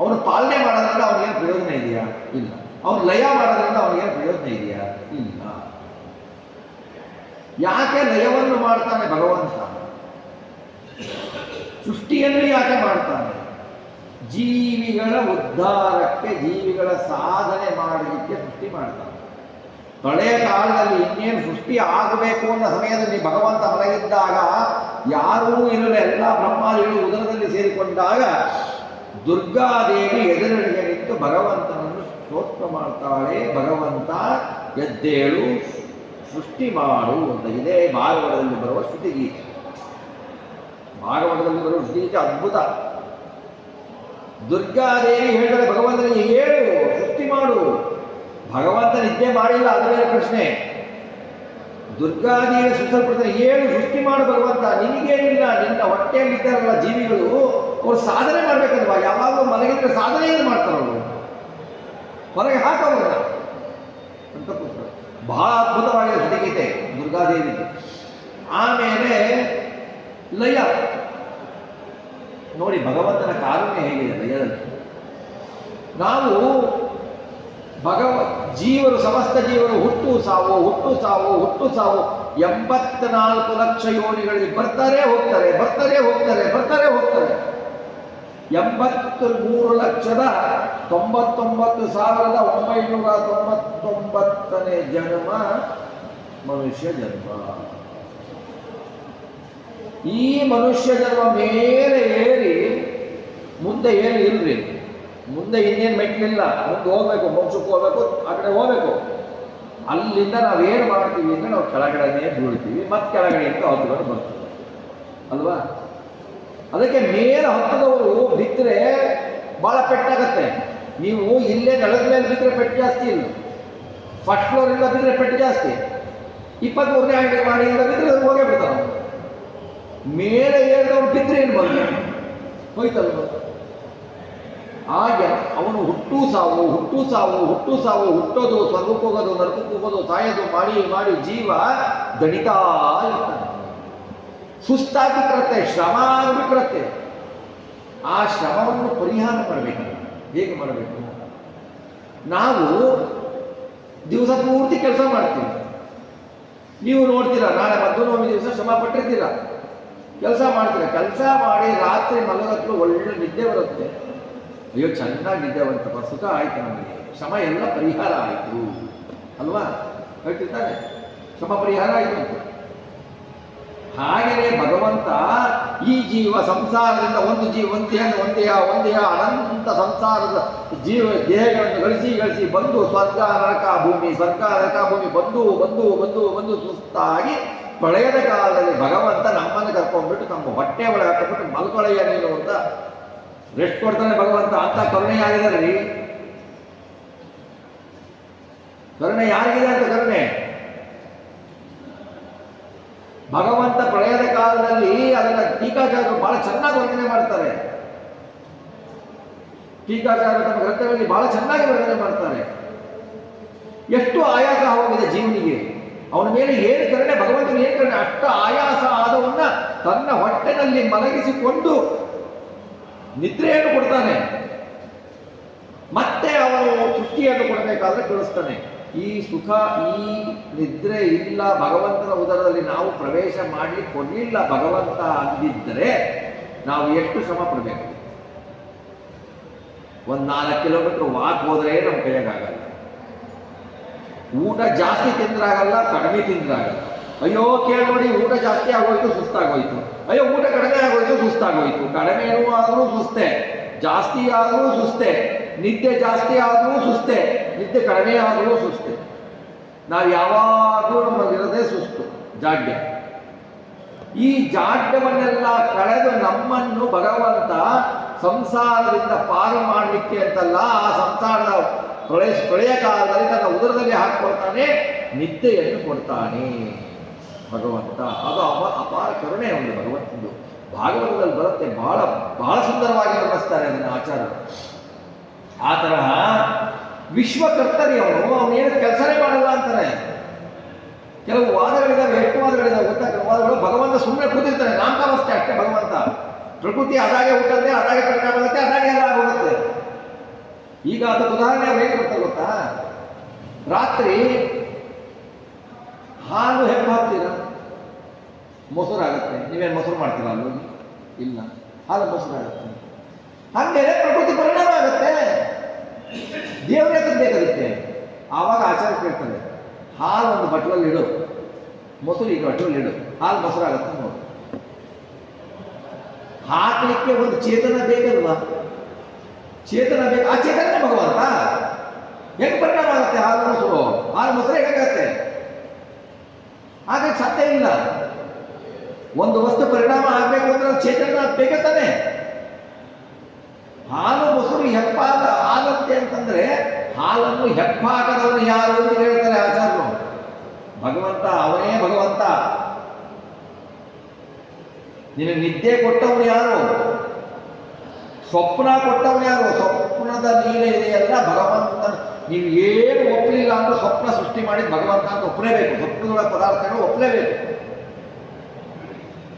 ಅವನು ಪಾಲನೆ ಮಾಡೋದ್ರಿಂದ ಅವನಿಗೇನು ಪ್ರಯೋಜನ ಇದೆಯಾ? ಇಲ್ಲ. ಅವನು ಲಯ ಮಾಡೋದ್ರಿಂದ ಅವನಿಗೇನು ಪ್ರಯೋಜನ ಇದೆಯಾ? ಇಲ್ಲ. ಯಾಕೆ ಲಯವನ್ನು ಮಾಡ್ತಾನೆ ಭಗವಂತ? ಸೃಷ್ಟಿಯನ್ನು ಯಾಕೆ ಮಾಡ್ತಾನೆ? ಜೀವಿಗಳ ಉದ್ಧಾರಕ್ಕೆ, ಜೀವಿಗಳ ಸಾಧನೆ ಮಾಡಲಿಕ್ಕೆ ಸೃಷ್ಟಿ ಮಾಡ್ತಾನೆ. ಹಳೆಯ ಕಾಲದಲ್ಲಿ ಇನ್ನೇನು ಸೃಷ್ಟಿ ಆಗಬೇಕು ಅನ್ನೋ ಸಮಯದಲ್ಲಿ ಭಗವಂತ ಮಲಗಿದ್ದಾಗ ಯಾರೂ ಇರಲಿಲ್ಲ, ಎಲ್ಲ ಬ್ರಹ್ಮಾದಿಗಳು ಉದರದಲ್ಲಿ ಸೇರಿಕೊಂಡಾಗ ದುರ್ಗಾದೇವಿ ಎದುರಿಗೆ ನಿಂತು ಭಗವಂತನನ್ನು ಸ್ತೋತ್ರ ಮಾಡ್ತಾಳೆ. ಭಗವಂತ ಎದ್ದೇಳು, ಸೃಷ್ಟಿ ಮಾಡು ಅಂತ. ಇದೇ ಭಾಗವತದಲ್ಲಿ ಬರುವ ಶ್ರುತಿಗೀತೆ. ಭಾಗವತದಲ್ಲಿ ಬರುವ ಶ್ರುತಿಗೀತೆ ಅದ್ಭುತ. ದುರ್ಗಾದೇವಿ ಹೇಳಿದರೆ ಭಗವಂತನಿಗೆ ಹೇಳು, ಸೃಷ್ಟಿ ಮಾಡು. ಭಗವಂತ ನಿದ್ದೆ ಮಾಡಿಲ್ಲ, ಅದು ಬೇರೆ ಪ್ರಶ್ನೆ. ದುರ್ಗಾದೇವಿ ಸೃಷ್ಟಿಪಡ್ತಾನೆ, ಹೇಳು, ಸೃಷ್ಟಿ ಮಾಡು ಭಗವಂತ. ನಿನಗೇನಿಲ್ಲ, ನಿನ್ನ ಹೊಟ್ಟೆಯಲ್ಲಿದ್ದಾರಲ್ಲ ಜೀವಿಗಳು, ಅವ್ರು ಸಾಧನೆ ಮಾಡ್ಬೇಕಲ್ವಾ? ಯಾವಾಗಲೂ ಮಲಗಿದ್ರೆ ಸಾಧನೆ ಏನು ಮಾಡ್ತಾರೆ ಅವರು? ಹೊರಗೆ ಹಾಕವ್ರನ್ನ ಅಂತ ಪುಸ್ತಕ. ಬಹಳ ಅದ್ಭುತವಾಗಿದೆ ಶ್ರುತಿಗೀತೆ ದುರ್ಗಾದೇವಿದು. ಆಮೇಲೆ ಲಯ ನೋಡಿ, ಭಗವಂತನ ಕಾರುಣ್ಯ ಹೇಗಿದೆ ಲಯದಲ್ಲಿ. ನಾವು ಜೀವರು, ಸಮಸ್ತ ಜೀವರು ಹುಟ್ಟು ಸಾವು, ಹುಟ್ಟು ಸಾವು, ಹುಟ್ಟು ಸಾವು, 84 ಲಕ್ಷ ಯೋನಿಗಳಿಗೆ ಬರ್ತಾರೆ ಹೋಗ್ತಾರೆ, ಬರ್ತಾರೆ ಹೋಗ್ತಾರೆ, ಬರ್ತಾರೆ ಹೋಗ್ತಾರೆ. 83,99,999 ಜನ್ಮ ಮನುಷ್ಯ ಜನ್ಮ. ಈ ಮನುಷ್ಯ ಜನ್ಮ ಮೇಲೆ ಏರಿ ಮುಂದೆ ಏನು ಇಲ್ರಿ, ಮುಂದೆ ಇನ್ನೇನು ಮೆಟ್ಲಿಲ್ಲ, ಮುಂದೆ ಹೋಗ್ಬೇಕು, ಮೋಕ್ಷಕ್ಕೆ ಹೋಗ್ಬೇಕು, ಆ ಕಡೆ ಹೋಗ್ಬೇಕು. ಅಲ್ಲಿಂದ ನಾವೇನು ಮಾಡ್ತೀವಿ ಅಂದರೆ ನಾವು ಕೆಳಗಡೆನೇ ಬೀಳ್ತೀವಿ, ಮತ್ತೆ ಕೆಳಗಡೆಯಿಂದ ಹತ್ತುಗಳು ಬರ್ತೀವಿ ಅಲ್ವಾ. ಅದಕ್ಕೆ ಮೇಲೆ ಹತ್ತದವರು ಬಿದ್ದರೆ ಭಾಳ ಪೆಟ್ಟಾಗತ್ತೆ. ನೀವು ಇಲ್ಲೇ ನೆಲದ ಮೇಲೆ ಬಿದ್ದರೆ ಪೆಟ್ಟು ಜಾಸ್ತಿ ಇಲ್ಲ, ಫಸ್ಟ್ ಫ್ಲೋರಿಂದ ಬಿದ್ದರೆ ಪೆಟ್ಟು ಜಾಸ್ತಿ. 23ನೇ ಅಂಗಡಿ ಮಾಡಿಯಿಂದ ಬಿದ್ದರೆ ಹೋಗೇ ಬಿಡ್ತಾನೆ. ಮೇಲೆ ಏರಿದವನು ಬಿದ್ದರೆ ಏನು ಬಂದು ಹೋಯ್ತಲ್ವ. ಹಾಗೆ ಅವನು ಹುಟ್ಟು ಸಾವು ಹುಟ್ಟು ಸಾವು ಹುಟ್ಟು ಸಾವು, ಹುಟ್ಟೋದು, ಸ್ವರ್ಗಕ್ಕೆ ಹೋಗೋದು, ನರಕಕ್ಕೆ ಹೋಗೋದು, ಸಾಯೋದು ಮಾಡಿ ಮಾಡಿ ಜೀವ ದಣಿತಾ ಇರ್ತಾನೆ. ಸುಸ್ತಾಗಿಬಿಟ್ಟಿರುತ್ತೆ, ಶ್ರಮ ಆಗಿಬಿಟ್ಟಿರುತ್ತೆ. ಆ ಶ್ರಮವನ್ನು ಪರಿಹಾರ ಮಾಡಬೇಕು. ಹೇಗೆ ಮಾಡಬೇಕು? ನಾವು ದಿವಸ ಪೂರ್ತಿ ಕೆಲಸ ಮಾಡ್ತೀವಿ. ನೀವು ನೋಡ್ತೀರಾ, ನಾಳೆ ಮಧ್ಯಾಹ್ನ ದಿವಸ ಶ್ರಮ ಪಟ್ಟಿರ್ತೀರ, ಕೆಲಸ ಮಾಡ್ತೀರ. ಕೆಲಸ ಮಾಡಿ ರಾತ್ರಿ ಮಲಗತ್ಲು ಒಳ್ಳೆ ನಿದ್ದೆ ಬರುತ್ತೆ. ಅಯ್ಯೋ ಚೆನ್ನಾಗಿ ನಿದ್ದೆ ಬಂತಪ್ಪ, ಸುಖ ಆಯಿತು, ನಮಗೆ ಶ್ರಮ ಎಲ್ಲ ಪರಿಹಾರ ಆಯಿತು ಅಲ್ವಾ, ಹೇಳ್ತಿರ್ತಾನೆ, ಶ್ರಮ ಪರಿಹಾರ ಆಯಿತು ಅಂತ. ಹಾಗೆಯೇ ಭಗವಂತ ಈ ಜೀವ ಸಂಸಾರದಿಂದ ಒಂದು ಜೀವ ಒಂದೇಹ ಅನಂತ ಸಂಸಾರದ ಜೀವ ದೇಹಗಳನ್ನು ಗಳಿಸಿ ಬಂದು ಸ್ವರ್ಗ ನರಕ ಭೂಮಿ ಬಂದು ಸುಸ್ತಾಗಿ ಪ್ರಳಯದ ಕಾಲದಲ್ಲಿ ಭಗವಂತ ನಮ್ಮನ್ನು ಕರ್ಕೊಂಡ್ಬಿಟ್ಟು ನಮ್ಮ ಹೊಟ್ಟೆ ಒಳಗೆ ಹಾಕೊಂಡ್ಬಿಟ್ಟು ಮಲ್ಕೊಳೆಯ ನೀನು ಅಂತ ರೆಸ್ಟ್ ಕೊಡ್ತಾನೆ ಭಗವಂತ. ಅಂತ ಕರುಣೆ ಯಾರಿದ್ದಾರೆ ರೀ? ಕರುಣೆ ಯಾರಿಗಿದೆ ಅಂತ ಕರುಣೆ? ಭಗವಂತ ಪ್ರಳಯದ ಕಾಲದಲ್ಲಿ ಅದನ್ನ ಟೀಕಾಚಾರ್ಯರು ಬಹಳ ಚೆನ್ನಾಗಿ ವರ್ಣನೆ ಮಾಡ್ತಾರೆ. ಟೀಕಾಚಾರ್ಯರು ತಮ್ಮ ಗ್ರಂಥಗಳಲ್ಲಿ ಬಹಳ ಚೆನ್ನಾಗಿ ವರ್ಣನೆ ಮಾಡ್ತಾರೆ. ಎಷ್ಟು ಆಯಾಸ ಹೋಗಿದೆ ಜೀವನಿಗೆ, ಅವನ ಮೇಲೆ ಏನು ಕರುಣೆ, ಭಗವಂತನ ಏನು ಕರುಣೆ. ಅಷ್ಟು ಆಯಾಸ ಆದವನ್ನ ತನ್ನ ಹೊಟ್ಟೆನಲ್ಲಿ ಮಲಗಿಸಿಕೊಂಡು ನಿದ್ರೆಯನ್ನು ಕೊಡ್ತಾನೆ. ಮತ್ತೆ ಅವನು ಸೃಷ್ಟಿಯನ್ನು ಕೊಡಬೇಕಾದ್ರೆ ಕಳಿಸ್ತಾನೆ. ಈ ಸುಖ, ಈ ನಿದ್ರೆ ಇಲ್ಲ ಭಗವಂತನ ಉದರದಲ್ಲಿ ನಾವು ಪ್ರವೇಶ ಮಾಡಿ ಕೊಡಲಿಲ್ಲ ಭಗವಂತ ಅಂದಿದ್ದರೆ ನಾವು ಎಷ್ಟು ಶ್ರಮ ಪಡಬೇಕು. 4 ಕಿಲೋಮೀಟರ್ ವಾಕ್ ಹೋದ್ರೆ ನಮ್ಮ ಕೈಯಾಗಲ್ಲ. ಊಟ ಜಾಸ್ತಿ ತಿಂದ್ರಾಗಲ್ಲ, ಕಡಿಮೆ ತಿಂದ್ರಾಗಲ್ಲ. ಅಯ್ಯೋ ಕೇಳಿ, ಊಟ ಜಾಸ್ತಿ ಆಗೋಯ್ತು ಸುಸ್ತಾಗೋಯ್ತು, ಅಯ್ಯೋ ಊಟ ಕಡಿಮೆ ಆಗೋಯ್ತು ಸುಸ್ತಾಗೋಯ್ತು. ಕಡಿಮೆನೂ ಆದರೂ ಸುಸ್ತೆ, ಜಾಸ್ತಿ ಆದರೂ ಸುಸ್ತೆ, ನಿದ್ದೆ ಜಾಸ್ತಿ ಆದರೂ ಸುಸ್ತೆ, ನಿದ್ದೆ ಕಡಿಮೆ ಆದರೂ ಸುಸ್ತೆ. ನಾವು ಯಾವಾಗಲೂ ನಮ್ಮಲ್ಲಿರೋದೇ ಸುಸ್ತು, ಜಾಡ್ಯ. ಈ ಜಾಡ್ಯವನ್ನೆಲ್ಲ ಕಳೆದು ನಮ್ಮನ್ನು ಭಗವಂತ ಸಂಸಾರದಿಂದ ಪಾರು ಮಾಡಲಿಕ್ಕೆ ಅಂತಲ್ಲ, ಆ ಸಂಸಾರದ ಪ್ರಳಯ ಕಾಲದಲ್ಲಿ ತನ್ನ ಉದರದಲ್ಲಿ ಹಾಕ್ಕೊಳ್ತಾನೆ, ನಿದ್ದೆಯನ್ನು ಕೊಡ್ತಾನೆ ಭಗವಂತ. ಅದು ಅಪಾರ ಕರುಣೆ ಒಂದು ಭಗವಂತಂದು. ಭಾಗವತದಲ್ಲಿ ಬರುತ್ತೆ, ಬಹಳ ಬಹಳ ಸುಂದರವಾಗಿ ವರ್ಣಿಸ್ತಾರೆ ಅದನ್ನು ಆಚಾರ್ಯರು. ಆ ತರಹ ವಿಶ್ವಕರ್ತರಿ ಅವನೇನು ಕೆಲಸನೇ ಮಾಡಲ್ಲ ಅಂತಾರೆ. ಕೆಲವು ವಾದಗಳಿದಾವೆ, ಎಷ್ಟು ವಾದಗಳಿದಾವೆ ಗೊತ್ತಾ? ಕೆಲವು ವಾದಗಳು ಭಗವಂತ ಸುಮ್ಮನೆ ಕೂತಿರ್ತಾನೆ, ನಾಮಕಾವಸ್ಥೆ ಅಷ್ಟೇ ಭಗವಂತ. ಪ್ರಕೃತಿ ಅದಾಗೆ ಹುಟ್ಟುತ್ತೆ, ಅದಾಗೆ ಪರಿಣಾಮ ಆಗುತ್ತೆ, ಅದಾಗೆ ಎಲ್ಲ ಆಗೋಗುತ್ತೆ. ಈಗ ಅದಕ್ಕೆ ಉದಾಹರಣೆ ಹೇಗೆ ಬರ್ತದೆ ಗೊತ್ತಾ? ರಾತ್ರಿ ಹಾಲು ಹೆಪ್ಪು ಹಾಕ್ತೀರ, ಮೊಸರಾಗುತ್ತೆ. ನೀವೇನು ಮೊಸರು ಮಾಡ್ತೀರ? ಅಲ್ಲೂ ಇಲ್ಲ, ಹಾಲು ಮೊಸರಾಗುತ್ತೆ. ಹಂಗೇನೆ ಪ್ರಕೃತಿ ಪರಿಣಾಮ ಆಗುತ್ತೆ, ದೇವರೇ ಬೇಕಾಗುತ್ತೆ. ಆವಾಗ ಆಚಾರ್ಯ ಕೇಳ್ತಾರೆ, ಹಾಲು ಒಂದು ಬಟ್ಲಲ್ಲಿ ಇಡು, ಮೊಸರು ಈಗ ಬಟ್ಲಲ್ಲಿ ಇಡು, ಹಾಲು ಮೊಸರಾಗುತ್ತೆ ನೋಡು. ಹಾಕಲಿಕ್ಕೆ ಒಂದು ಚೇತನ ಬೇಕಲ್ವಾ? ಚೇತನ ಬೇಕು. ಆ ಚೇತನೇ ಭಗವಂತ. ಹೆಂಗೆ ಪರಿಣಾಮ ಆಗುತ್ತೆ ಹಾಲು ಮೊಸರು? ಹಾಲು ಮೊಸರು ಹೇಗಾಗತ್ತೆ? ಹಾಗೆ ಸತ್ಯ ಇಲ್ಲ. ಒಂದು ವಸ್ತು ಪರಿಣಾಮ ಆಗಬೇಕು ಅಂದ್ರೆ ಚೇತನ ಬೇಕೇ ತಾನೆ. ಹಾಲು ಮೊಸರು ಹೆಪ್ಪಾಗ ಆಗತ್ತೆ ಅಂತಂದ್ರೆ ಹಾಲನ್ನು ಹೆಪ್ಪಾಕದವನು ಯಾರು ಅಂತ ಹೇಳ್ತಾರೆ ಆಚಾರ್ಯರು. ಭಗವಂತ, ಅವನೇ ಭಗವಂತ. ನಿನಗೆ ನಿದ್ದೆ ಕೊಟ್ಟವನು ಯಾರು? ಸ್ವಪ್ನ ಕೊಟ್ಟವನು ಯಾರು? ಸ್ವಪ್ನದ ಲೀಲೆ ಇದೆಯಲ್ಲ ಭಗವಂತನ. ನೀವು ಏನು ಒಪ್ಪಲಿಲ್ಲ ಅಂದ್ರೆ ಸ್ವಪ್ನ ಸೃಷ್ಟಿ ಮಾಡಿ ಭಗವಂತ ಅಂತ ಒಪ್ಪಲೇಬೇಕು. ಸ್ವಪ್ನಗಳ ಪದಾರ್ಥಗಳು ಒಪ್ಪಲೇಬೇಕು.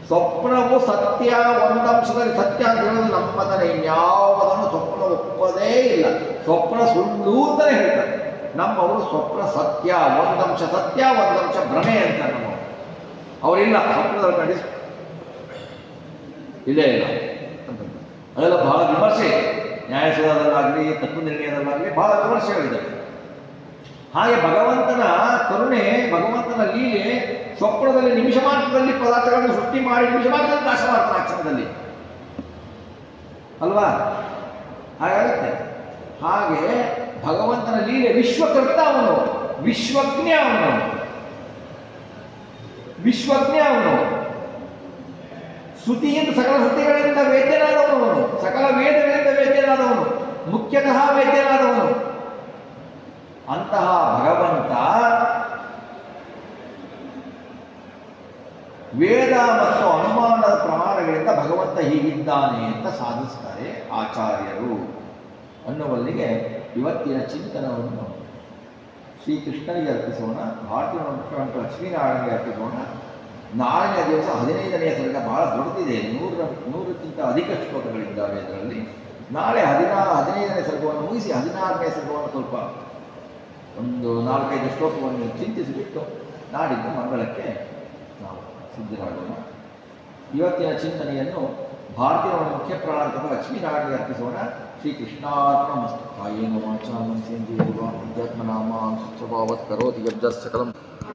ಸ್ವಪ್ನವು ಸತ್ಯ, ಒಂದಂಶದಲ್ಲಿ ಸತ್ಯ ಅಂತ ಹೇಳೋದು ನಮ್ಮದನ್ನ ಇನ್ಯಾವುದನ್ನು ಸ್ವಪ್ನ ಒಪ್ಪದೇ ಇಲ್ಲ. ಸ್ವಪ್ನ ಸುಳ್ಳು ಅಂತಲೇ ಹೇಳ್ತಾರೆ ನಮ್ಮವರು. ಸ್ವಪ್ನ ಸತ್ಯ, ಒಂದಂಶ ಸತ್ಯ, ಒಂದಂಶ ಭ್ರಮೆ ಅಂತ ನಮ್ಮ ಅವರಿಲ್ಲ. ಸ್ವಪ್ನದಲ್ಲಿ ಕಂಡಿಸ್ ಇಲ್ಲೇ ಇಲ್ಲ ಅಂತ ಅದೆಲ್ಲ ಬಹಳ ವಿಮರ್ಶೆ. ನ್ಯಾಯಸುಧಾದಲ್ಲಾಗಲಿ ತತ್ವ ನಿರ್ಣಯದಲ್ಲಾಗಲಿ ಬಹಳ ವಿಮರ್ಶೆಗಳಿದೆ. ಹಾಗೆ ಭಗವಂತನ ಕರುಣೆ, ಭಗವಂತನ ಲೀಲೆ ಸ್ವಪ್ನದಲ್ಲಿ ನಿಮಿಷ ಮಾತ್ರದಲ್ಲಿ ಪದಾರ್ಥಗಳನ್ನು ಸೃಷ್ಟಿ ಮಾಡಿ ನಿಮಿಷ ಮಾತ್ರದಲ್ಲಿ ನಾಶ ಮಾಡ್ತಾನೆ ಆ ಕ್ಷಣದಲ್ಲಿ ಅಲ್ವಾ? ಹಾಗಾಗುತ್ತೆ. ಹಾಗೆ ಭಗವಂತನ ಲೀಲೆ ವಿಶ್ವಕರ್ತ ಅವನು, ವಿಶ್ವಜ್ಞ ಅವನು, ವಿಶ್ವಜ್ಞ ಅವನು. ಶ್ರುತಿಯಿಂದ ಸಕಲ ಶ್ರುತಿಗಳಿಂದ ವೇದ್ಯನಾದವನು, ಸಕಲ ವೇದಗಳಿಂದ ವೇದ್ಯನಾದವನು, ಮುಖ್ಯತಃ ವೇದ್ಯನಾದವನು. ಅಂತಹ ಭಗವಂತ ವೇದ ಮತ್ತು ಅನುಮಾನದ ಪ್ರಮಾಣಗಳಿಂದ ಭಗವಂತ ಹೀಗಿದ್ದಾನೆ ಅಂತ ಸಾಧಿಸ್ತಾರೆ ಆಚಾರ್ಯರು ಅನ್ನುವಲ್ಲಿಗೆ ಇವತ್ತಿನ ಚಿಂತನವನ್ನು ಶ್ರೀಕೃಷ್ಣನಿಗೆ ಅರ್ಪಿಸೋಣ. ಭಾರತೀಯ ಮುಖ್ಯಮಂತ್ರಿ ಲಕ್ಷ್ಮೀನಾರಾಯಣನಿಗೆ ಅರ್ಪಿಸೋಣ. ನಾಳಿನ ದಿವಸ 15ನೇ ಸರ್ಗ ಬಹಳ ದೊಡ್ಡದಿದೆ, 100ಕ್ಕಿಂತ ಅಧಿಕ ಶ್ಲೋಕಗಳಿದ್ದಾವೆ ಅದರಲ್ಲಿ. ನಾಳೆ 15ನೇ ಸರ್ಗವನ್ನು ಮುಗಿಸಿ 16ನೇ ಸರ್ಗವನ್ನು ಸ್ವಲ್ಪ ಒಂದು 4-5 ಶ್ಲೋಕವನ್ನು ಚಿಂತಿಸಿಬಿಟ್ಟು ನಾಡಿದ್ದು ಮಂಗಳಕ್ಕೆ ನಾವು ಸಿದ್ಧರಾಗೋಣ. ಇವತ್ತಿನ ಚಿಂತನೆಯನ್ನು ಭಾರತೀಯ ಮುಖ್ಯ ಪ್ರಾಣಾಂತಕ ಲಕ್ಷ್ಮೀನಾರಾಯಣನಿಗೆ ಅರ್ಪಿಸೋಣ. ಶ್ರೀಕೃಷ್ಣಾರ್ಪಣಮಸ್ತು. ಕಾಯೇನ ವಾಚಾ ಮನಸೇಂದ್ರಿಯೈರ್ವಾ ಅಧ್ಯಾತ್ಮನಾಮ ಸ್ವಭಾವತ್ ಕರೋತಿ ಯಜ್ಜ ಸಕಲಂ